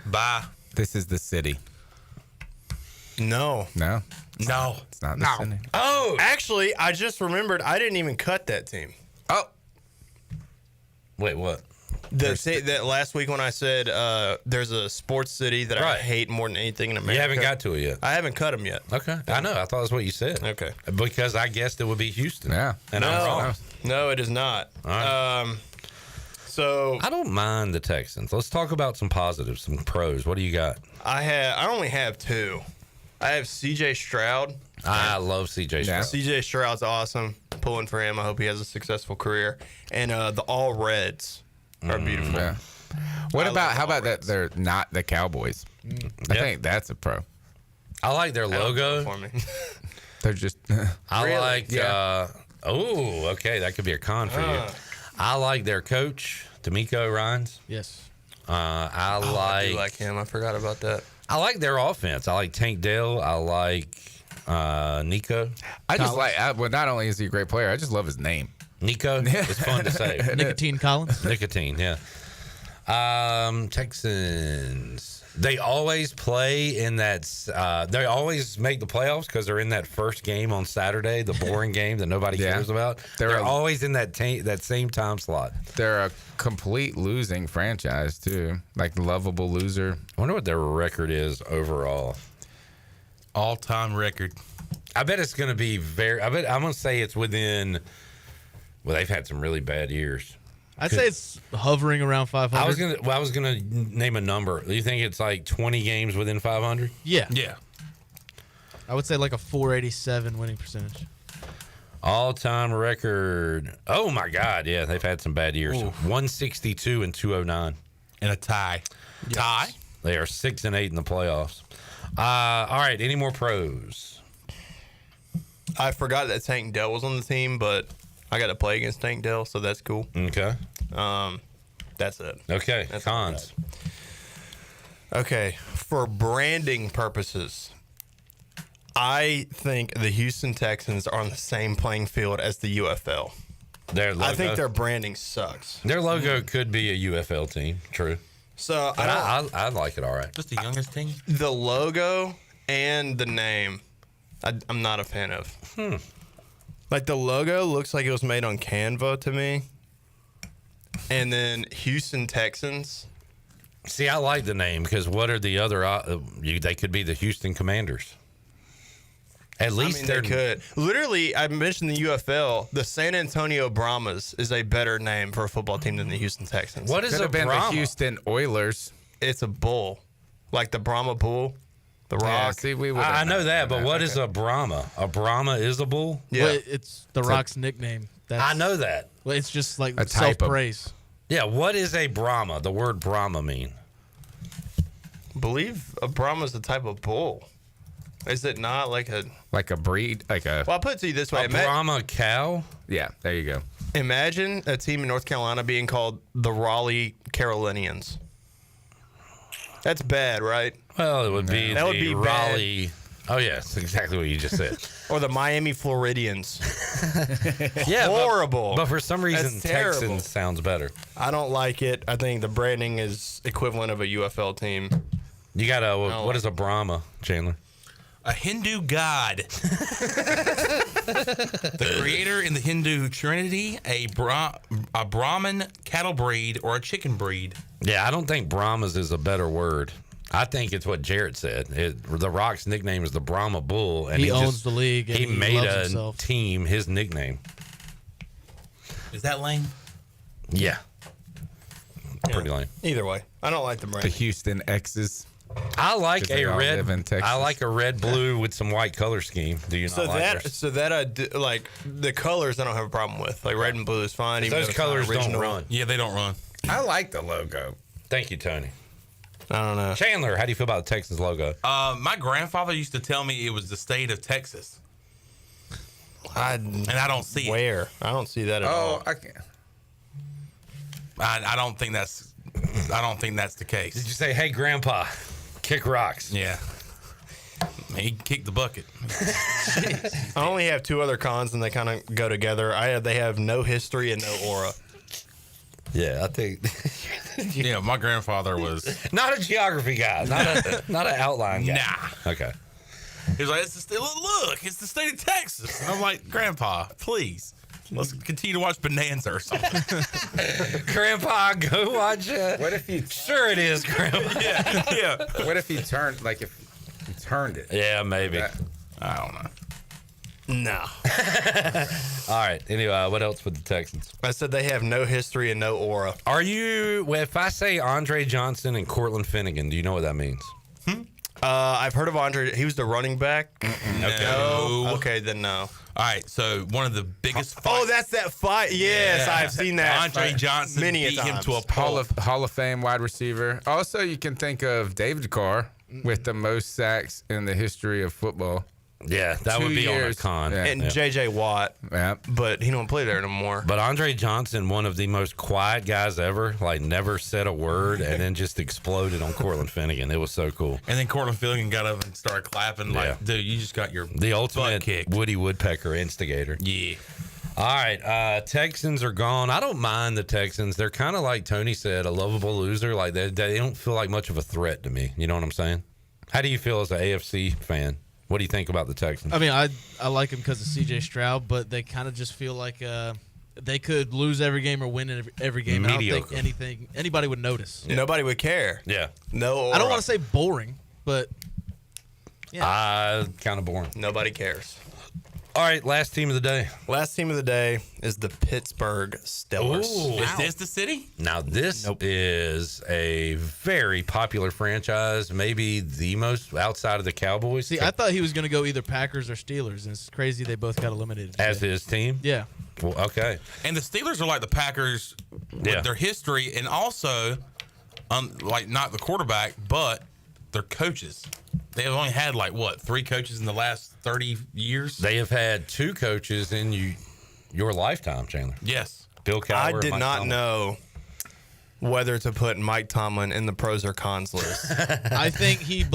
Bye. This is the city. No. No. It's not the city. Oh. Actually, I just remembered I didn't even cut that team. Oh. Wait, what? That last week when I said there's a sports city that I hate more than anything in America. You haven't got to it yet. I haven't cut them yet. Okay. I know. I thought that's what you said. Okay. Because I guessed it would be Houston. Yeah. And I was wrong. No, it is not. All right. So I don't mind the Texans. Let's talk about some positives, some pros. What do you got? I only have two. I have C.J. Stroud. I love C.J. Stroud. C.J. Stroud's awesome. pulling for him. I hope he has a successful career. And the All Reds are beautiful. Yeah. How about that they're not the Cowboys? I think that's a pro. I like their logo. For me. They're just. I like. Okay, that could be a con for you. I like their coach, D'Amico Ryans. Yes. I do like him. I forgot about that. I like their offense. I like Tank Dell. I like Nico. I just well, not only is he a great player, I just love his name. Nico. It's fun to say. Nicotine Collins. Nicotine, yeah. Texans. They always play in that. They always make the playoffs because they're in that first game on Saturday, the boring game that nobody cares about. They're always in that same time slot. They're a complete losing franchise too, like lovable loser. I wonder what their record is overall. All-time record. I bet it's going to be I'm going to say it's within. Well, they've had some really bad years. I'd say it's hovering around 500. I was gonna name a number. Do you think it's like 20 games within 500? Yeah. Yeah. I would say like a 487 winning percentage. All-time record. Oh my God! Yeah, they've had some bad years. 162 and 209, and a tie. Yes. Tie. They are 6-8 in the playoffs. All right. Any more pros? I forgot that Tank Dell was on the team, but I got to play against Tank Dell, so that's cool. Okay. That's it. Okay. That's cons. Okay. For branding purposes, I think the Houston Texans are on the same playing field as the UFL. Their logo, I think their branding sucks. Their logo could be a UFL team. True. So I like it all right. Just the youngest team. The logo and the name, I'm not a fan of. Like the logo looks like it was made on Canva to me. And then Houston Texans. See, I like the name because what are the other? They could be the Houston Commanders. At least they could. Literally, I mentioned the UFL. The San Antonio Brahmas is a better name for a football team than the Houston Texans. What is Could a have been Brahma? the Houston Oilers? It's a bull, like the Brahma bull, the Rock. Yeah, see, we would. I know that, but what is a Brahma? A Brahma is a bull. Yeah, well, it's the Rock's nickname. I know that. Well, it's just like A type of- self-praise. Yeah, what is a Brahma? The word Brahma mean? believe a Brahma is a type of bull. Is it not like a breed? Well, I'll put it to you this way: a Brahma cow. Yeah, there you go. Imagine a team in North Carolina being called the Raleigh Carolinians. That's bad, right? Well, it would be that would be Raleigh. bad. Oh yes, exactly what you just said. Or the Miami Floridians. Yeah, horrible. But for some reason, That's terrible. Texans sounds better. I don't like it. I think the branding is equivalent of a UFL team. You got a what is a Brahma, Chandler? A Hindu god. The creator in the Hindu Trinity, a Brahmin cattle breed or a chicken breed. Yeah, I don't think Brahmas is a better word. I think it's what Jarrett said. The Rock's nickname is the Brahma Bull, and he owns the league. And he made loves a himself. team his nickname. Is that lame? Yeah. Pretty lame. Either way, I don't like the brand. The Houston X's. I like 'Cause they all live in Texas. I like a red blue with some white color scheme. Do you So not like that, theirs? so that I do, like the colors. I don't have a problem with. Like red and blue is fine. Even Those though it's not colors don't original. run. Yeah, they don't run. I like the logo. Thank you, Tony. I don't know. Chandler, how do you feel about the Texans logo? My grandfather used to tell me it was the state of Texas. And I don't see it. Where? I don't see that at all. I can't. I don't think that's. I don't think that's the case. Did you say, "Hey, Grandpa, kick rocks"? Yeah. He kicked the bucket. I only have two other cons, and they kind of go together. They have no history and no aura. Yeah, I think. Yeah, my grandfather was Not a geography guy. Not an outline guy. Nah. Okay. He was like, "It's the state. Look, it's the state of Texas." And I'm like, "Grandpa, please, let's continue to watch Bonanza or something." Grandpa, go watch it. What if you? Sure, it is, Grandpa. yeah. What if you turned if you turned it? Yeah, maybe. I don't know. No. All right. Anyway, what else with the Texans? I said they have no history and no aura. Are you? Well, if I say Andre Johnson and Cortland Finnegan, do you know what that means? I've heard of Andre. He was the running back. No. Okay, then no. All right, so one of the biggest fights. Oh, that's that fight. Yes, Yeah. I've seen that. Andre Johnson many beat him times. to a pulp. Hall of Fame wide receiver. Also, you can think of David Carr with the most sacks in the history of football. Yeah, that 2 would be years. on a con. Yeah. And Yeah. J.J. Watt. Yeah. But he don't play there no more. But Andre Johnson, one of the most quiet guys ever, like never said a word, and then just exploded on Cortland Finnegan. It was so cool. And then Cortland Finnegan got up and started clapping like, Yeah. dude, you just got your The ultimate kicked. Woody Woodpecker instigator. Yeah. All right, Texans are gone. I don't mind the Texans. They're kind of like Tony said, a lovable loser. Like they don't feel like much of a threat to me. You know what I'm saying? How do you feel as an AFC fan? What do you think about the Texans? I mean, I like him because of C.J. Stroud, but they kind of just feel like they could lose every game or win every game. And I don't think anybody would notice. Yeah. Nobody would care. Yeah. No. I don't want to say boring, but kind of boring. Nobody cares. All right, last team of the day. Last team of the day is the Pittsburgh Steelers. Ooh. Is this the city? Now, this is a very popular franchise, maybe the most outside of the Cowboys. See, I thought he was going to go either Packers or Steelers, and it's crazy they both got eliminated. As his team? Yeah. Well, okay. And the Steelers are like the Packers with their history, and also, like not the quarterback, but their coaches. They've only had 3 coaches in the last 30 years? They have had 2 coaches in your lifetime, Chandler. Yes. Bill Cowher. I and did Mike not Tomlin. know whether to put Mike Tomlin in the pros or cons list. I think he's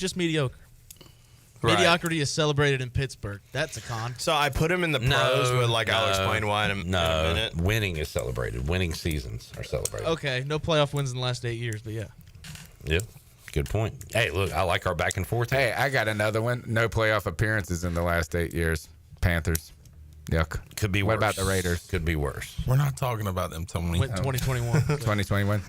just mediocre. Right. Mediocrity is celebrated in Pittsburgh. That's a con. So I put him in the pros, but I'll explain why in a minute. Winning is celebrated. Winning seasons are celebrated. Okay, no playoff wins in the last 8 years, but yeah. Yeah. Good point. Hey, look, I like our back and forth. Hey, I got another one. No playoff appearances in the last 8 years. Panthers. Yuck. Could be worse. What about the Raiders? Could be worse. We're not talking about them, Tony. Went 2021. 2021.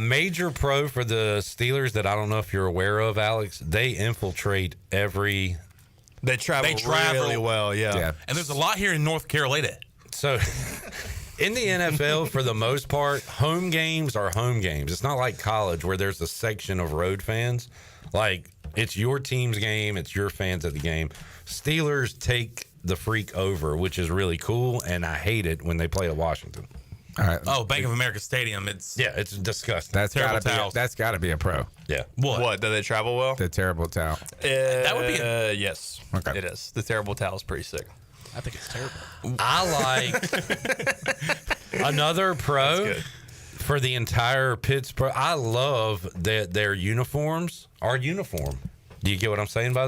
Major pro for the Steelers that I don't know if you're aware of, Alex. They infiltrate every. They travel really well, yeah. And there's a lot here in North Carolina. So, in the NFL, for the most part, home games are home games. It's not like college where there's a section of road fans. Like, it's your team's game, it's your fans at the game. Steelers take the freak over, which is really cool, and I hate it when they play at Washington. All right. Oh, Bank of America Stadium. It's disgusting. That's terrible gotta towels. be. That's got to be a pro. Yeah. What? Do they travel well? The terrible towel. That would be yes. Okay. It is. The terrible towel is pretty sick. I think it's terrible. I like another pro for the entire Pittsburgh. I love their uniforms. Our uniform. Do you get what I'm saying by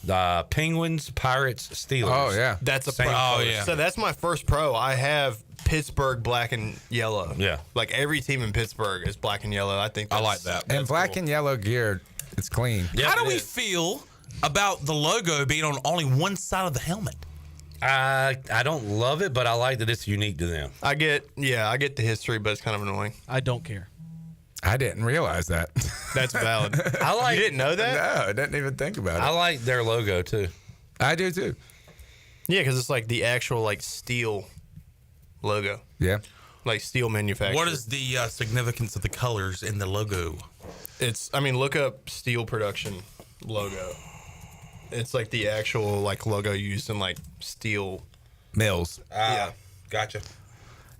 that? Penguins, Pirates, Steelers. Oh yeah, that's a Same pro. colors. yeah. So that's my first pro. I have Pittsburgh black and yellow. Yeah. Like every team in Pittsburgh is black and yellow. I think I like that. And black and yellow gear, it's clean. Yep, How do it we is. feel about the logo being on only one side of the helmet? I don't love it, but I like that it's unique to them. I get the history, but it's kind of annoying. I don't care. I didn't realize that. That's valid. I like. You didn't know that? No, I didn't even think about I it. like their logo too. I do too. Yeah, because it's like the actual steel logo, Yeah. like steel manufacturer. What is the significance of the colors in the logo? Look up steel production logo. It's like the actual logo used in steel Mills. Yeah. Gotcha.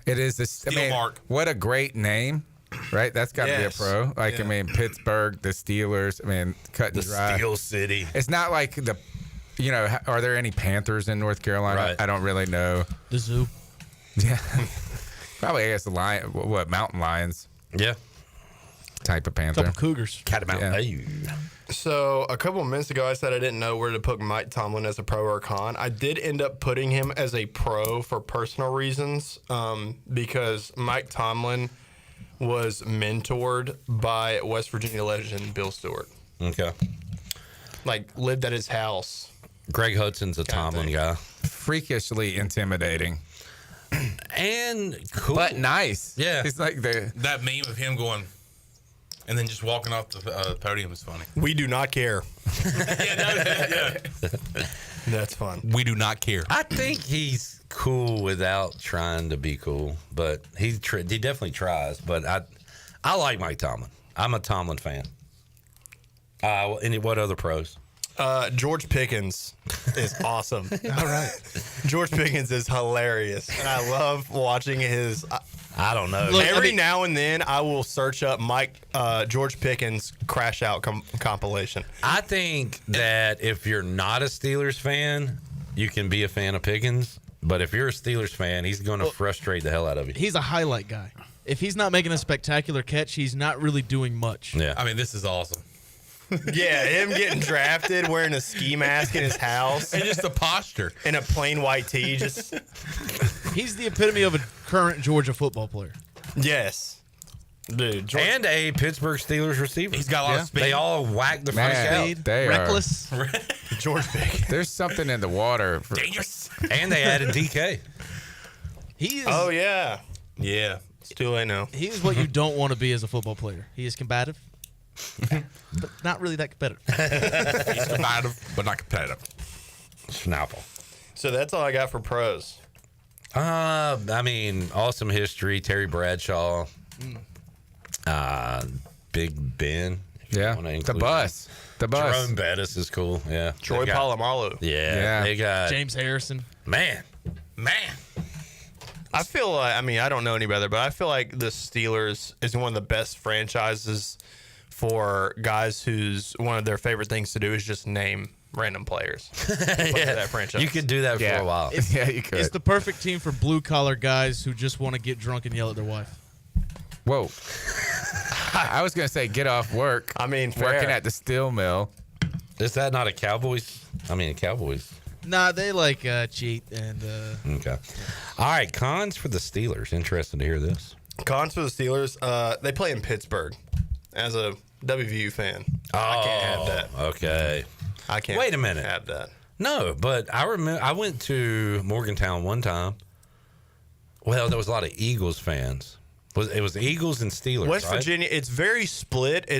It is this. Steel mark. What a great name, right? That's got to Yes. be a pro. I mean, Pittsburgh, the Steelers. I mean, cut and The dry. Steel City. It's not like the. Are there any Panthers in North Carolina? Right. I don't really know. The zoo. Yeah. Probably, I guess, the lion. What mountain lions Yeah. type of panther. Couple cougars. Catamount. Yeah. Hey. So a couple of minutes ago, I said I didn't know where to put Mike Tomlin as a pro or a con. I did end up putting him as a pro for personal reasons, because Mike Tomlin was mentored by West Virginia legend Bill Stewart. Okay. Lived at his house. Greg Hudson's a Tomlin guy. Freakishly intimidating, And cool. but nice. Yeah. He's like the. That meme of him going and then just walking off the podium is funny. We do not care. Yeah. That's fun. We do not care. I think he's cool without trying to be cool, but he definitely tries. But I like Mike Tomlin. I'm a Tomlin fan. What other pros? George Pickens is awesome. All right. George Pickens is hilarious. And I love watching his. I don't know. Look, every now and then I will search up George Pickens crash out compilation. I think that if you're not a Steelers fan, you can be a fan of Pickens. But if you're a Steelers fan, he's going to frustrate the hell out of you. He's a highlight guy. If he's not making a spectacular catch, he's not really doing much. Yeah. I mean, this is awesome. Yeah, him getting drafted, wearing a ski mask in his house. And just the posture. And a plain white tee. Just He's the epitome of a current Georgia football player. Yes. Dude, George, and a Pittsburgh Steelers receiver. He's got a lot of speed. They all whack the freak out. They reckless. George Pickens. There's something in the water. Dangerous. And they added DK. He is. Oh, yeah. Yeah. It's too late now. He is what you don't want to be as a football player. He is combative, but not really that competitive. He's combative, but not competitive. Schnapple. So that's all I got for pros. I mean, awesome history. Terry Bradshaw. Big Ben. Yeah. The bus. Jerome Bettis is cool. Yeah. Troy Polamalu. Yeah. They got James Harrison. Man. I feel like, I don't know any better, but I feel like the Steelers is one of the best franchises for guys whose one of their favorite things to do is just name random players. That franchise. You could do that for a while. Yeah, you could. It's the perfect team for blue-collar guys who just want to get drunk and yell at their wife. Whoa. I was going to say get off work. Fair. Working at the steel mill. Is that not a Cowboys? Cowboys. Nah, they cheat and. Okay. All right, cons for the Steelers. Interested to hear this. Cons for the Steelers. They play in Pittsburgh. As a WVU fan, I can't have that. Okay. I can't. Wait a minute. Have that. No, but I remember I went to Morgantown one time. Well, there was a lot of Eagles fans. It was Eagles and Steelers. West right? Virginia. It's very split.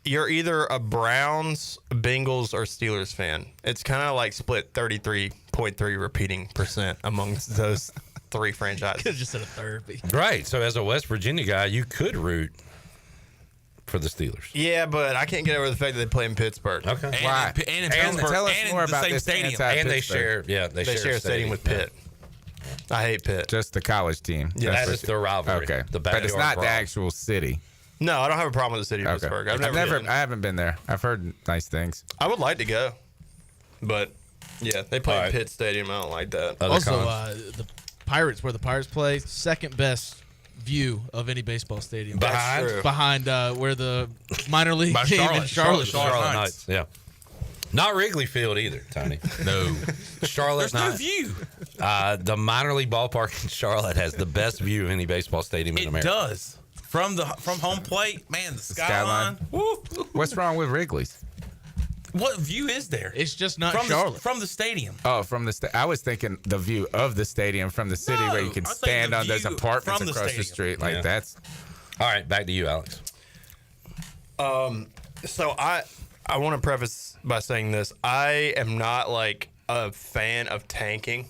You're either a Browns, Bengals, or Steelers fan. It's kind of like split 33.3 repeating % amongst those three franchises. Could have just said a third. Right. So as a West Virginia guy, you could root for the Steelers. Yeah, but I can't get over the fact that they play in Pittsburgh. Okay. And in Pittsburgh. Tell us and more in the about same this stadium. And they share. Yeah, They share a stadium with Pitt. I hate Pitt. Just the college team. Yeah, That is their rivalry. Okay. The But it's backyard not brawl. the actual city. No, I don't have a problem with the city of Pittsburgh. I've never been. I haven't been there. I've heard nice things. I would like to go, but yeah, they play All in right. Pitt Stadium. I don't like that. Other Also, cons? the Pirates, where the Pirates play, second best view of any baseball stadium. Behind? That's true. Behind where the minor league By team in Charlotte. Charlotte Knights. Yeah. Not Wrigley Field either, Tony. No. Charlotte There's no Knights. view. The minor league ballpark in Charlotte has the best view of any baseball stadium in It America. does. From home plate, man, the skyline. Woo. What's wrong with Wrigley's? What view is there? It's just not from Charlotte. from the stadium. Oh, from the I was thinking the view of the stadium from the city where you can I'm saying stand the on those view apartments from the across the stadium. street. Like Yeah. that's All right, back to you, Alex. So I want to preface by saying this: I am not like a fan of tanking.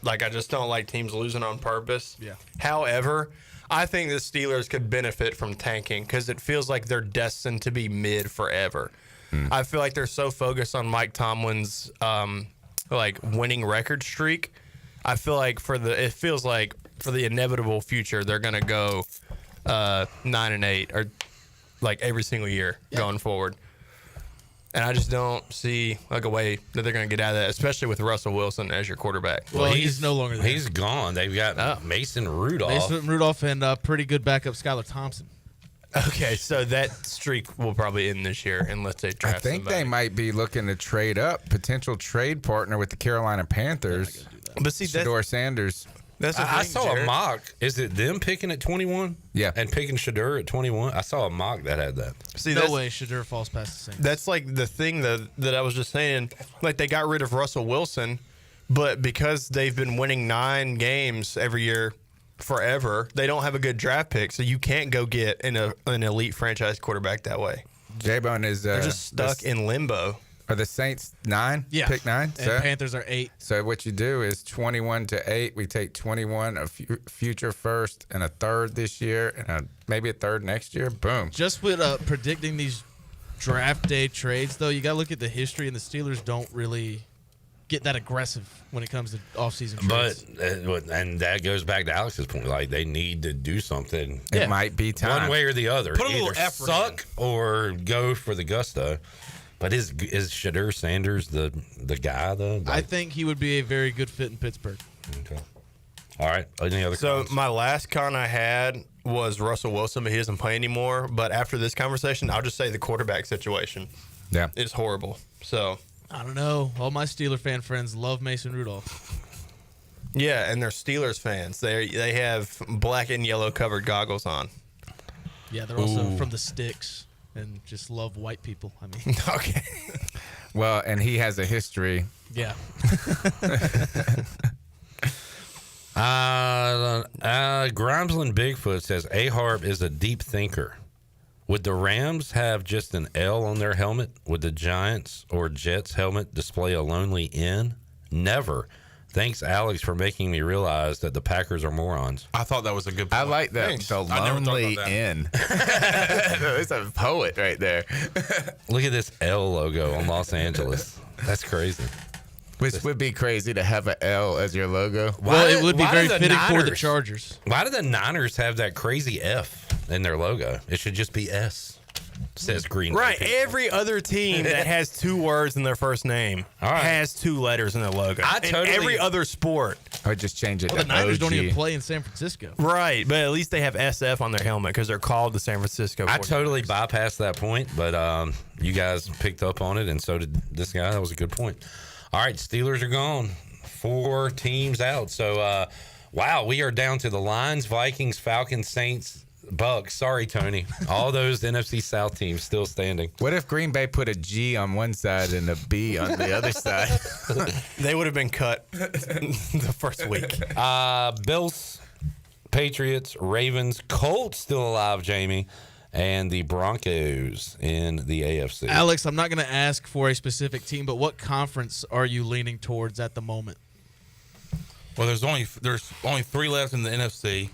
Like I just don't like teams losing on purpose. Yeah. However, I think the Steelers could benefit from tanking because it feels like they're destined to be mid forever. I feel like they're so focused on Mike Tomlin's winning record streak. I feel like it feels like for the inevitable future they're gonna go 9-8 or like every single year going forward. And I just don't see like a way that they're going to get out of that, especially with Russell Wilson as your quarterback. Well, he's no longer there. He's gone. They've got Mason Rudolph. Mason Rudolph and pretty good backup Skylar Thompson. Okay, so that streak will probably end this year unless they I draft think somebody. they might be looking to trade up, potential trade partner with the Carolina Panthers. But see, Shador Sanders. that's the thing, I saw Jared. a mock. Is it them picking at 21? Yeah. And picking Shador at 21? I saw a mock that had that. See, No that's, way Shadur falls past the same. that's like the thing that I was just saying. Like they got rid of Russell Wilson, but because they've been winning 9 games every year forever, they don't have a good draft pick, so you can't go get an elite franchise quarterback that way. J-Bone is They're just stuck in limbo. Are the Saints 9? Yeah. Pick 9? And Panthers are 8. So what you do is 21-8. We take 21, a future first, and a third this year, and maybe a third next year. Boom. Just with predicting these draft day trades, though, you got to look at the history, and the Steelers don't really get that aggressive when it comes to offseason trades. But and that goes back to Alex's point. Like, they need to do something. It might be time. One way or the other. Put a little Either effort suck or go for the gusto. But is Shadur Sanders the guy, though? I think he would be a very good fit in Pittsburgh. Okay. All right. Any other So comments? my last con I had was Russell Wilson, but he doesn't play anymore. But after this conversation, I'll just say the quarterback situation is horrible. So I don't know. All my Steeler fan friends love Mason Rudolph. yeah, and they're Steelers fans. They have black and yellow covered goggles on. Yeah, they're also from the sticks and just love white people. I mean, okay. Well, and he has a history. Yeah. Grimesland Bigfoot says Harp is a deep thinker. Would the Rams have just an L on their helmet? Would the Giants or Jets helmet display a lonely N? Never. Thanks, Alex, for making me realize that the Packers are morons. I thought that was a good point. I like that. Thanks. The I never thought lonely about that. N. It's a poet right there. Look at this L logo on Los Angeles. That's crazy. Which would be crazy to have an L as your logo. Well, it would be why very do the fitting for the Niners- Chargers. Why do the Niners have that crazy F in their logo? It should just be S. Says Green Bay Right. people. Every other team that has two words in their first name has two letters in their logo. In every other sport. I would just change it Well, to the Niners don't OG. even play in San Francisco. Right, but at least they have SF on their helmet because they're called the San Francisco. I 49ers. totally bypassed that point, but you guys picked up on it, and so did this guy. That was a good point. All right, Steelers are gone. 4 teams out. So, wow, we are down to the Lions, Vikings, Falcons, Saints, Bucks. Sorry, Tony. All those NFC South teams still standing. What if Green Bay put a G on one side and a B on the other side? They would have been cut the first week. Bills, Patriots, Ravens, Colts still alive, Jamie, and the Broncos in the AFC. Alex, I'm not going to ask for a specific team, but what conference are you leaning towards at the moment? Well, there's only 3 left in the NFC,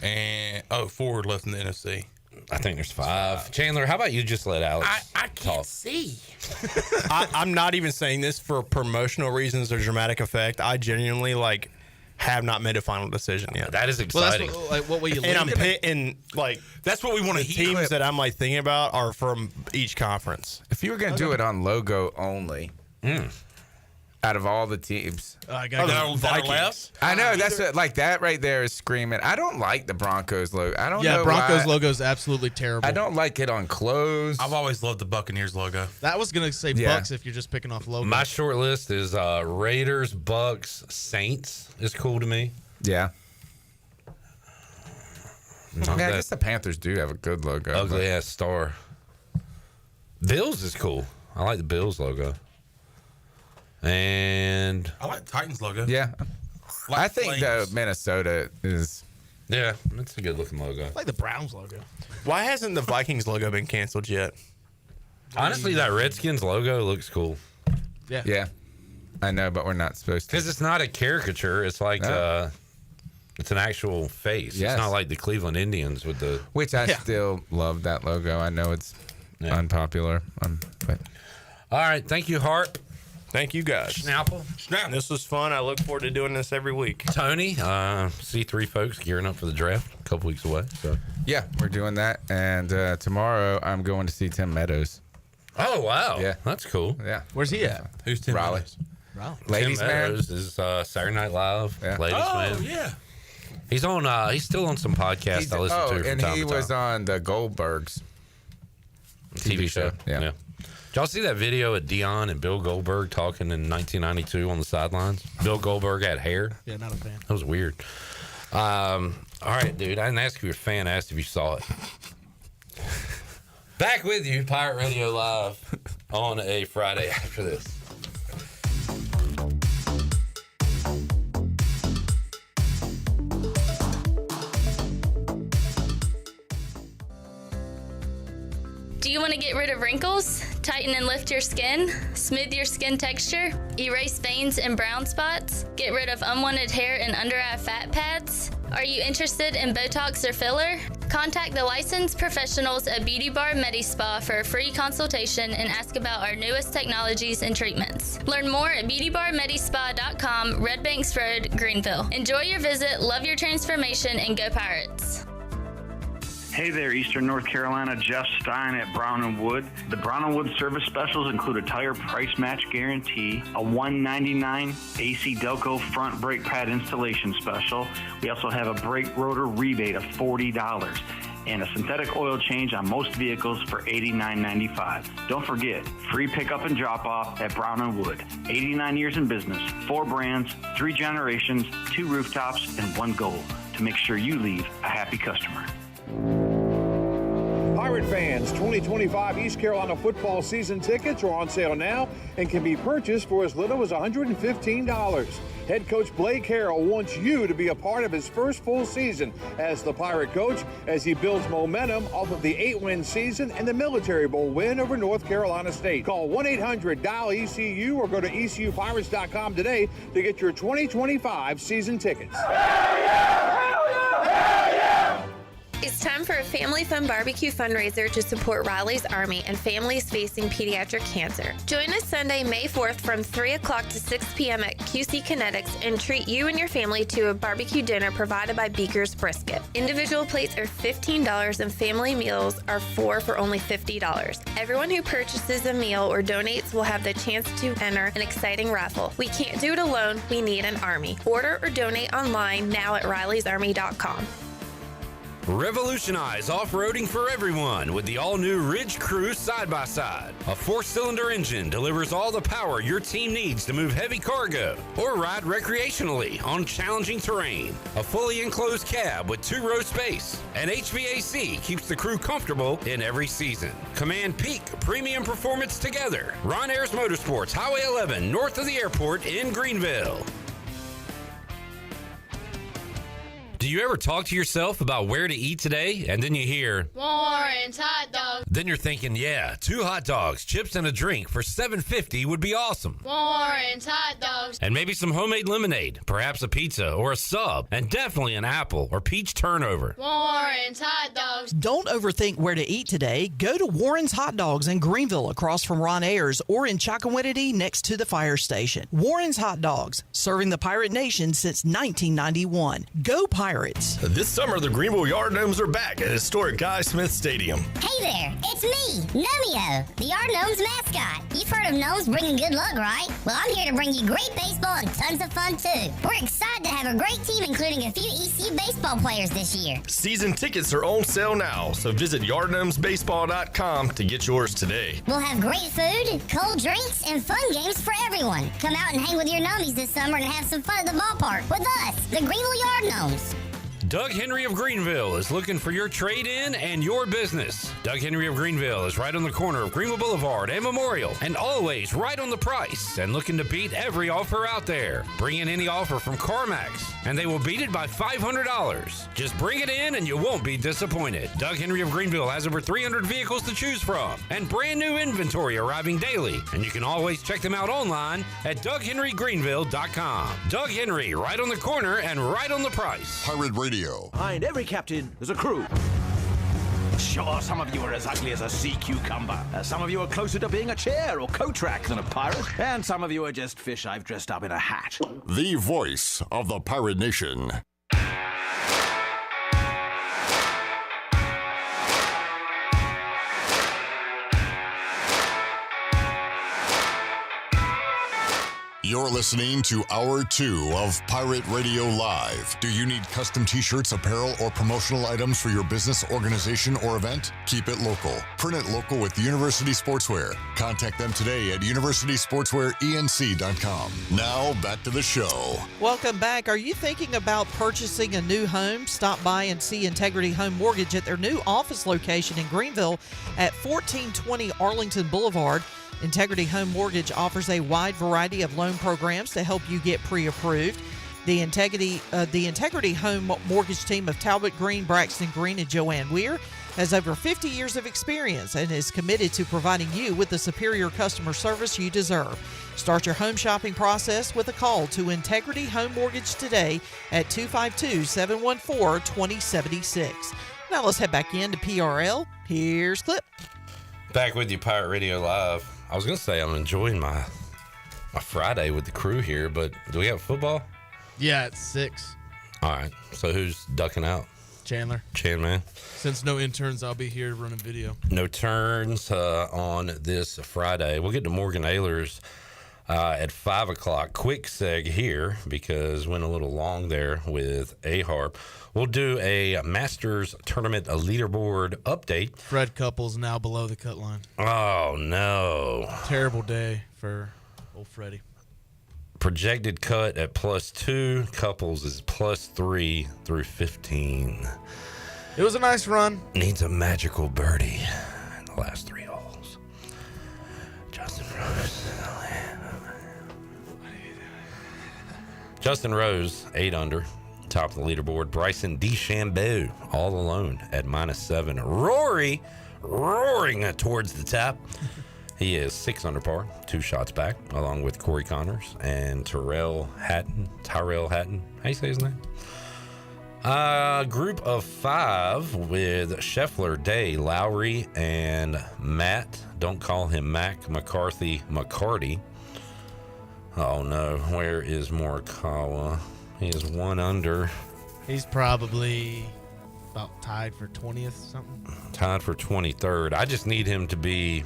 and 4 left in the NFC. I think there's 5. Chandler, how about you just let Alex I can't talk? see. I'm not even saying this for promotional reasons or dramatic effect. I genuinely have not made a final decision yet. That is Well, exciting. that's what way you And I'm leaning? That's what we want the to hear. teams that I'm thinking about are from each conference. If you were going to do it on logo only, out of all the teams, I that are left? I know that's what, that right there is screaming. I don't like the Broncos logo. I don't know. Yeah, Broncos why. logo is absolutely terrible. I don't like it on clothes. I've always loved the Buccaneers logo. That was going to say Yeah. Bucks if you're just picking off logo. My short list is Raiders, Bucks, Saints is cool to me. Yeah. Not Yeah, I that guess the Panthers do have a good logo. ugly ass star. Bills is cool. I like the Bills logo. And I like the Titans logo. Yeah. Like I think flames. Minnesota is. yeah, it's a good looking logo. I like the Browns logo. Why hasn't the Vikings logo been canceled yet? Honestly, that Redskins logo looks cool Yeah. Yeah. I know, but we're not supposed to. because it's not a caricature. It's like No. it's an actual face. Yes. It's not like the Cleveland Indians with the. Which I still love that logo. I know it's unpopular. But All right, thank you, Hart. Thank you, guys. Snapple. This was fun. I look forward to doing this every week. Tony, C3 folks gearing up for the draft a couple weeks away. So yeah, we're doing that. And tomorrow I'm going to see Tim Meadows. Oh wow, Yeah. that's cool. Yeah. Where's he at? Who's Tim Raleigh. Meadows? Ladies Tim man. Meadows is Saturday Night Live. Yeah. Ladies man. yeah. He's on. He's still on some podcast I listen to from and time he to time. was on the Goldbergs TV show. Yeah. Did y'all see that video of Dion and Bill Goldberg talking in 1992 on the sidelines? Bill Goldberg had hair. Yeah, not a fan. That was weird. All right, dude. I didn't ask if you're a fan. I asked if you saw it. Back with you, Pirate Radio Live, on a Friday after this. Do you want to get rid of wrinkles, tighten and lift your skin, smooth your skin texture, erase veins and brown spots, get rid of unwanted hair and under-eye fat pads? Are you interested in Botox or filler? Contact the licensed professionals at Beauty Bar MediSpa for a free consultation and ask about our newest technologies and treatments. Learn more at beautybarmedispa.com, Red Banks Road, Greenville. Enjoy your visit, love your transformation, and go Pirates. Hey there, Eastern North Carolina, Jeff Stein at Brown & Wood. The Brown & Wood service specials include a tire price match guarantee, a $199 AC Delco front brake pad installation special. We also have a brake rotor rebate of $40 and a synthetic oil change on most vehicles for $89.95. Don't forget, free pickup and drop off at Brown & Wood. 89 years in business, 4 brands, 3 generations, 2 rooftops, and 1 goal: to make sure you leave a happy customer. Pirate fans, 2025 East Carolina football season tickets are on sale now and can be purchased for as little as $115. Head coach Blake Harrell wants you to be a part of his first full season as the Pirate coach as he builds momentum off of the 8-win season and the Military Bowl win over North Carolina State. Call 1-800-DIAL-ECU or go to ECUPirates.com today to get your 2025 season tickets. Hell yeah! Hell yeah! Hell yeah! It's time for a Family Fun Barbecue fundraiser to support Riley's Army and families facing pediatric cancer. Join us Sunday, May 4th from 3 o'clock to 6 p.m. at QC Kinetics and treat you and your family to a barbecue dinner provided by Beaker's Brisket. Individual plates are $15 and family meals are 4 for only $50. Everyone who purchases a meal or donates will have the chance to enter an exciting raffle. We can't do it alone. We need an army. Order or donate online now at rileysarmy.com. Revolutionize off-roading for everyone with the all-new Ridge Crew side-by-side. A 4-cylinder engine delivers all the power your team needs to move heavy cargo or ride recreationally on challenging terrain. A fully enclosed cab with 2-row space. And HVAC keeps the crew comfortable in every season. Command peak premium performance together. Ron Ayers Motorsports, Highway 11, north of the airport in Greenville. Do you ever talk to yourself about where to eat today, and then you hear Warren's Hot Dogs. Then you're thinking, yeah, 2 hot dogs, chips, and a drink for $7.50 would be awesome. Warren's Hot Dogs. And maybe some homemade lemonade, perhaps a pizza or a sub, and definitely an apple or peach turnover. Warren's Hot Dogs. Don't overthink where to eat today. Go to Warren's Hot Dogs in Greenville across from Ron Ayers or in Chocowinity next to the fire station. Warren's Hot Dogs, serving the Pirate Nation since 1991. Go Pirates! This summer, the Greenville Yard Gnomes are back at historic Guy Smith Stadium. Hey there, it's me, Gnomeo, the Yard Gnomes mascot. You've heard of gnomes bringing good luck, right? Well, I'm here to bring you great baseball and tons of fun, too. We're excited to have a great team, including a few ECU baseball players this year. Season tickets are on sale now, so visit yardgnomesbaseball.com to get yours today. We'll have great food, cold drinks, and fun games for everyone. Come out and hang with your gnomies this summer and have some fun at the ballpark with us, the Greenville Yard Gnomes. Doug Henry of Greenville is looking for your trade-in and your business. Doug Henry of Greenville is right on the corner of Greenville Boulevard and Memorial, and always right on the price and looking to beat every offer out there. Bring in any offer from CarMax, and they will beat it by $500. Just bring it in and you won't be disappointed. Doug Henry of Greenville has over 300 vehicles to choose from and brand new inventory arriving daily, and you can always check them out online at DougHenryGreenville.com. Doug Henry, right on the corner and right on the price. Pirate Radio. Behind every captain, there's a crew. Sure, some of you are as ugly as a sea cucumber. Some of you are closer to being a chair or coat rack than a pirate. And some of you are just fish I've dressed up in a hat. The voice of the Pirate Nation. You're listening to Hour 2 of Pirate Radio Live. Do you need custom t-shirts, apparel, or promotional items for your business, organization, or event? Keep it local. Print it local with University Sportswear. Contact them today at universitysportswearenc.com. Now, back to the show. Welcome back. Are you thinking about purchasing a new home? Stop by and see Integrity Home Mortgage at their new office location in Greenville at 1420 Arlington Boulevard. Integrity Home Mortgage offers a wide variety of loan programs to help you get pre-approved. The Integrity Home Mortgage team of Talbot Green, Braxton Green, and Joanne Weir has over 50 years of experience and is committed to providing you with the superior customer service you deserve. Start your home shopping process with a call to Integrity Home Mortgage today at 252-714-2076. Now let's head back into PRL. Here's Clip. Back with you, Pirate Radio Live. I was going to say I'm enjoying my Friday with the crew here, but do we have football? Yeah, it's 6. All right. So who's ducking out? Chandler. Man. Since no interns, I'll be here running video. No turns on this Friday. We'll get to Morgan Ahlers at 5 o'clock. Quick seg here because went a little long there with Harper. We'll do a Masters Tournament leaderboard update. Fred Couples now below the cut line. Oh, no. Terrible day for old Freddie. Projected cut at +2. Couples is +3 through 15. It was a nice run. Needs a magical birdie in the last 3 holes. Justin Rose, 8 under, top of the leaderboard. Bryson DeChambeau, all alone at -7. Rory, roaring towards the top. He is 6 under par, 2 shots back, along with Corey Connors and Tyrell Hatton. How you say his name? Group of 5 with Scheffler, Day, Lowry, and Matt. Don't call him Mac. McCarty. Oh no, where is Morikawa? He is 1 under. He's probably about tied for 20th something. Tied for 23rd. I just need him to be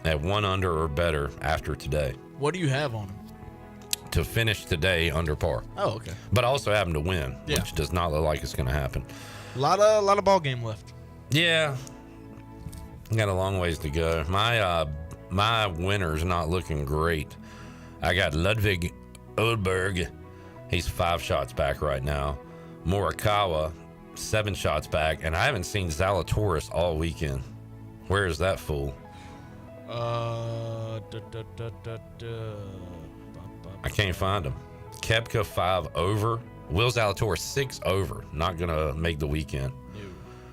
at 1 under or better after today. What do you have on him? To finish today under par. Oh, okay. But also have him to win, Yeah. which does not look like it's going to happen. A lot of ball game left. Yeah. Got a long ways to go. My winner's not looking great. I got Ludwig Oldberg. He's 5 shots back right now. Morikawa, 7 shots back. And I haven't seen Zalatoris all weekend. Where is that fool? I can't find him. Koepka 5 over. Will Zalatoris 6 over. Not going to make the weekend.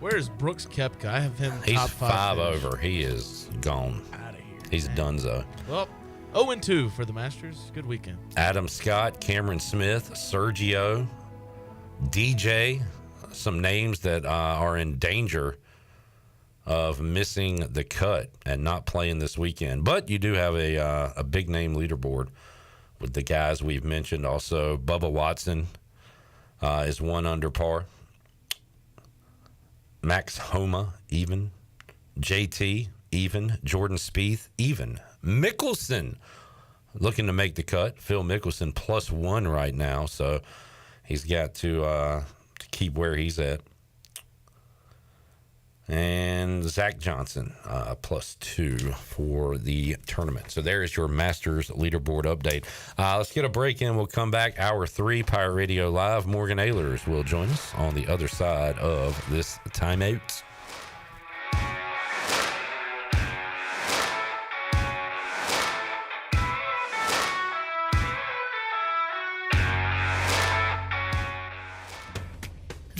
Where's Brooks Koepka? I have him He's top 5 5 over. He is gone. Out of here. He's donezo. Well, 0-2 for the Masters. Good weekend. Adam Scott, Cameron Smith, Sergio, DJ, some names that are in danger of missing the cut and not playing this weekend. But you do have a big name leaderboard with the guys we've mentioned. Also, Bubba Watson is 1 under par. Max Homa, even. JT, even. Jordan Spieth, even. Mickelson, looking to make the cut. Phil Mickelson, +1 right now, so he's got to keep where he's at. And Zach Johnson, +2 for the tournament. So there is your Masters leaderboard update. Let's get a break in. We'll come back. Hour 3, Pirate Radio Live. Morgan Ahlers will join us on the other side of this timeout.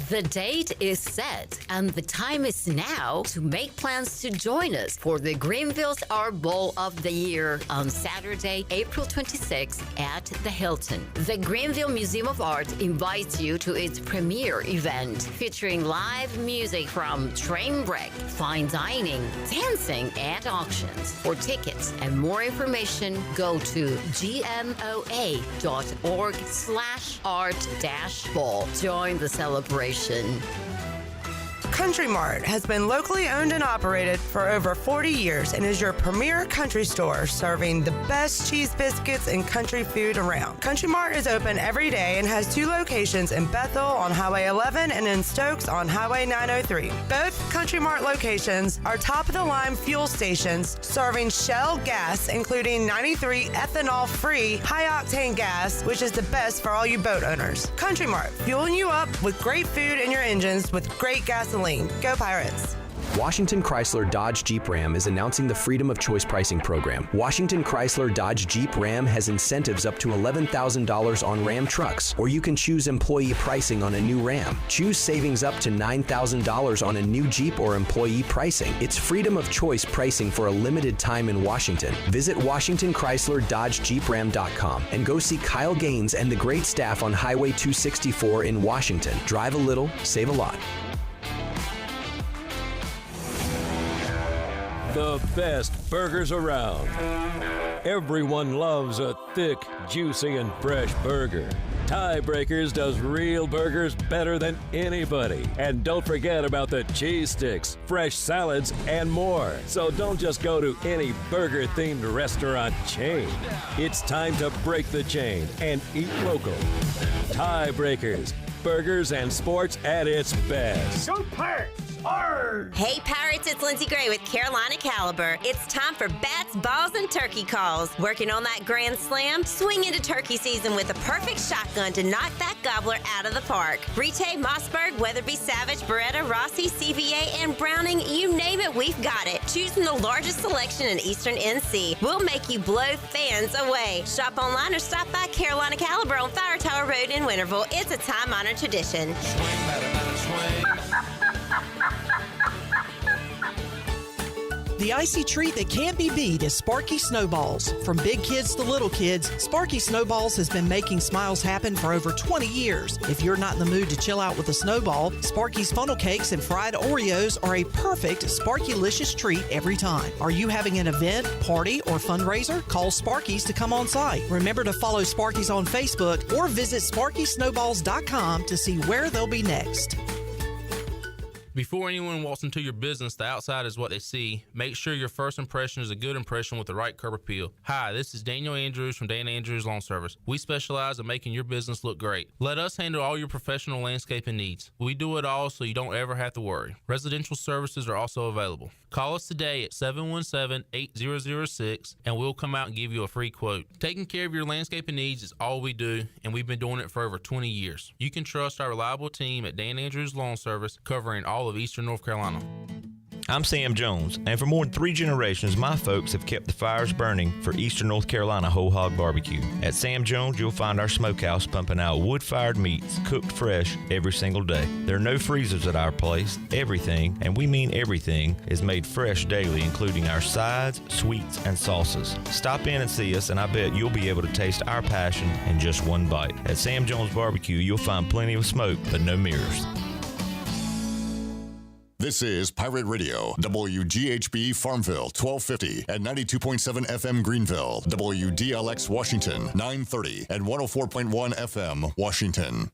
The date is set, and the time is now to make plans to join us for the Greenville's Art Bowl of the Year on Saturday, April 26th at the Hilton. The Greenville Museum of Art invites you to its premiere event featuring live music from Trainwreck, fine dining, dancing, and auctions. For tickets and more information, go to gmoa.org/art-ball. Join the celebration. Country Mart has been locally owned and operated for over 40 years and is your premier country store serving the best cheese biscuits and country food around. Country Mart is open every day and has 2 locations in Bethel on Highway 11 and in Stokes on Highway 903. Both Country Mart locations are top-of-the-line fuel stations serving Shell gas, including 93 ethanol-free high-octane gas, which is the best for all you boat owners. Country Mart, fueling you up with great food in your engines with great gasoline. Go Pirates! Washington Chrysler Dodge Jeep Ram is announcing the Freedom of Choice pricing program. Washington Chrysler Dodge Jeep Ram has incentives up to $11,000 on Ram trucks, or you can choose employee pricing on a new Ram. Choose savings up to $9,000 on a new Jeep or employee pricing. It's Freedom of Choice pricing for a limited time in Washington. Visit WashingtonChryslerDodgeJeepRam.com and go see Kyle Gaines and the great staff on Highway 264 in Washington. Drive a little, save a lot. The best burgers around. Everyone loves a thick, juicy, and fresh burger. Tiebreakers does real burgers better than anybody. And don't forget about the cheese sticks, fresh salads, and more. So don't just go to any burger-themed restaurant chain. It's time to break the chain and eat local. Tiebreakers, burgers and sports at its best. Go Pirates! Arr! Hey Pirates, it's Lindsey Gray with Carolina Caliber. It's time for bats, balls, and turkey calls. Working on that grand slam? Swing into turkey season with the perfect shotgun to knock that gobbler out of the park. Rite, Mossberg, Weatherby, Savage, Beretta, Rossi, CVA, and Browning, you name it, we've got it. Choose from the largest selection in Eastern NC. We'll make you blow fans away. Shop online or stop by Carolina Caliber on Fire Tower Road in Winterville. It's a time-honored tradition. The icy treat that can't be beat is Sparky Snowballs. From big kids to little kids, Sparky Snowballs has been making smiles happen for over 20 years. If you're not in the mood to chill out with a snowball, Sparky's funnel cakes and fried Oreos are a perfect Sparky-licious treat every time. Are you having an event, party, or fundraiser? Call Sparky's to come on site. Remember to follow Sparky's on Facebook or visit SparkySnowballs.com to see where they'll be next. Before anyone walks into your business, the outside is what they see. Make sure your first impression is a good impression with the right curb appeal. Hi, this is Daniel Andrews from Dan Andrews Lawn Service. We specialize in making your business look great. Let us handle all your professional landscaping needs. We do it all so you don't ever have to worry. Residential services are also available. Call us today at 717-8006 and we'll come out and give you a free quote. Taking care of your landscaping needs is all we do, and we've been doing it for over 20 years. You can trust our reliable team at Dan Andrews Lawn Service, covering all of Eastern North Carolina. I'm Sam Jones, and for more than 3 generations, my folks have kept the fires burning for Eastern North Carolina Whole Hog Barbecue. At Sam Jones, you'll find our smokehouse pumping out wood-fired meats, cooked fresh every single day. There are no freezers at our place. Everything, and we mean everything, is made fresh daily, including our sides, sweets, and sauces. Stop in and see us, and I bet you'll be able to taste our passion in just one bite. At Sam Jones Barbecue, you'll find plenty of smoke, but no mirrors. This is Pirate Radio, WGHB Farmville, 1250 and 92.7 FM Greenville, WDLX Washington, 930 and 104.1 FM Washington.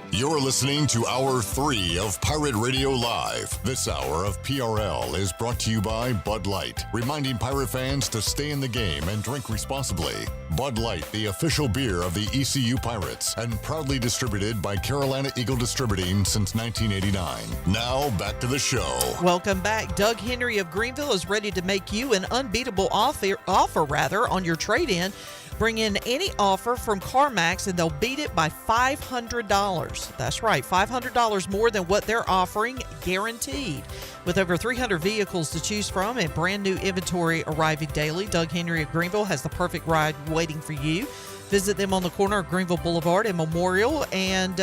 You're listening to Hour 3 of Pirate Radio Live. This hour of PRL is brought to you by Bud Light, reminding Pirate fans to stay in the game and drink responsibly. Bud Light, the official beer of the ECU Pirates, and proudly distributed by Carolina Eagle Distributing since 1989. Now, back to the show. Welcome back. Doug Henry of Greenville is ready to make you an unbeatable offer on your trade-in. Bring in any offer from CarMax and they'll beat it by $500. That's right, $500 more than what they're offering, guaranteed. With over 300 vehicles to choose from and brand new inventory arriving daily, Doug Henry of Greenville has the perfect ride waiting for you. Visit them on the corner of Greenville Boulevard and Memorial and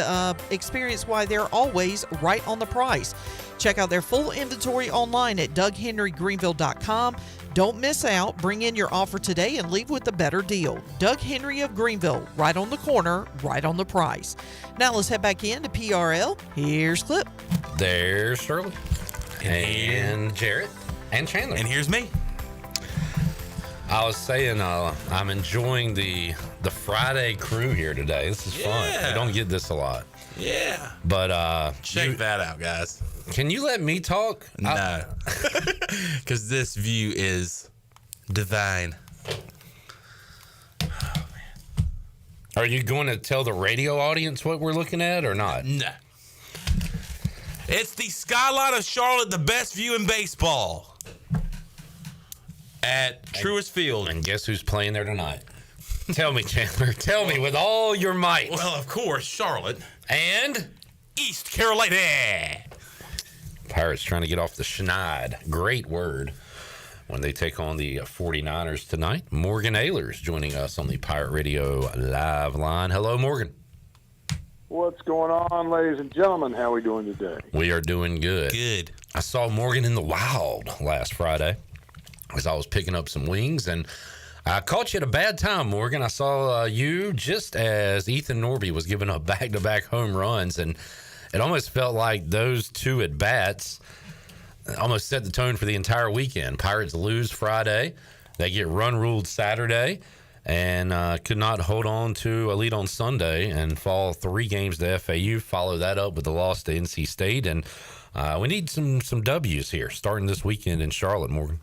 experience why they're always right on the price. Check out their full inventory online at DougHenryGreenville.com. Don't miss out. Bring in your offer today and leave with a better deal. Doug Henry of Greenville, right on the corner, right on the price. Now let's head back into PRL. Here's Clip. There's Shirley. And Jarrett. And Chandler. And here's me. I was saying I'm enjoying the Friday crew here today. This is fun. We don't get this a lot. Yeah. But check that out, guys. Can you let me talk? No. Because this view is divine. Are you going to tell the radio audience what we're looking at or not? No. It's the skyline of Charlotte, the best view in baseball. At Truist Field. And guess who's playing there tonight? Tell me, Chandler. Tell me with all your might. Well, of course, Charlotte. And? East Carolina. Pirates trying to get off the schneid. Great word. When they take on the 49ers tonight. Morgan Ahlers joining us on the Pirate Radio Live line. Hello, Morgan. What's going on, ladies and gentlemen? How are we doing today? We are doing good. Good. I saw Morgan in the wild last Friday. as I was picking up some wings, and I caught you at a bad time, Morgan. I saw you just as Ethan Norby was giving up back-to-back home runs, and it almost felt like those two at-bats almost set the tone for the entire weekend. Pirates lose Friday. They get run-ruled Saturday and could not hold on to a lead on Sunday and fall 3 games to FAU. Follow that up with the loss to NC State, and we need some W's here starting this weekend in Charlotte, Morgan.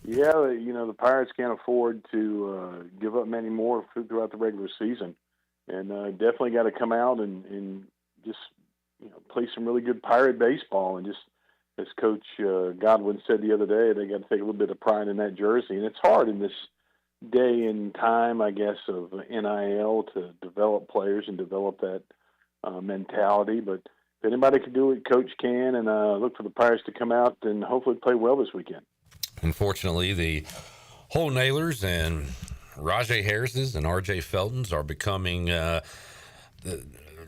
Yeah, the Pirates can't afford to give up many more throughout the regular season, and definitely got to come out and just play some really good Pirate baseball. And just as Coach Godwin said the other day, they got to take a little bit of pride in that jersey. And it's hard in this day and time, I guess, of NIL to develop players and develop that mentality. But if anybody can do it, Coach can, and look for the Pirates to come out and hopefully play well this weekend. Unfortunately, the Holton Ahlers and Rajay Harrises and R.J. Feltons are becoming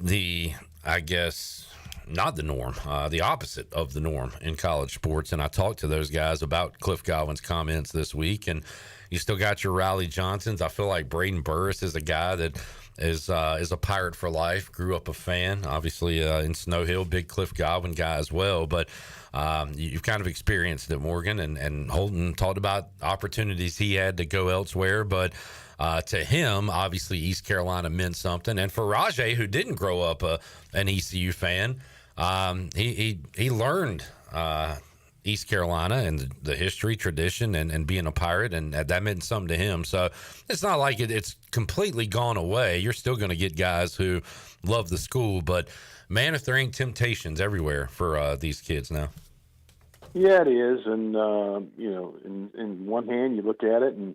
the I guess, not the norm, the opposite of the norm in college sports. And I talked to those guys about Cliff Godwin's comments this week. And you still got your Riley Johnsons. I feel like Braden Burris is a guy that is a Pirate for life. Grew up a fan, obviously in Snow Hill, big Cliff Godwin guy as well. But you've kind of experienced it, Morgan. And Holton talked about opportunities he had to go elsewhere. But to him, obviously, East Carolina meant something. And for Rajay, who didn't grow up an ECU fan, he learned East Carolina and the history, tradition, and being a Pirate, and that meant something to him. So it's not like it's completely gone away. You're still going to get guys who love the school, but man, if there ain't temptations everywhere for these kids now. Yeah, it is. And, in one hand, you look at it and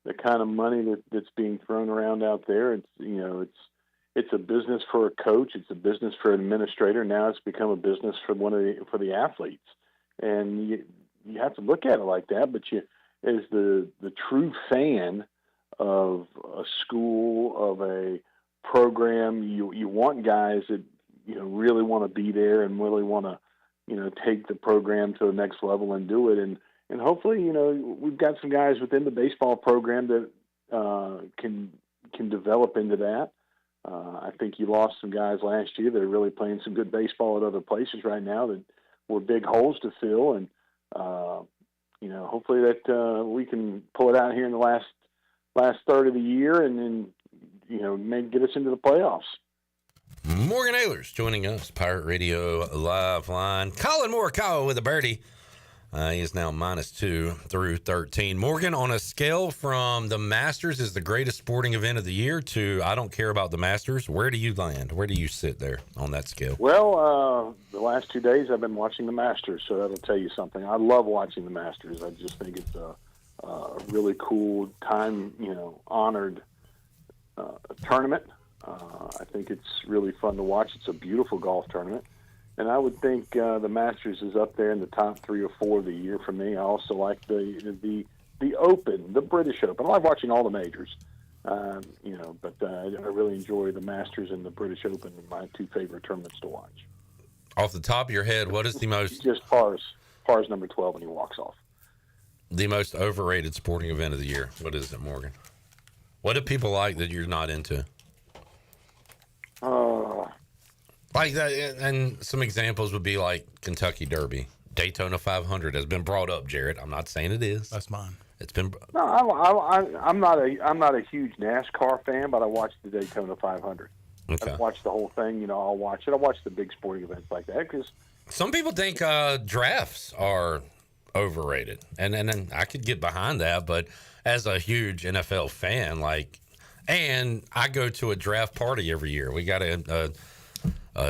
the kind of money that's being thrown around out there, it's a business for a coach. It's a business for an administrator. Now it's become a business for for the athletes. And you have to look at it like that, but as the true fan of a school, of a program, you want guys that, really want to be there and really want to, take the program to the next level and do it. And hopefully, we've got some guys within the baseball program that can develop into that. I think you lost some guys last year that are really playing some good baseball at other places right now that were big holes to fill. And, hopefully that we can pull it out here in the last third of the year and maybe get us into the playoffs. Morgan Ahlers joining us, Pirate Radio Live Line. Colin Morikawa with a birdie. He is now -2 through 13. Morgan, on a scale from the Masters is the greatest sporting event of the year to I don't care about the Masters, where do you land? Where do you sit there on that scale? Well, the last 2 days I've been watching the Masters, so that'll tell you something. I love watching the Masters. I just think it's a really cool time, honored tournament. I think it's really fun to watch. It's a beautiful golf tournament. And I would think the Masters is up there in the top 3 or 4 of the year for me. I also like the Open, the British Open. I like watching all the majors, but I really enjoy the Masters and the British Open, my 2 favorite tournaments to watch. Off the top of your head, what is the most... Just Par's number 12 when he walks off. The most overrated sporting event of the year. What is it, Morgan? What do people like that you're not into? Like that, and some examples would be like Kentucky Derby, Daytona 500 has been brought up. Jared, I'm not saying it is. That's mine. It's been. No, I'm not a huge NASCAR fan, but I watch the Daytona 500. Okay. I watch the whole thing. I'll watch it. I watch the big sporting events like that because some people think drafts are overrated, and then I could get behind that. But as a huge NFL fan, and I go to a draft party every year. We got a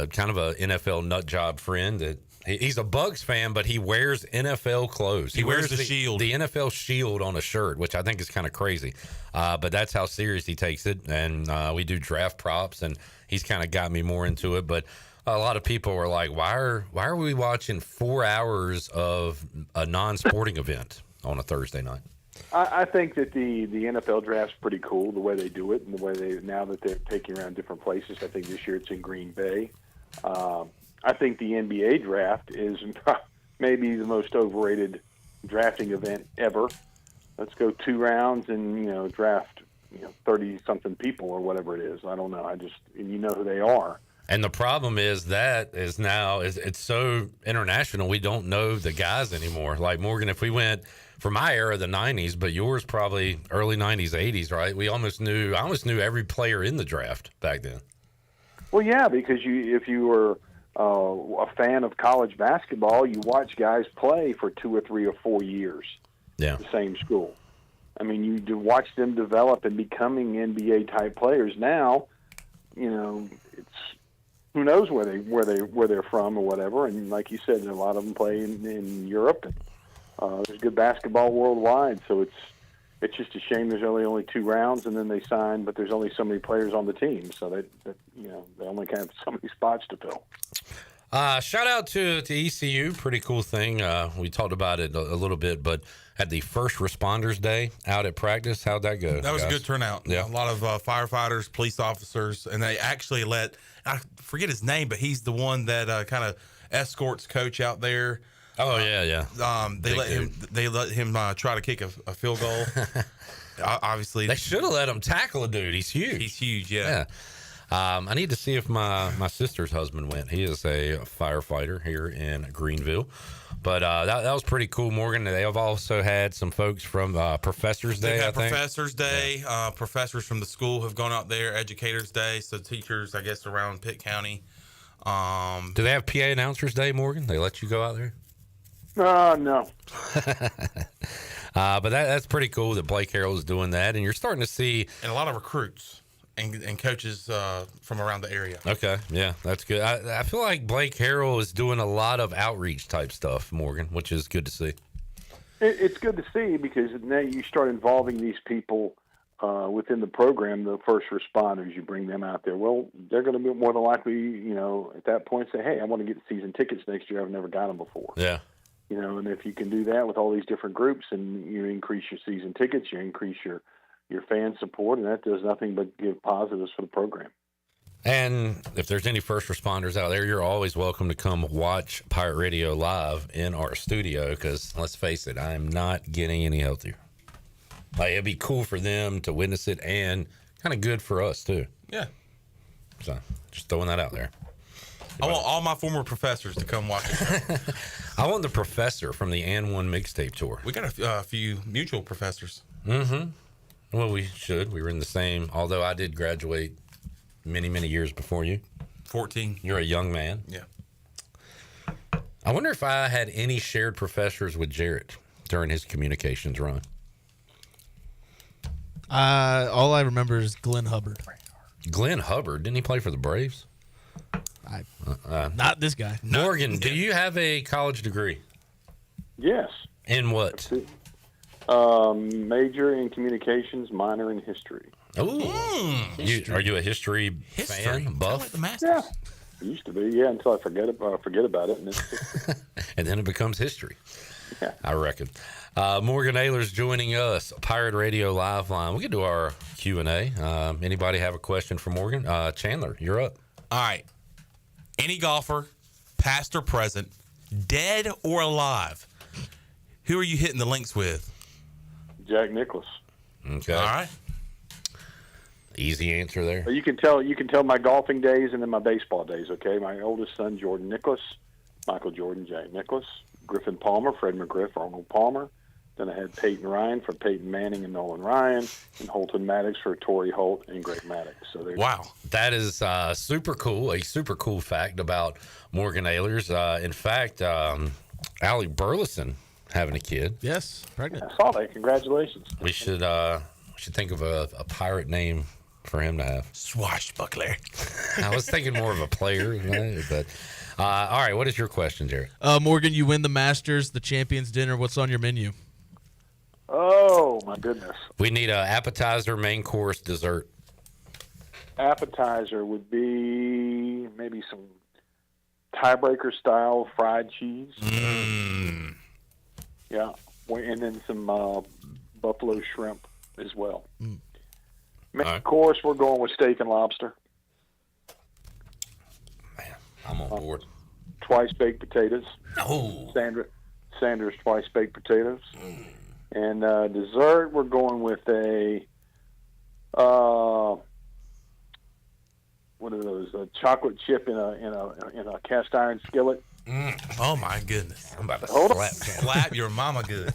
kind of a NFL nut job friend that he's a Bugs fan, but he wears NFL clothes. He wears the shield, the NFL shield on a shirt, which I think is kind of crazy. But that's how serious he takes it. And we do draft props, and he's kind of got me more into it. But a lot of people were like, why are we watching 4 hours of a non-sporting event on a Thursday night? I think that the NFL draft's pretty cool, the way they do it and the way now that they're taking around different places. I think this year it's in Green Bay. I think the NBA draft is maybe the most overrated drafting event ever. Let's go 2 rounds and draft 30-something people or whatever it is. I don't know. And you know who they are. And the problem is that is now it's so international. We don't know the guys anymore. Like Morgan, if we went for my era, the 90s, but yours probably early 90s, 80s, right? I almost knew every player in the draft back then. Well, yeah, because if you were a fan of college basketball, you watch guys play for 2 or 3 or 4 years. Yeah. The same school. I mean, you do watch them develop and becoming NBA type players. Now, it's who knows where they're from or whatever. And like you said, a lot of them play in Europe. And there's good basketball worldwide, so it's just a shame there's only 2 rounds, and then they sign, but there's only so many players on the team, so they only have so many spots to fill. Shout out to ECU, pretty cool thing. We talked about it a little bit, but at the First Responders Day out at practice, how'd that go? That was guys? a good turnout. Yeah, a lot of firefighters, police officers, and they actually I forget his name, but he's the one that kind of escorts Coach out there. Oh yeah. They let him try to kick a field goal. Obviously, they should have let him tackle a dude. He's huge. He's huge. Yeah. I need to see if my sister's husband went. He is a firefighter here in Greenville. But that was pretty cool, Morgan. They have also had some folks from Professors Day, I think. Professors Day. Yeah. Professors from the school have gone out there. Educators Day. So teachers, I guess, around Pitt County. Do they have PA Announcers Day, Morgan? They let you go out there? No. But that's pretty cool that Blake Harrell is doing that. And you're starting to see... And a lot of recruits. And coaches from around the area. Okay, yeah, that's good. I feel like Blake Harrell is doing a lot of outreach type stuff, Morgan, which is good to see. It's good to see because now you start involving these people within the program, the first responders. You bring them out there. Well, they're going to be more than likely, at that point, say, "Hey, I want to get season tickets next year. I've never got them before." Yeah. And if you can do that with all these different groups, and you increase your season tickets, you increase your fan support, and that does nothing but give positives for the program. And if there's any first responders out there, you're always welcome to come watch Pirate Radio live in our studio because, let's face it, I'm not getting any healthier. Like, it'd be cool for them to witness it and kind of good for us, too. Yeah. So, just throwing that out there. I want all my former professors to come watch it. I want the professor from the And One mixtape tour. We got a few mutual professors. Mm-hmm. Well, we should. We were in the same, although I did graduate many, many years before you. 14. You're a young man. Yeah. I wonder if I had any shared professors with Jarrett during his communications run. All I remember is Glenn Hubbard. Glenn Hubbard? Didn't he play for the Braves? Not this guy. Morgan, do you have a college degree? Yes. In what? Major in communications, minor in history. Oh, are you a history fan, buff? Yeah, I used to be. Yeah, until I forget about it, and, and then it becomes history. Yeah. I reckon. Morgan Ahlers joining us, Pirate Radio Live Line. We can do our Q&A. Anybody have a question for Morgan? Chandler, you're up. All right. Any golfer, past or present, dead or alive, who are you hitting the links with? Jack Nicklaus. Okay. All right. Easy answer there. You can tell my golfing days and then my baseball days. Okay, my oldest son Jordan Nicklaus, Michael Jordan, Jack Nicklaus, Griffin Palmer, Fred McGriff, Arnold Palmer. Then I had Peyton Ryan for Peyton Manning and Nolan Ryan, and Holton Maddox for Torrey Holt and Greg Maddox. So wow, that is super cool. A super cool fact about Morgan Ahlers. In fact, Allie Burleson having a kid. Yes, pregnant. I saw that. Congratulations. We should think of a pirate name for him to have. Swashbuckler. I was thinking more of a player, but all right. What is your question, Jerry? Morgan, you win the Masters, the Champions Dinner. What's on your menu? Oh my goodness! We need an appetizer, main course, dessert. Appetizer would be maybe some tiebreaker style fried cheese. Yeah, and then some buffalo shrimp as well. Main course, we're going with steak and lobster. Man, I'm on board. Twice baked potatoes. Oh, Sanders twice baked potatoes. And dessert, we're going with a what are those? A chocolate chip in a cast iron skillet. Oh my goodness! I'm about to slap your mama good.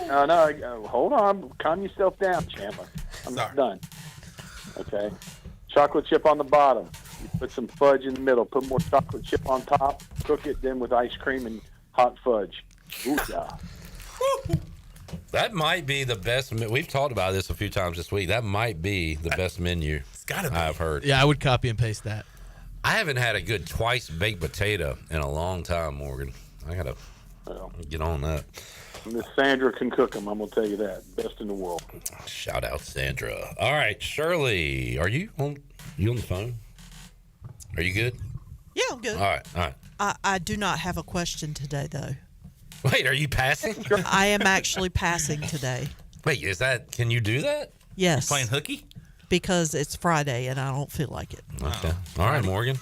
No, hold on. Calm yourself down, Chandler. I'm not done. Okay. Chocolate chip on the bottom. You put some fudge in the middle. Put more chocolate chip on top. Cook it then with ice cream and hot fudge. Ooh, yeah. That might be the best. We've talked about this a few times this week. That might be the best menu I've heard. Yeah, I would copy and paste that. I haven't had a good twice baked potato in a long time, Morgan. I gotta get on that. Miss Sandra can cook them. I'm gonna tell you that. Best in the world. Shout out Sandra. All right, Shirley, are you on the phone? Are you good? Yeah, I'm good. All right. I do not have a question today, though. Wait, are you passing? I am actually passing today. Wait, can you do that? Yes. Playing hooky? Because it's Friday and I don't feel like it. Okay. All right, Morgan.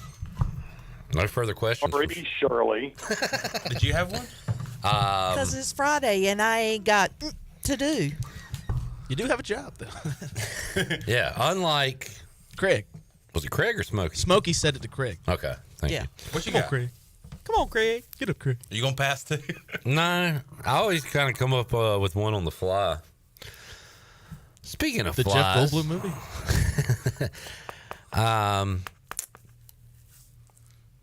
No further questions. Already, Shirley. Did you have one? Because it's Friday and I ain't got to do. You do have a job, though. Yeah, unlike Craig. Was it Craig or Smokey? Smokey said it to Craig. Okay, thank you. What you Come got? on, Craig. Come on, Craig. Get up, Craig. Are you going to pass too? No, I always kind of come up with one on the fly. Speaking of the flies, Jeff Goldblum movie.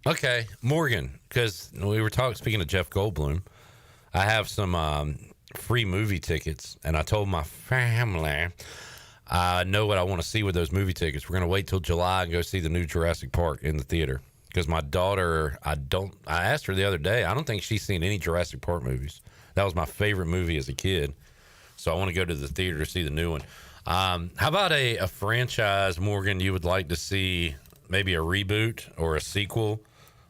Okay, Morgan, because we were speaking of Jeff Goldblum, I have some free movie tickets, and I told my family I know what I want to see with those movie tickets. We're going to wait till July and go see the new Jurassic Park in the theater. Because my daughter, I asked her the other day, I don't think she's seen any Jurassic Park movies. That was my favorite movie as a kid. So I want to go to the theater to see the new one. How about a franchise, Morgan, you would like to see maybe a reboot or a sequel?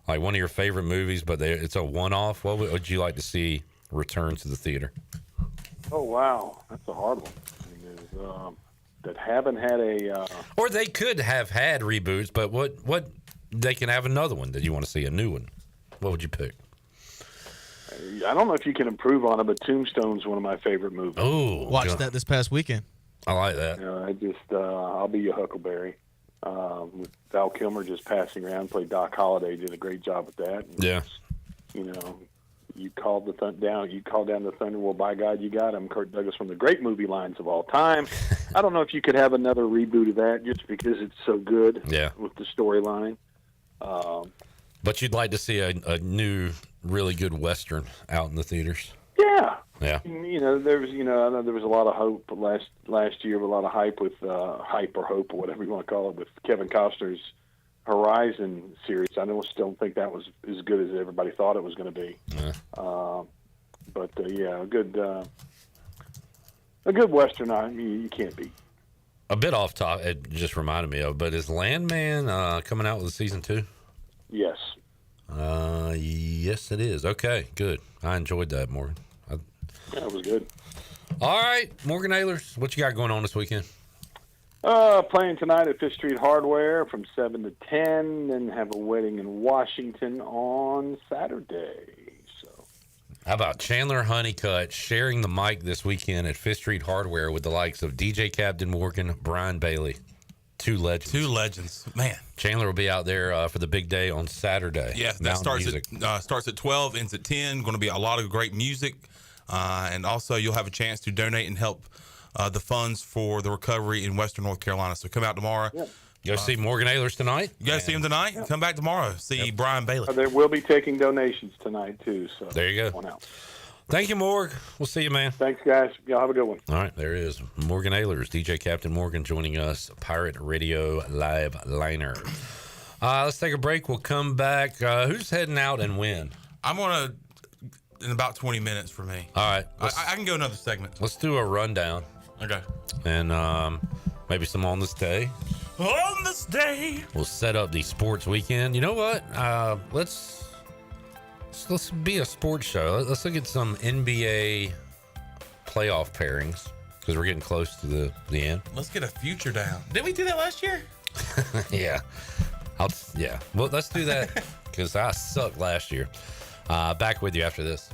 Like one of your favorite movies, but it's a one-off. What would you like to see return to the theater? Oh, wow. That's a hard one. That haven't had a... Or they could have had reboots, but what they can have another one that you want to see, a new one. What would you pick? I don't know if you can improve on it, but Tombstone's one of my favorite movies. Oh, watched that this past weekend. I like that. I'll be your Huckleberry. With Val Kilmer just passing around, played Doc Holliday, did a great job with that. And, yeah. You called You called down the thunder. Well, by God, you got him. Kirk Douglas, from the great movie lines of all time. I don't know if you could have another reboot of that just because it's so good. Yeah. With the storyline. But you'd like to see a new, really good Western out in the theaters. Yeah. Yeah. I know there was a lot of hope last year, a lot of hype with hype or hope or whatever you want to call it with Kevin Costner's Horizon series. I still don't think that was as good as everybody thought it was going to be. Yeah. A good Western. You can't beat. A bit off top, it just reminded me of, but is Landman coming out with a season 2? Yes. Yes, it is. Okay, good. I enjoyed that, Morgan. Yeah, it was good. All right, Morgan Ahlers, what you got going on this weekend? Playing tonight at Fifth Street Hardware from 7 to 10, and have a wedding in Washington on Saturday. How about Chandler Honeycutt sharing the mic this weekend at Fifth Street Hardware with the likes of DJ Captain Morgan, Brian Bailey. Two legends. Man. Chandler will be out there for the big day on Saturday. Yeah, that starts at 12, ends at 10. Going to be a lot of great music. And also you'll have a chance to donate and help the funds for the recovery in Western North Carolina. So come out tomorrow. Yeah. Go see Morgan Ahlers tonight. You got to see him tonight. Yeah. Come back tomorrow. See Brian Bailey. They will be taking donations tonight, too. So there you go. One out. Thank you, Morg. We'll see you, man. Thanks, guys. Y'all have a good one. All right, there it is. Morgan Ahlers, DJ Captain Morgan, joining us, Pirate Radio Live Liner. Let's take a break. We'll come back. Who's heading out and when? I'm going to, in about 20 minutes for me. All right. I can go another segment. Let's do a rundown. Okay. And maybe some on this day. On this day. We'll set up the sports weekend. You know what? Let's be a sports show. Let's look at some NBA playoff pairings because we're getting close to the end. Let's get a future down. Didn't we do that last year? Yeah. Well, let's do that because I sucked last year. Back with you after this.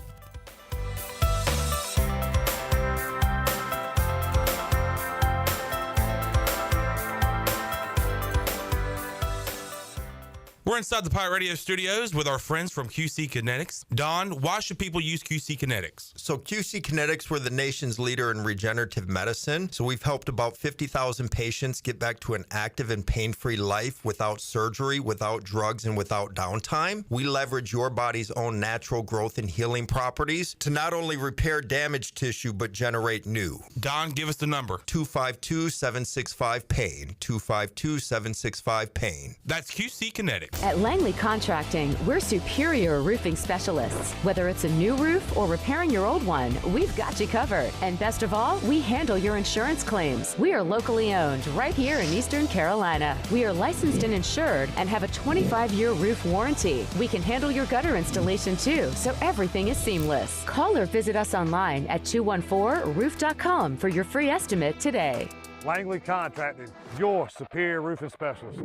We're inside the Pirate Radio studios with our friends from QC Kinetics. Don, why should people use QC Kinetics? So QC Kinetics, we're the nation's leader in regenerative medicine. So we've helped about 50,000 patients get back to an active and pain-free life without surgery, without drugs, and without downtime. We leverage your body's own natural growth and healing properties to not only repair damaged tissue, but generate new. Don, give us the number. 252-765-PAIN. 252-765-PAIN. That's QC Kinetics. At Langley Contracting, we're superior roofing specialists. Whether it's a new roof or repairing your old one, we've got you covered. And best of all, we handle your insurance claims. We are locally owned right here in Eastern Carolina. We are licensed and insured and have a 25-year roof warranty. We can handle your gutter installation too, so everything is seamless. Call or visit us online at 214roof.com for your free estimate today. Langley Contracting, your superior roofing specialist.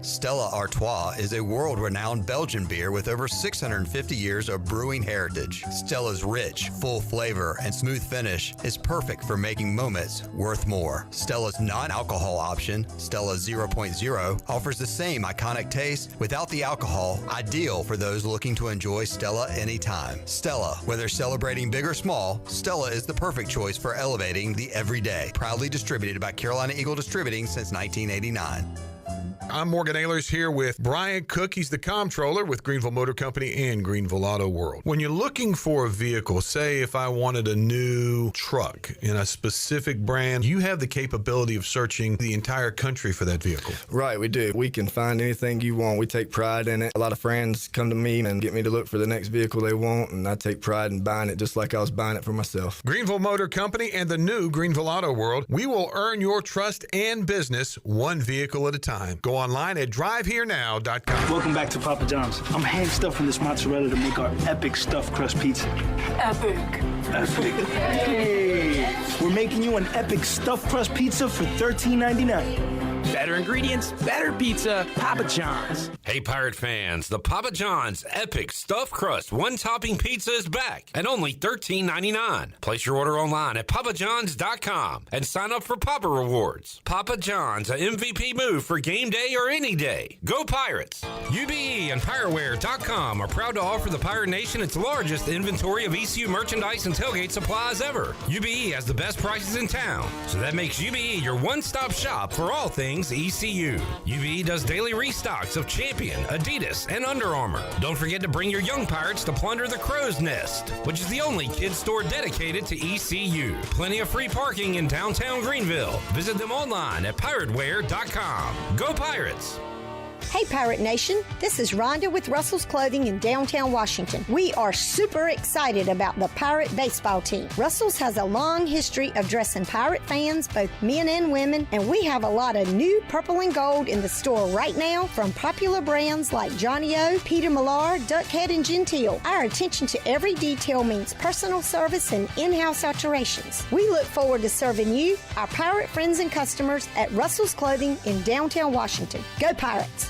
Stella Artois is a world-renowned Belgian beer with over 650 years of brewing heritage. Stella's rich, full flavor and smooth finish is perfect for making moments worth more. Stella's non-alcohol option, Stella 0.0, offers the same iconic taste without the alcohol, ideal for those looking to enjoy Stella anytime. Stella, whether celebrating big or small, Stella is the perfect choice for elevating the everyday. Proudly distributed by Carolina Eagle Distributing since 1989. I'm Morgan Ahlers here with Brian Cook. He's the comptroller with Greenville Motor Company and Greenville Auto World. When you're looking for a vehicle, say if I wanted a new truck in a specific brand, you have the capability of searching the entire country for that vehicle. Right, we do. We can find anything you want. We take pride in it. A lot of friends come to me and get me to look for the next vehicle they want, and I take pride in buying it just like I was buying it for myself. Greenville Motor Company and the new Greenville Auto World. We will earn your trust and business one vehicle at a time. Go online at driveherenow.com. Welcome back to Papa John's. I'm hand stuffing this mozzarella to make our epic stuffed crust pizza. Epic. Hey! We're making you an epic stuffed crust pizza for $13.99. Better ingredients, better pizza, Papa John's. Hey, Pirate fans, the Papa John's Epic Stuffed Crust One-Topping Pizza is back at only $13.99. Place your order online at papajohns.com and sign up for Papa Rewards. Papa John's, a MVP move for game day or any day. Go Pirates! UBE and PirateWear.com are proud to offer the Pirate Nation its largest inventory of ECU merchandise and tailgate supplies ever. UBE has the best prices in town, so that makes UBE your one-stop shop for all things ECU. UBE does daily restocks of Champion, Adidas, and Under Armour. Don't forget to bring your young Pirates to plunder the Crow's Nest, which is the only kids store dedicated to ECU. Plenty of free parking in downtown Greenville. Visit them online at PirateWear.com. Go Pirates! Hey Pirate Nation, this is Rhonda with Russell's Clothing in downtown Washington. We are super excited about the Pirate baseball team. Russell's has a long history of dressing Pirate fans, both men and women, and we have a lot of new purple and gold in the store right now from popular brands like Johnny O, Peter Millar, Duckhead, and Gentile. Our attention to every detail means personal service and in-house alterations. We look forward to serving you, our Pirate friends and customers, at Russell's Clothing in downtown Washington. Go Pirates!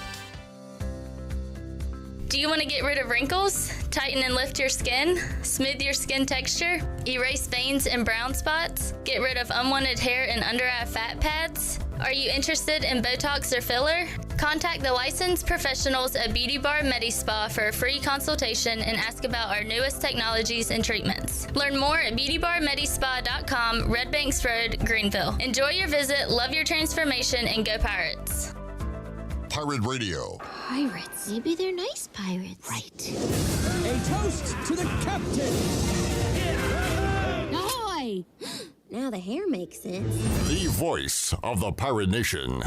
Do you want to get rid of wrinkles, tighten and lift your skin, smooth your skin texture, erase veins and brown spots, get rid of unwanted hair and under-eye fat pads? Are you interested in Botox or filler? Contact the licensed professionals at Beauty Bar MediSpa for a free consultation and ask about our newest technologies and treatments. Learn more at beautybarmedispa.com, Red Banks Road, Greenville. Enjoy your visit, love your transformation, and go Pirates. Pirate Radio. Pirates. Maybe they're nice pirates. Right. A toast to the captain. Ahoy! Now the hair makes sense. The voice of the Pirate Nation.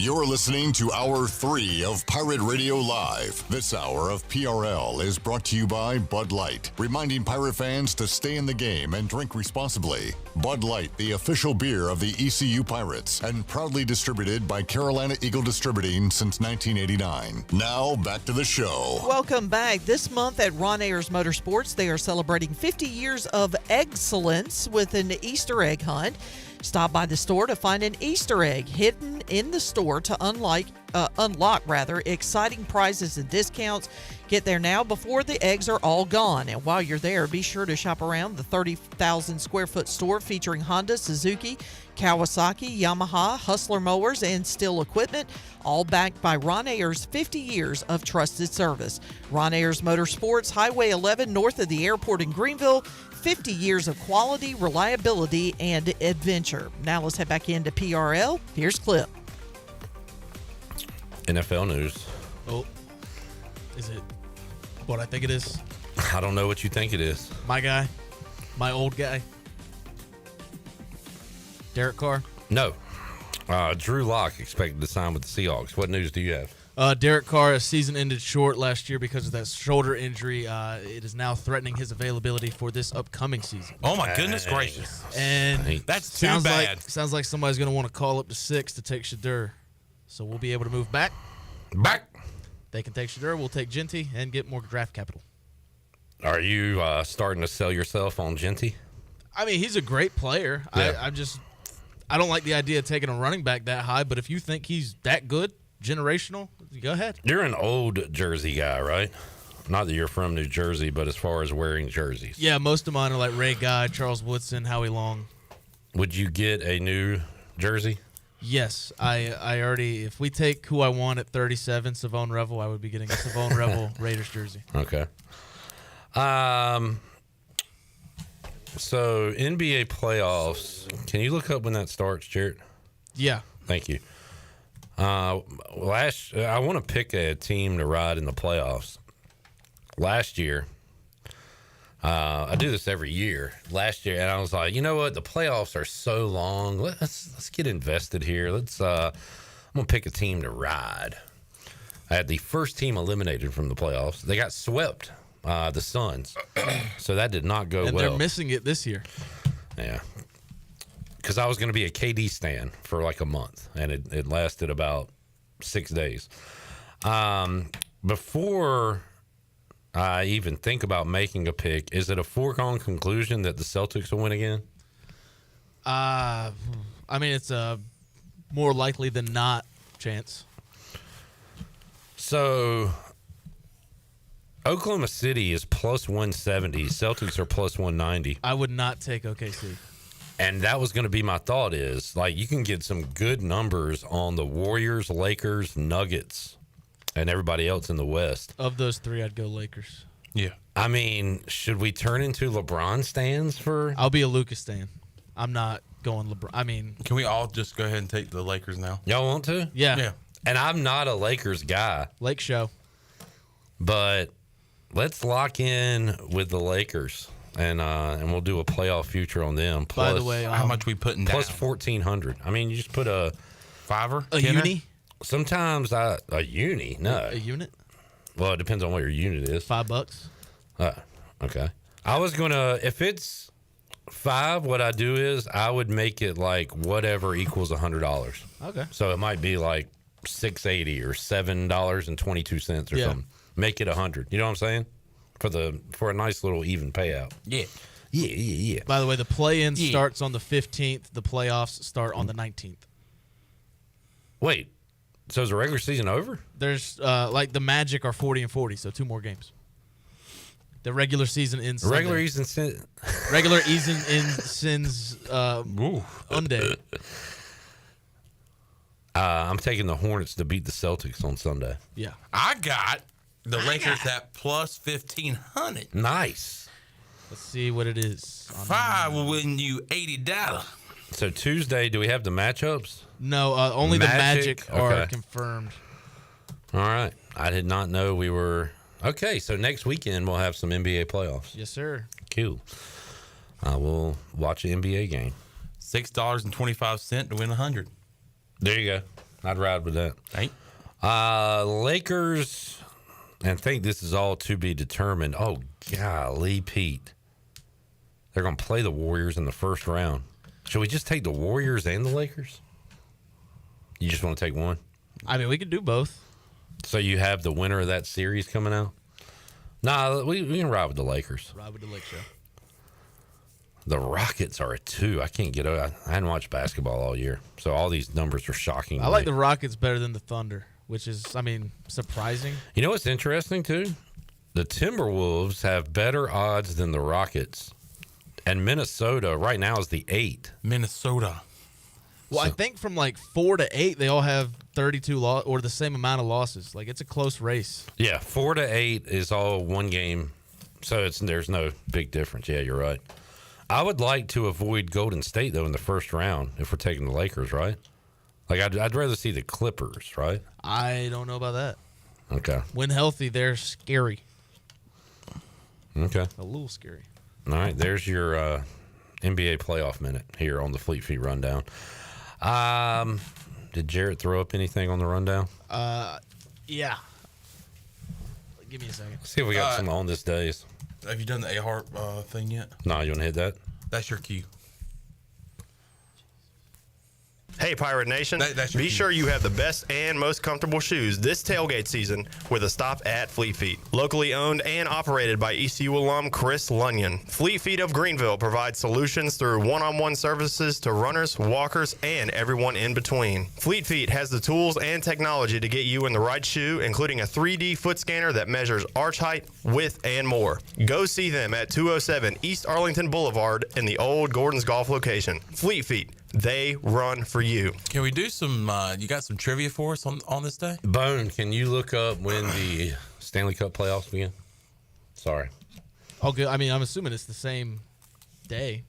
You're listening to Hour 3 of Pirate Radio Live. This hour of PRL is brought to you by Bud Light, reminding Pirate fans to stay in the game and drink responsibly. Bud Light, the official beer of the ECU Pirates, and proudly distributed by Carolina Eagle Distributing since 1989. Now, back to the show. Welcome back. This month at Ron Ahlers Motorsports, they are celebrating 50 years of excellence with an Easter egg hunt. Stop by the store to find an Easter egg hidden in the store to unlock exciting prizes and discounts. Get there now before the eggs are all gone. And while you're there, be sure to shop around the 30,000 square foot store featuring Honda, Suzuki, Kawasaki, Yamaha, Hustler mowers, and Stihl equipment, all backed by Ron Ahlers' 50 years of trusted service. Ron Ahlers Motorsports, Highway 11 north of the airport in Greenville. 50 years of quality, reliability, and adventure. Now let's head back into PRL. Here's Clip. NFL news. Oh, is it what I think it is? I don't know what you think it is. My guy, my old guy, Derek Carr. No. Drew Lock expected to sign with the Seahawks. What news do you have? Derek Carr, his season ended short last year because of that shoulder injury. It is now threatening his availability for this upcoming season. Oh, my goodness gracious. And that's too bad. Sounds like somebody's going to want to call up to 6 to take Shadur. So we'll be able to move back. They can take Shadur. We'll take Genty and get more draft capital. Are you starting to sell yourself on Genty? I mean, he's a great player. Yeah. I don't like the idea of taking a running back that high, but if you think he's that good, generational, go ahead. You're an old Jersey guy, right? Not that you're from New Jersey, but as far as wearing jerseys. Yeah, most of mine are like Ray Guy, Charles Woodson, Howie Long. Would you get a new jersey? Yes, I already, if we take who I want at 37, Savone Revel, I would be getting a Savone Revel Raiders jersey. Okay. So NBA playoffs, can you look up when that starts, Jarrett? Yeah. Thank you. I want to pick a team to ride in the playoffs. Last year, I do this every year. Last year, and I was like, you know what? The playoffs are so long. Let's get invested here. I'm gonna pick a team to ride. I had the first team eliminated from the playoffs. They got swept, the Suns. So that did not go well. And they're missing it this year. Yeah. Because I was going to be a KD stan for like a month, and it lasted about 6 days. Before I even think about making a pick, is it a foregone conclusion that the Celtics will win again? I mean, it's a more likely than not chance. So Oklahoma City is plus 170. Celtics are plus 190. I would not take OKC. And that was going to be my thought is, like, you can get some good numbers on the Warriors, Lakers, Nuggets, and everybody else in the West. Of those three, I'd go Lakers. Yeah. I mean, should we turn into LeBron stans for? I'll be a Lucas stan. I'm not going LeBron. I mean, can we all just go ahead and take the Lakers now? Y'all want to? Yeah. Yeah. And I'm not a Lakers guy. Lake Show. But let's lock in with the Lakers. And we'll do a playoff future on them. By the way, how much we putting down? Plus 1,400. I mean, you just put a $5, a uni. Sometimes a uni. No, a unit. Well, it depends on what your unit is. $5. Okay. I was gonna, if it's 5, what I do is I would make it like whatever equals $100. Okay. So it might be like $6.80 or $7.22 or something. Make it 100. You know what I'm saying? For a nice little even payout. Yeah. By the way, the play-in starts on the 15th. The playoffs start on the 19th. Wait, so is the regular season over? There's like the Magic are 40-40, so 2 more games. The regular season ends. Regular season ends Sunday. I'm taking the Hornets to beat the Celtics on Sunday. Yeah, I got the Lakers at plus 1,500. Nice. Let's see what it is. 5 will win you $80. So Tuesday, do we have the matchups? No, only the Magic are confirmed. All right. I did not know we were. Okay, so next weekend we'll have some NBA playoffs. Yes, sir. Cool. We'll watch an NBA game. $6.25 to win 100. There you go. I'd ride with that. Right. Lakers, and think this is all to be determined. Oh, golly, Pete. They're going to play the Warriors in the first round. Should we just take the Warriors and the Lakers? You just want to take one? I mean, we could do both. So you have the winner of that series coming out? Nah, we can ride with the Lakers. Ride with the Lakers. The Rockets are a 2. I can't get over. I hadn't watched basketball all year, so all these numbers are shocking. I like the Rockets better than the Thunder, which is, I mean, surprising. You know what's interesting, too? The Timberwolves have better odds than the Rockets. And Minnesota right now is the 8. Minnesota. Well, I think from like 4 to 8, they all have 32 or the same amount of losses. Like, it's a close race. Yeah, 4 to 8 is all one game, so there's no big difference. Yeah, you're right. I would like to avoid Golden State, though, in the first round if we're taking the Lakers, right? Like, I'd rather see the Clippers, right? I don't know about that. Okay. When healthy, they're scary. Okay. A little scary. All right, there's your NBA playoff minute here on the Fleet Feet Rundown. Did Jarrett throw up anything on the rundown? Yeah. Give me a second. Let's see if we got some on this days. Have you done the A-Harp thing yet? No, you want to hit that? That's your cue. Hey, Pirate Nation. That's your Be cue. sure you have the best and most comfortable shoes this tailgate season with a stop at Fleet Feet. Locally owned and operated by ECU alum Chris Lunyon. Fleet Feet of Greenville provides solutions through one-on-one services to runners, walkers, and everyone in between. Fleet Feet has the tools and technology to get you in the right shoe, including a 3D foot scanner that measures arch height, width, and more. Go see them at 207 East Arlington Boulevard in the old Gordon's Golf location. Fleet Feet. They run for you. Can we do some, you got some trivia for us on this day? Bone, can you look up when the Stanley Cup playoffs begin? Sorry. Oh, good. I mean, I'm assuming it's the same day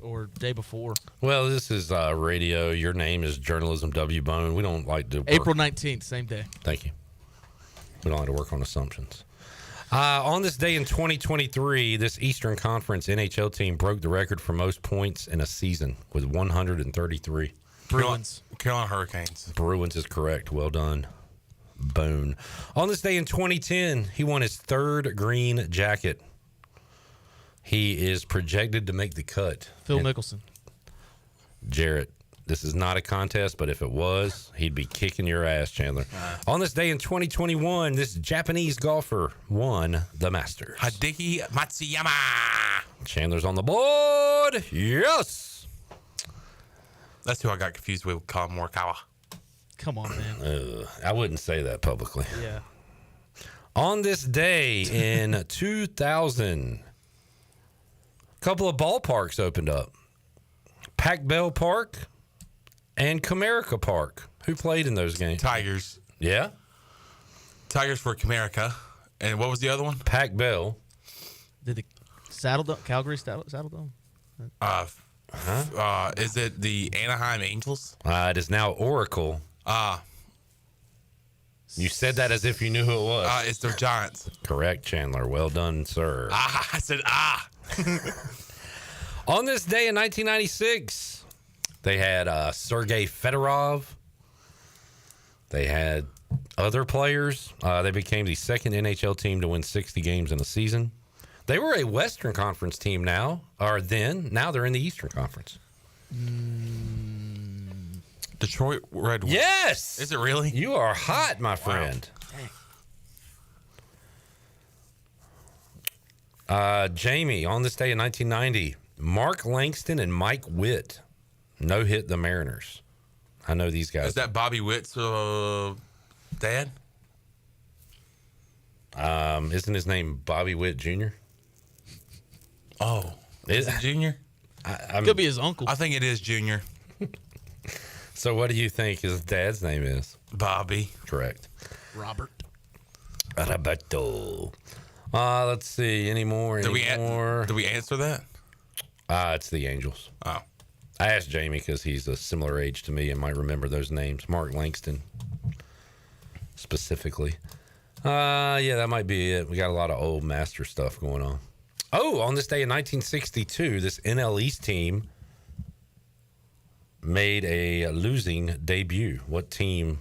or day before. Well, this is radio. Your name is Journalism W. Bone. We don't like to work. April 19th, same day. Thank you. We don't like to work on assumptions. On this day in 2023, this Eastern Conference NHL team broke the record for most points in a season with 133. Bruins. Carolina Hurricanes. Bruins is correct. Well done, Bone. On this day in 2010, he won his 3rd green jacket. He is projected to make the cut. Phil Mickelson. Jarrett, this is not a contest, but if it was, he'd be kicking your ass, Chandler. On this day in 2021, this Japanese golfer won the Masters. Hideki Matsuyama. Chandler's on the board. Yes. That's who I got confused with Colin Morikawa. Come on, man. I wouldn't say that publicly. Yeah. On this day in 2000, a couple of ballparks opened up. Pac Bell Park and Comerica Park. Who played in those games? Tigers. Yeah? Tigers for Comerica. And what was the other one? Pac Bell. Did the Calgary Saddle Dome? Is it the Anaheim Angels? It is now Oracle. You said that as if you knew who it was. It's the Giants. Correct, Chandler. Well done, sir. I said On this day in 1996, they had Sergei Fedorov. They had other players. They became the 2nd NHL team to win 60 games in a season. They were a Western Conference team now, or then. Now they're in the Eastern Conference. Detroit Red Wings. Yes! Is it really? You are hot, my friend. Jamie, on this day in 1990, Mark Langston and Mike Witt no-hit the Mariners. I know these guys. Is that Bobby Witt's dad? Isn't his name Bobby Witt Jr.? Oh. Is it Junior? Could be his uncle. I think it is Junior. So what do you think his dad's name is? Bobby. Correct. Robert. Roberto. Let's see. Any more? Did we answer that? It's the Angels. Oh. I asked Jamie because he's a similar age to me and might remember those names. Mark Langston, specifically. Yeah, that might be it. We got a lot of old master stuff going on. Oh, on this day in 1962, this NL East team made a losing debut. What team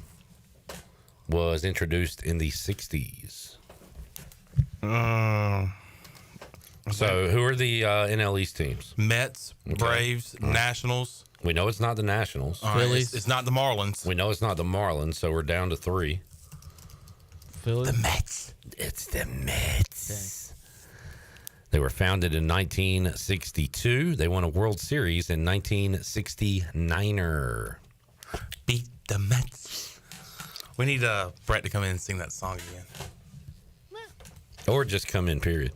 was introduced in the 60s? So who are the NL East teams? Mets, Braves, Nationals. We know it's not the Nationals. Phillies. It's not the Marlins. We know it's not the Marlins, so we're down to 3. Phillies. The Mets. It's the Mets. They were founded in 1962. They won a World Series in 1969er. Beat the Mets. We need Brett to come in and sing that song again. Or just come in, period.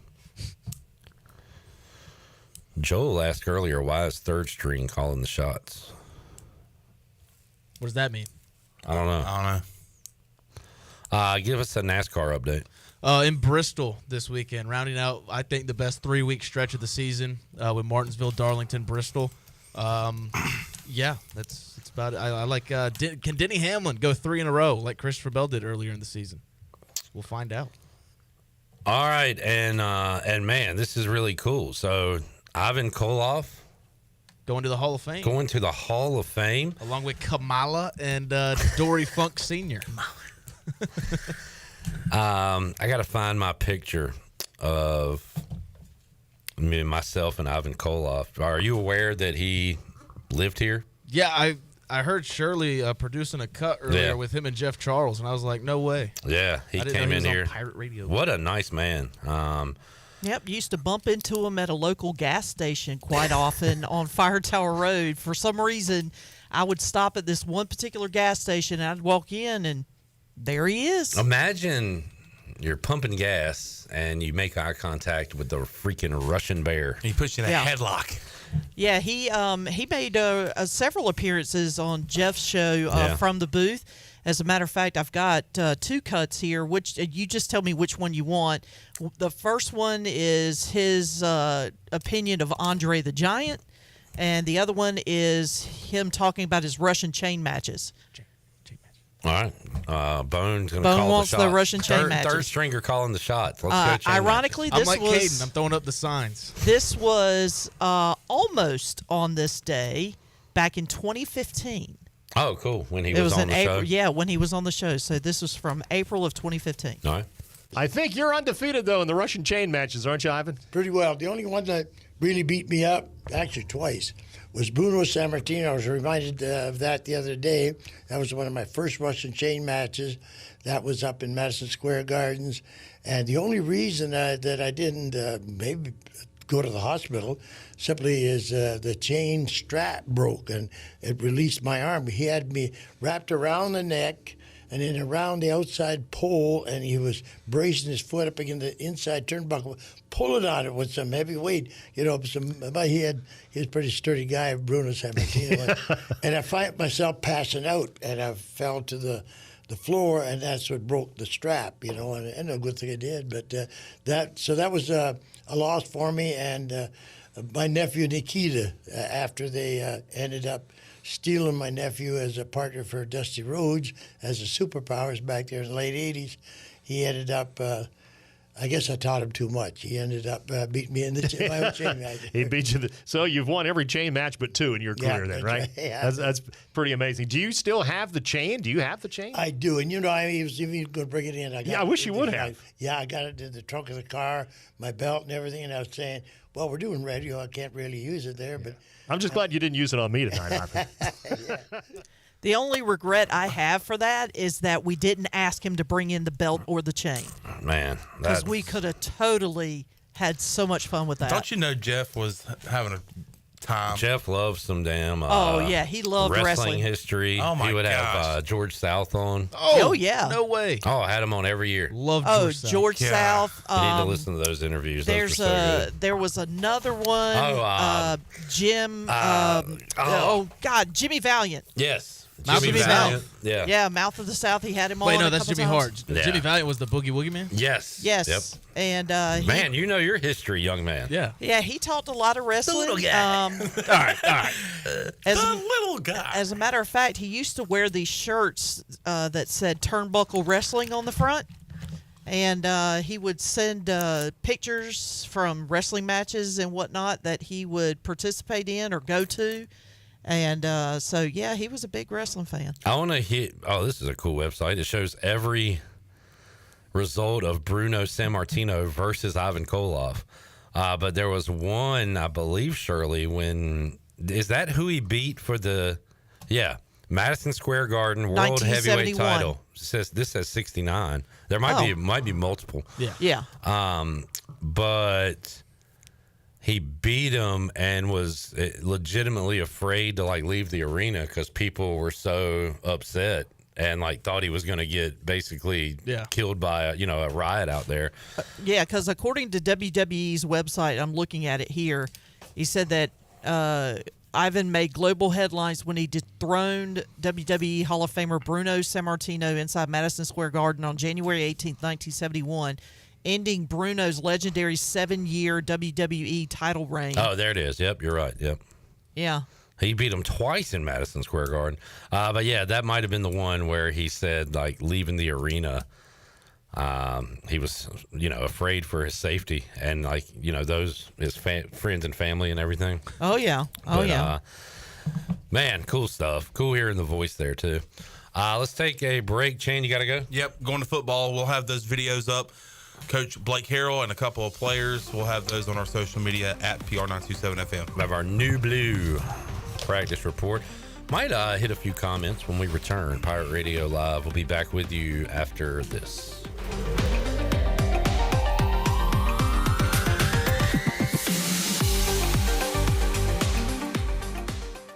Joel asked earlier, why is third string calling the shots? What does that mean? I don't know. Give us a NASCAR update. In Bristol this weekend, rounding out, I think, the best 3-week stretch of the season with Martinsville, Darlington, Bristol. Yeah, that's about it. I like. Can Denny Hamlin go 3 in a row like Christopher Bell did earlier in the season? We'll find out. All right, and man, this is really cool. So Ivan Koloff going to the Hall of Fame. Going to the Hall of Fame along with Kamala and Dory Funk Sr. I got to find my picture of me, myself, and Ivan Koloff. Are you aware that he lived here? Yeah, I heard Shirley producing a cut earlier with him and Jeff Charles, and I was like, no way. Yeah, he came in here. On Pirate Radio. What a nice man. Yep, used to bump into him at a local gas station quite often on Fire Tower Road. For some reason, I would stop at this one particular gas station, and I'd walk in, and there he is. Imagine you're pumping gas, and you make eye contact with the freaking Russian bear. He puts you in a headlock. Yeah, he made several appearances on Jeff's show from the booth. As a matter of fact, I've got 2 cuts here. Which you just tell me which one you want. The first one is his opinion of Andre the Giant, and the other one is him talking about his Russian chain matches. All right, Bone's going to Bone call wants the shot. the Russian chain matches. Third stringer calling the shots. Let's go. Chain Ironically, matches. this I'm like was Caden. I'm throwing up the signs. This was almost on this day back in 2015. Oh, cool. When he was on the April, show. yeah, when he was on the show. So this was from April of 2015. All right. I think you're undefeated, though, in the Russian chain matches, aren't you, Ivan? Pretty well. The only one that really beat me up, actually twice, was Bruno Sammartino. I was reminded of that the other day. That was one of my first Russian chain matches. That was up in Madison Square Gardens. And the only reason that I didn't maybe go to the hospital simply is the chain strap broke and it released my arm. He had me wrapped around the neck and then around the outside pole, and he was bracing his foot up against the inside turnbuckle, pulling on it with some heavy weight. You know, he was a pretty sturdy guy, Bruno Sammartino. And I find myself passing out, and I fell to the floor, and that's what broke the strap, you know, and a good thing I did. But that was a loss for me, and my nephew Nikita, after they ended up stealing my nephew as a partner for Dusty Rhodes as a Superpowers back there in the late 80s. He ended up, I guess I taught him too much. He ended up beating me in my own chain match. He beat you. So you've won every chain match but 2 in your career then, right? Yeah. That's pretty amazing. Do you still have the chain? Do you have the chain? I do. And, you know, he was even going to bring it in. I wish you would have. I got it in the trunk of the car, my belt and everything, and I was saying, well, we're doing radio. I can't really use it there, but I'm just glad you didn't use it on me tonight, Harper. The only regret I have for that is that we didn't ask him to bring in the belt or the chain. Man, because we could have totally had so much fun with that. Don't you know Jeff was having a time? Jeff loves some damn. He loved wrestling history. Oh my He would gosh. have George South on. Oh yeah, no way. Oh, I had him on every year. Love George South. You need to listen to those interviews. Those There's were so good. there was another one. Jim. Jimmy Valiant. Yes. Jimmy Valiant. Yeah. Yeah, Mouth of the South. He had him on. Wait, no, a that's couple Jimmy times. Hart. Yeah. Jimmy Valiant was the Boogie Woogie Man? Yes. Yes. Yep. And Man, you know your history, young man. Yeah. Yeah, he taught a lot of wrestling. little guy. All right. Little guy. As a matter of fact, he used to wear these shirts that said Turnbuckle Wrestling on the front. And he would send pictures from wrestling matches and whatnot that he would participate in or go to. And he was a big wrestling fan. I want to hit. Oh, this is a cool website. It shows every result of Bruno Sammartino versus Ivan Koloff. But there was one, I believe, Shirley, is that who he beat for Madison Square Garden World Heavyweight title? This says 69. There might be multiple. Yeah. But he beat him and was legitimately afraid to leave the arena because people were so upset and thought he was going to get basically killed by a riot out there. Because according to WWE's website, I'm looking at it here, he said that Ivan made global headlines when he dethroned WWE Hall of Famer Bruno Sammartino inside Madison Square Garden on January 18th, 1971, ending Bruno's legendary 7-year WWE title reign. Oh, there it is. Yep, you're right. Yep. Yeah. He beat him twice in Madison Square Garden. But yeah, that might have been the one where he said, leaving the arena, he was, afraid for his safety and, his friends and family and everything. Oh, yeah. Man, cool stuff. Cool hearing the voice there, too. Let's take a break. Shane, you got to go? Yep, going to football. We'll have those videos up. Coach Blake Harrell and a couple of players. We'll have those on our social media at PR927FM. We have our new blue practice report. Might hit a few comments when we return. Pirate Radio Live. We'll be back with you after this.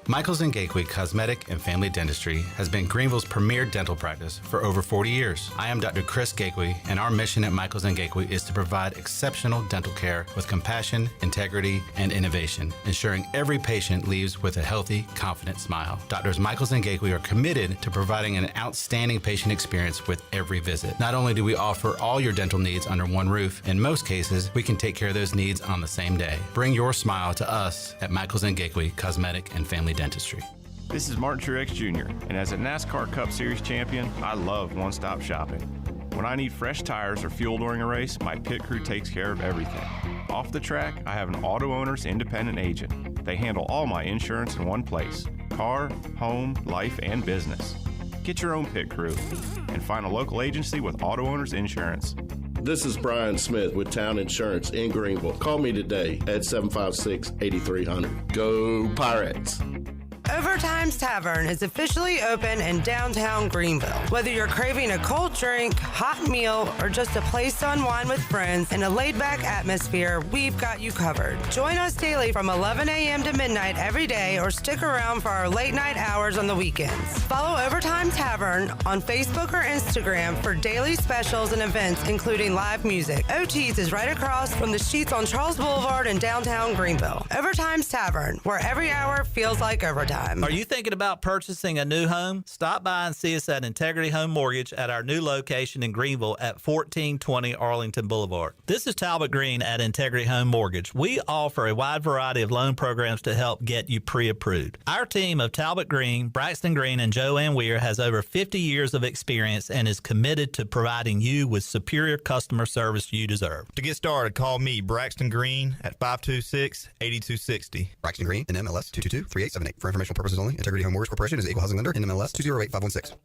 Michaels & Gakwe Cosmetic and Family Dentistry has been Greenville's premier dental practice for over 40 years. I am Dr. Chris Gakwe, and our mission at Michaels & Gakwe is to provide exceptional dental care with compassion, integrity, and innovation, ensuring every patient leaves with a healthy, confident smile. Doctors Michaels & Gakwe are committed to providing an outstanding patient experience with every visit. Not only do we offer all your dental needs under one roof, in most cases, we can take care of those needs on the same day. Bring your smile to us at Michaels & Gakwe Cosmetic and Family Dentistry. This is Martin Truex Jr., and as a NASCAR Cup Series champion, I love one-stop shopping. When I need fresh tires or fuel during a race, my pit crew takes care of everything. Off the track, I have an Auto Owners independent agent. They handle all my insurance in one place: car, home, life, and business. Get your own pit crew and find a local agency with Auto Owners Insurance. This is Brian Smith with Town Insurance in Greenville. Call me today at 756-8300. Go Pirates! Overtime's Tavern is officially open in downtown Greenville. Whether you're craving a cold drink, hot meal, or just a place to unwind with friends in a laid-back atmosphere, we've got you covered. Join us daily from 11 a.m. to midnight every day, or stick around for our late-night hours on the weekends. Follow Overtime Tavern on Facebook or Instagram for daily specials and events, including live music. OT's is right across from the Sheets on Charles Boulevard in downtown Greenville. Overtime's Tavern, where every hour feels like overtime. Are you thinking about purchasing a new home? Stop by and see us at Integrity Home Mortgage at our new location in Greenville at 1420 Arlington Boulevard. This is Talbot Green at Integrity Home Mortgage. We offer a wide variety of loan programs to help get you pre-approved. Our team of Talbot Green, Braxton Green, and Joanne Weir has over 50 years of experience and is committed to providing you with superior customer service you deserve. To get started, call me, Braxton Green, at 526-8260. Braxton Green, NMLS 222-3878. For information purposes only, Integrity Home Mortgage Corporation is an equal housing lender, NMLS 208516.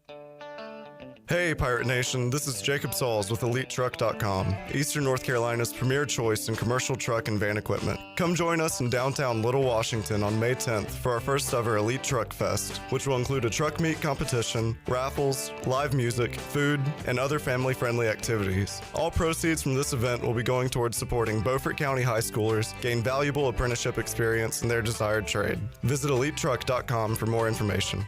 Hey, Pirate Nation, this is Jacob Sauls with EliteTruck.com, Eastern North Carolina's premier choice in commercial truck and van equipment. Come join us in downtown Little Washington on May 10th for our first ever Elite Truck Fest, which will include a truck meet competition, raffles, live music, food, and other family-friendly activities. All proceeds from this event will be going towards supporting Beaufort County high schoolers gain valuable apprenticeship experience in their desired trade. Visit EliteTruck.com for more information.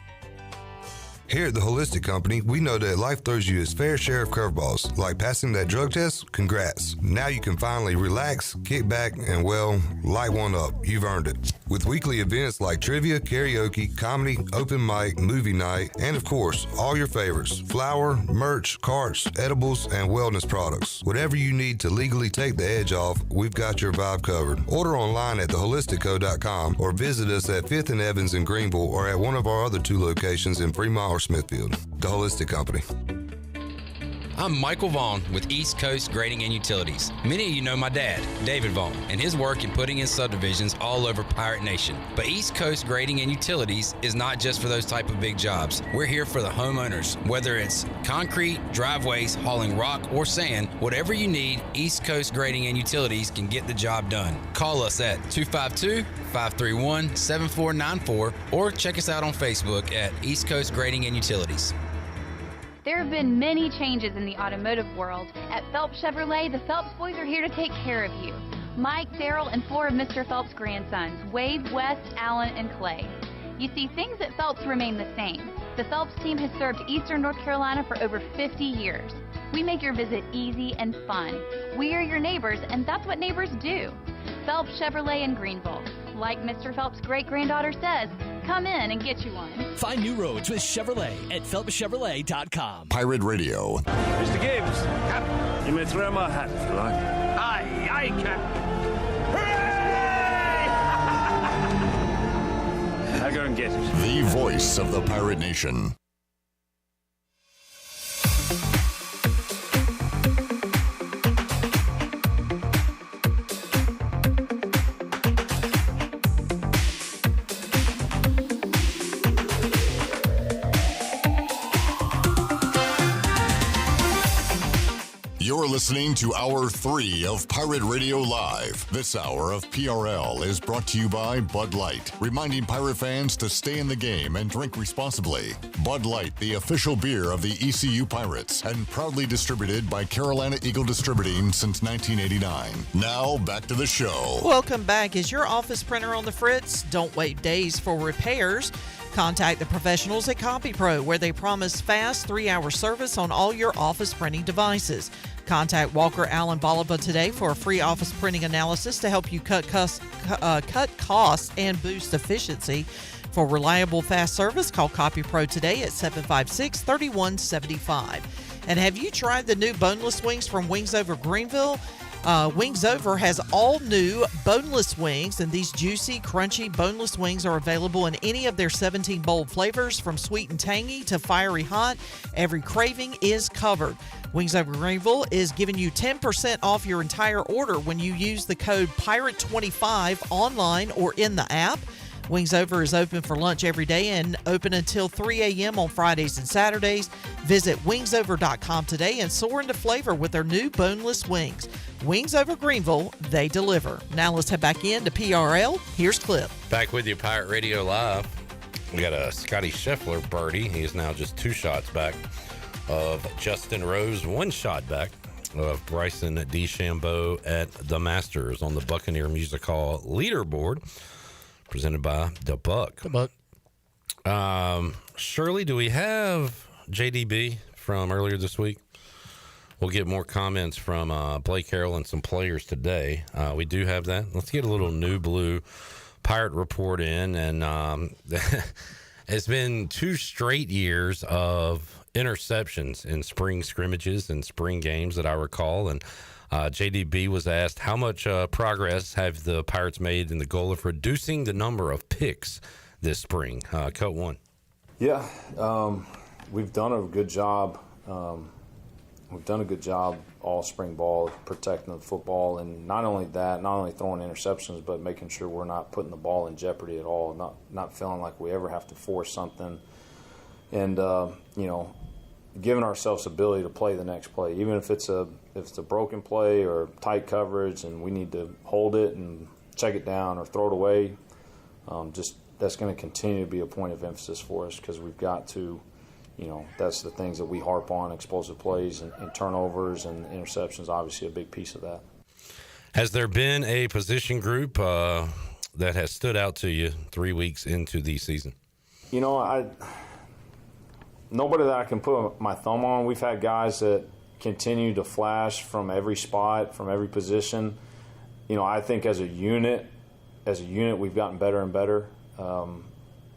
Here at the Holistic Company, we know that life throws you its fair share of curveballs. Like passing that drug test? Congrats. Now you can finally relax, kick back, and, well, light one up. You've earned it. With weekly events like trivia, karaoke, comedy, open mic, movie night, and, of course, all your favorites: flour, merch, carts, edibles, and wellness products. Whatever you need to legally take the edge off, we've got your vibe covered. Order online at theholisticco.com or visit us at 5th and Evans in Greenville or at one of our other 2 locations in Fremont or Smithfield. The Holistic Company. I'm Michael Vaughn with East Coast Grading and Utilities. Many of you know my dad, David Vaughn, and his work in putting in subdivisions all over Pirate Nation. But East Coast Grading and Utilities is not just for those type of big jobs. We're here for the homeowners. Whether it's concrete, driveways, hauling rock, or sand, whatever you need, East Coast Grading and Utilities can get the job done. Call us at 252-531-7494 or check us out on Facebook at East Coast Grading and Utilities. There have been many changes in the automotive world. At Phelps Chevrolet, the Phelps boys are here to take care of you. Mike, Daryl, and 4 of Mr. Phelps' grandsons, Wade, West, Allen, and Clay. You see, things at Phelps remain the same. The Phelps team has served Eastern North Carolina for over 50 years. We make your visit easy and fun. We are your neighbors, and that's what neighbors do. Phelps Chevrolet in Greenville. Like Mr. Phelps' great-granddaughter says, come in and get you one. Find new roads with Chevrolet at PhelpsChevrolet.com. Pirate Radio. Mr. Gibbs, Captain, you may throw my hat if you like. Aye, aye, Captain. Hooray! I'll go and get it. The voice of the Pirate Nation. You're listening to Hour 3 of Pirate Radio Live. This hour of PRL is brought to you by Bud Light, reminding Pirate fans to stay in the game and drink responsibly. Bud Light, the official beer of the ECU Pirates, and proudly distributed by Carolina Eagle Distributing since 1989. Now, back to the show. Welcome back. Is your office printer on the fritz? Don't wait days for repairs. Contact the professionals at CopyPro, where they promise fast 3-hour service on all your office printing devices. Contact Walker Allen Bolivar today for a free office printing analysis to help you cut costs and boost efficiency. For reliable, fast service, call CopyPro today at 756-3175. And have you tried the new boneless wings from Wings Over Greenville? Wings Over has all new boneless wings, and these juicy, crunchy, boneless wings are available in any of their 17 bold flavors, from sweet and tangy to fiery hot. Every craving is covered. Wings Over Greenville is giving you 10% off your entire order when you use the code PIRATE25 online or in the app. Wings Over is open for lunch every day and open until 3 a.m. on Fridays and Saturdays. Visit wingsover.com today and soar into flavor with their new boneless wings. Wings Over Greenville, they deliver. Now let's head back into PRL. Here's Clip. Back with you, Pirate Radio Live. We got a Scotty Scheffler birdie. He is now just 2 shots back of Justin Rose, 1 shot back of Bryson DeChambeau at the Masters on the Buccaneer Music Hall leaderboard, presented by The Buck. The Buck. Shirley, do we have JDB from earlier this week? We'll get more comments from Blake Harrell and some players today. We do have that. Let's get a little New Blue Pirate report in. And it's been 2 straight years of interceptions in spring scrimmages and spring games that I recall. And JDB was asked, how much progress have the Pirates made in the goal of reducing the number of picks this spring? Cut 1. Yeah, we've done a good job. We've done a good job all spring ball protecting the football, and not only that, not only throwing interceptions, but making sure we're not putting the ball in jeopardy at all, not feeling like we ever have to force something, and giving ourselves the ability to play the next play, even if it's a broken play or tight coverage, and we need to hold it and check it down or throw it away. That's going to continue to be a point of emphasis for us, because we've got to. That's the things that we harp on, explosive plays and turnovers, and interceptions, obviously a big piece of that. Has there been a position group that has stood out to you 3 weeks into the season? Nobody that I can put my thumb on. We've had guys that continue to flash from every spot, from every position. I think as a unit, we've gotten better and better.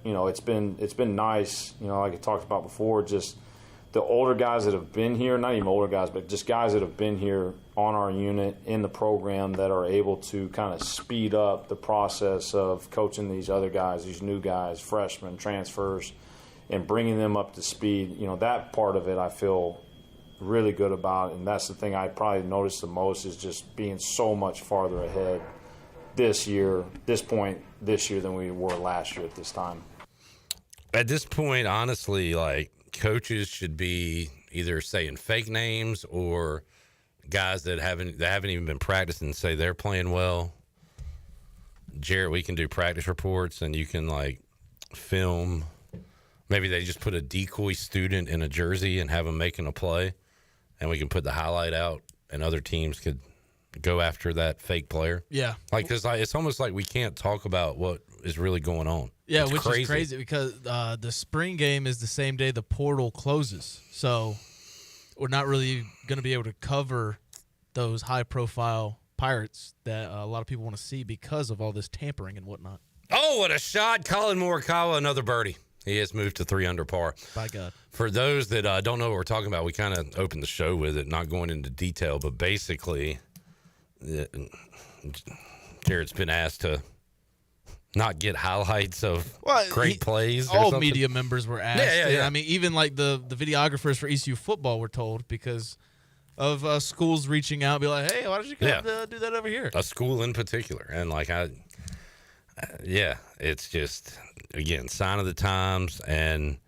It's been nice, like I talked about before, just the older guys that have been here, not even older guys, but just guys that have been here on our unit in the program that are able to kind of speed up the process of coaching these other guys, these new guys, freshmen, transfers, and bringing them up to speed. That part of it I feel really good about, and that's the thing I probably noticed the most, is just being so much farther ahead this point this year than we were last year at this time. At this point, honestly, like, coaches should be either saying fake names or guys that haven't even been practicing say they're playing well. Jarrett, we can do practice reports and you can like film. Maybe they just put a decoy student in a jersey and have them making a play, and we can put the highlight out, and other teams could go after that fake player. Yeah. Like, cause it's almost like we can't talk about what is really going on. Yeah, it's which crazy. is crazy because the spring game is the same day the portal closes. So we're not really going to be able to cover those high-profile Pirates that a lot of people want to see because of all this tampering and whatnot. Oh, what a shot. Colin Morikawa, another birdie. He has moved to 3 under par. By God. For those that don't know what we're talking about, we kind of opened the show with it, not going into detail, but basically Jared's been asked to not get highlights of great plays. All something. media members were asked. Yeah. I mean, even like the videographers for ECU football were told because of schools reaching out and be like, hey, why don't you come do that over here? A school in particular. And like, it's just, again, sign of the times. And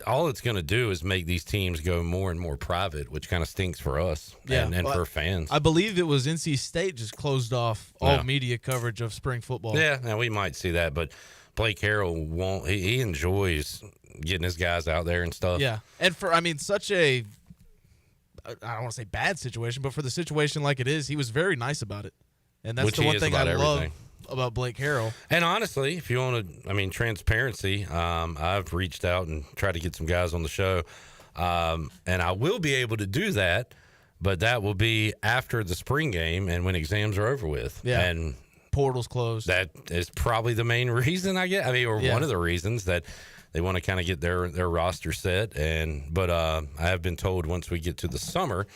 all it's going to do is make these teams go more and more private, which kind of stinks for us and for fans. I believe it was NC State just closed off all media coverage of spring football. Yeah, now we might see that, but Blake Harrell won't. He enjoys getting his guys out there and stuff. Yeah, and such a, I don't want to say bad situation, but for the situation like it is, he was very nice about it. And that's the one thing I love about Blake Harrell. And honestly, if you want to, transparency, I've reached out and tried to get some guys on the show, and I will be able to do that, but that will be after the spring game and when exams are over with. Yeah. And portal's closed. That is probably the main reason, I guess. One of the reasons that they want to kind of get their roster set. But I have been told once we get to the summer,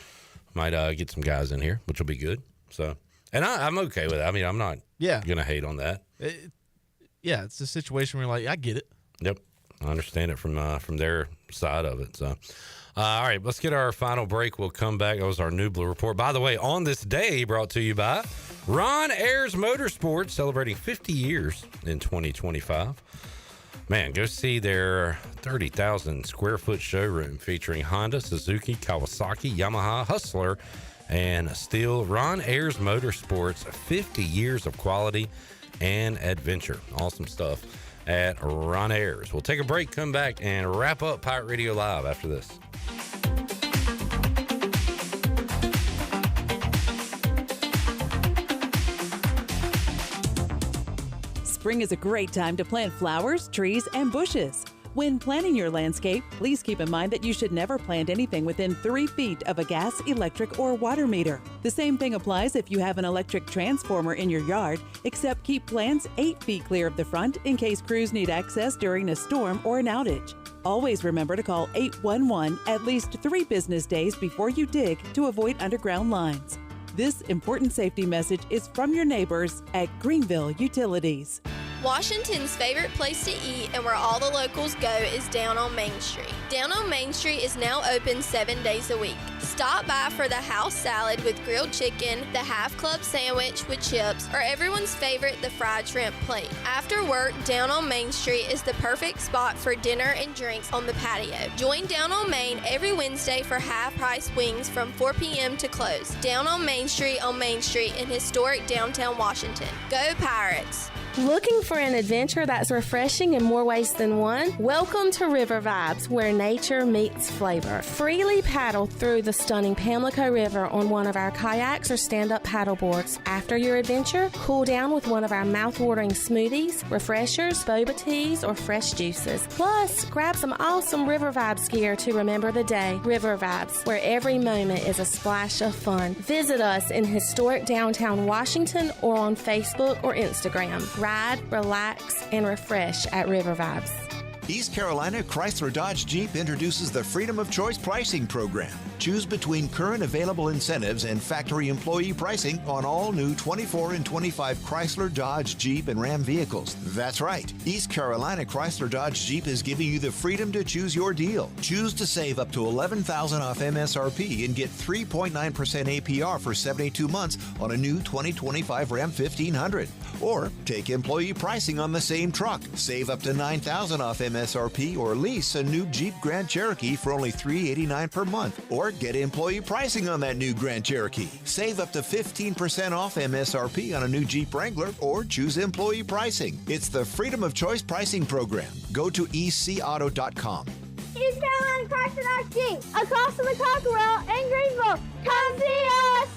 might get some guys in here, which will be good. So, and I'm okay with it. I'm not going to hate on that. It's a situation where you're like, I get it. Yep. I understand it from their side of it. So, all right, let's get our final break. We'll come back. That was our New Blue Report. By the way, on this day, brought to you by Ron Ayers Motorsports, celebrating 50 years in 2025. Man, go see their 30,000 square foot showroom featuring Honda, Suzuki, Kawasaki, Yamaha, Hustler, and Steel. Ron Ayers Motorsports, 50 years of quality and adventure. Awesome stuff at Ron Ayers. We'll take a break, come back, and wrap up Pirate Radio Live after this. Spring is a great time to plant flowers, trees, and bushes. When planning your landscape, please keep in mind that you should never plant anything within 3 feet of a gas, electric, or water meter. The same thing applies if you have an electric transformer in your yard, except keep plants 8 feet clear of the front in case crews need access during a storm or an outage. Always remember to call 811 at least 3 business days before you dig to avoid underground lines. This important safety message is from your neighbors at Greenville Utilities. Washington's favorite place to eat and where all the locals go is Down on Main Street. Down on Main Street is now open 7 days a week. Stop by for the house salad with grilled chicken, the half club sandwich with chips, or everyone's favorite, the fried shrimp plate. After work, Down on Main Street is the perfect spot for dinner and drinks on the patio. Join Down on Main every Wednesday for half-price wings from 4 p.m. to close. Down on Main Street in historic downtown Washington. Go Pirates! Looking for an adventure that's refreshing in more ways than one? Welcome to River Vibes, where nature meets flavor. Freely paddle through the stunning Pamlico River on one of our kayaks or stand-up paddle boards. After your adventure, cool down with one of our mouth-watering smoothies, refreshers, boba teas, or fresh juices. Plus, grab some awesome River Vibes gear to remember the day. River Vibes, where every moment is a splash of fun. Visit us in historic downtown Washington or on Facebook or Instagram. Ride, relax, and refresh at River Vibes. East Carolina Chrysler Dodge Jeep introduces the Freedom of Choice pricing program. Choose between current available incentives and factory employee pricing on all new 24 and 25 Chrysler, Dodge, Jeep, and Ram vehicles. That's right. East Carolina Chrysler Dodge Jeep is giving you the freedom to choose your deal. Choose to save up to $11,000 off MSRP and get 3.9% APR for 72 months on a new 2025 Ram 1500. Or take employee pricing on the same truck. Save up to $9,000 off MSRP or lease a new Jeep Grand Cherokee for only $389 per month. Or get employee pricing on that new Grand Cherokee. Save up to 15% off MSRP on a new Jeep Wrangler or choose employee pricing. It's the Freedom of Choice pricing program. Go to ecauto.com. East Carolina Chrysler Dodge Jeep, across from the Cockerell in Greenville. Come see us!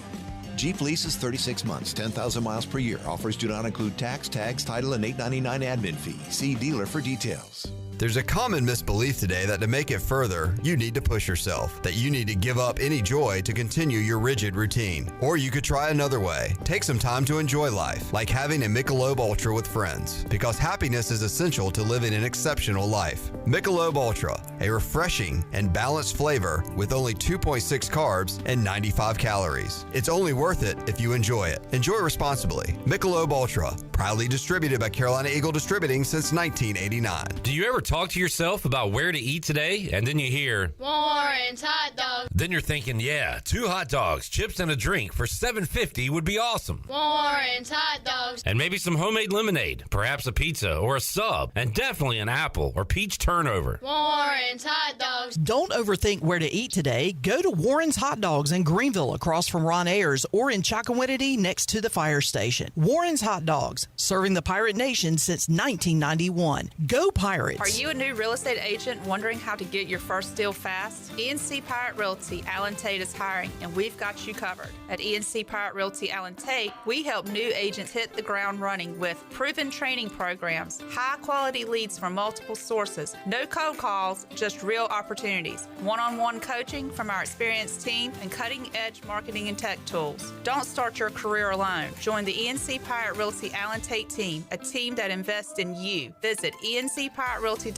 Jeep lease is 36 months, 10,000 miles per year. Offers do not include tax, tags, title, and $8.99 admin fee. See dealer for details. There's a common misbelief today that to make it further, you need to push yourself, that you need to give up any joy to continue your rigid routine. Or you could try another way. Take some time to enjoy life, like having a Michelob Ultra with friends, because happiness is essential to living an exceptional life. Michelob Ultra, a refreshing and balanced flavor with only 2.6 carbs and 95 calories. It's only worth it if you enjoy it. Enjoy responsibly. Michelob Ultra, proudly distributed by Carolina Eagle Distributing since 1989. Do you ever talk to yourself about where to eat today, and then you hear Warren's Hot Dogs. Then you're thinking, yeah, 2 hot dogs, chips, and a drink for $7.50 would be awesome. Warren's Hot Dogs. And maybe some homemade lemonade, perhaps a pizza or a sub, and definitely an apple or peach turnover. Warren's Hot Dogs. Don't overthink where to eat today. Go to Warren's Hot Dogs in Greenville across from Ron Ayers or in Chocowinity next to the fire station. Warren's Hot Dogs, serving the Pirate Nation since 1991. Go Pirates. Are you a new real estate agent wondering how to get your first deal fast? ENC Pirate Realty Allen Tate is hiring, and we've got you covered. At ENC Pirate Realty Allen Tate, we help new agents hit the ground running with proven training programs, high-quality leads from multiple sources, no cold calls, just real opportunities, one-on-one coaching from our experienced team, and cutting-edge marketing and tech tools. Don't start your career alone. Join the ENC Pirate Realty Allen Tate team, a team that invests in you. Visit encpiraterealty.com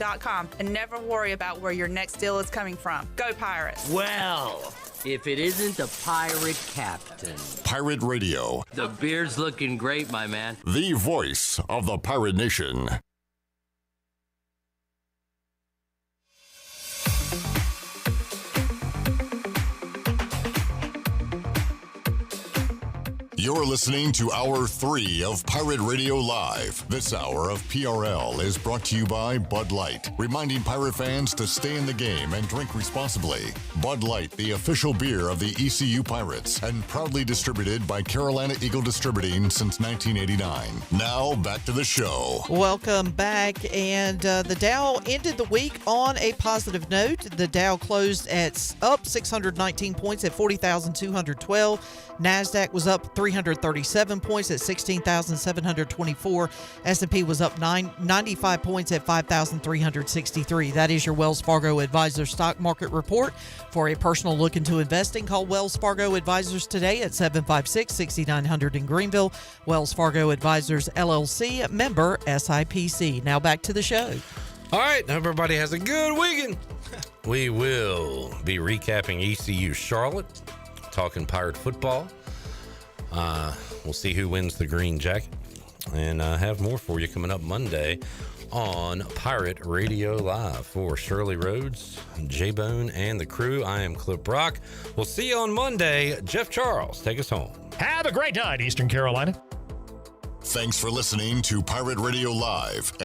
and never worry about where your next deal is coming from. Go Pirates! Well, if it isn't the Pirate Captain. Pirate Radio. The beard's looking great, my man. The voice of the Pirate Nation. You're listening to Hour 3 of Pirate Radio Live. This hour of PRL is brought to you by Bud Light, reminding pirate fans to stay in the game and drink responsibly. Bud Light, the official beer of the ECU Pirates, and proudly distributed by Carolina Eagle Distributing since 1989. Now, back to the show. Welcome back. And the Dow ended the week on a positive note. The Dow closed up 619 points at 40,212. NASDAQ was up 337 points at 16,724. S&P was up 95 points at 5,363. That is your Wells Fargo Advisors Stock Market Report. For a personal look into investing, call Wells Fargo Advisors today at 756-6900 in Greenville. Wells Fargo Advisors, LLC, member SIPC. Now back to the show. All right, hope everybody has a good weekend. We will be recapping ECU Charlotte, talking Pirate football. We'll see who wins the green jacket, and have more for you coming up Monday on Pirate Radio Live. For Shirley Rhodes, J-Bone, and the crew, I am Clip Brock. We'll see you on Monday. Jeff Charles, take us home. Have a great night, Eastern Carolina. Thanks for listening to Pirate Radio Live.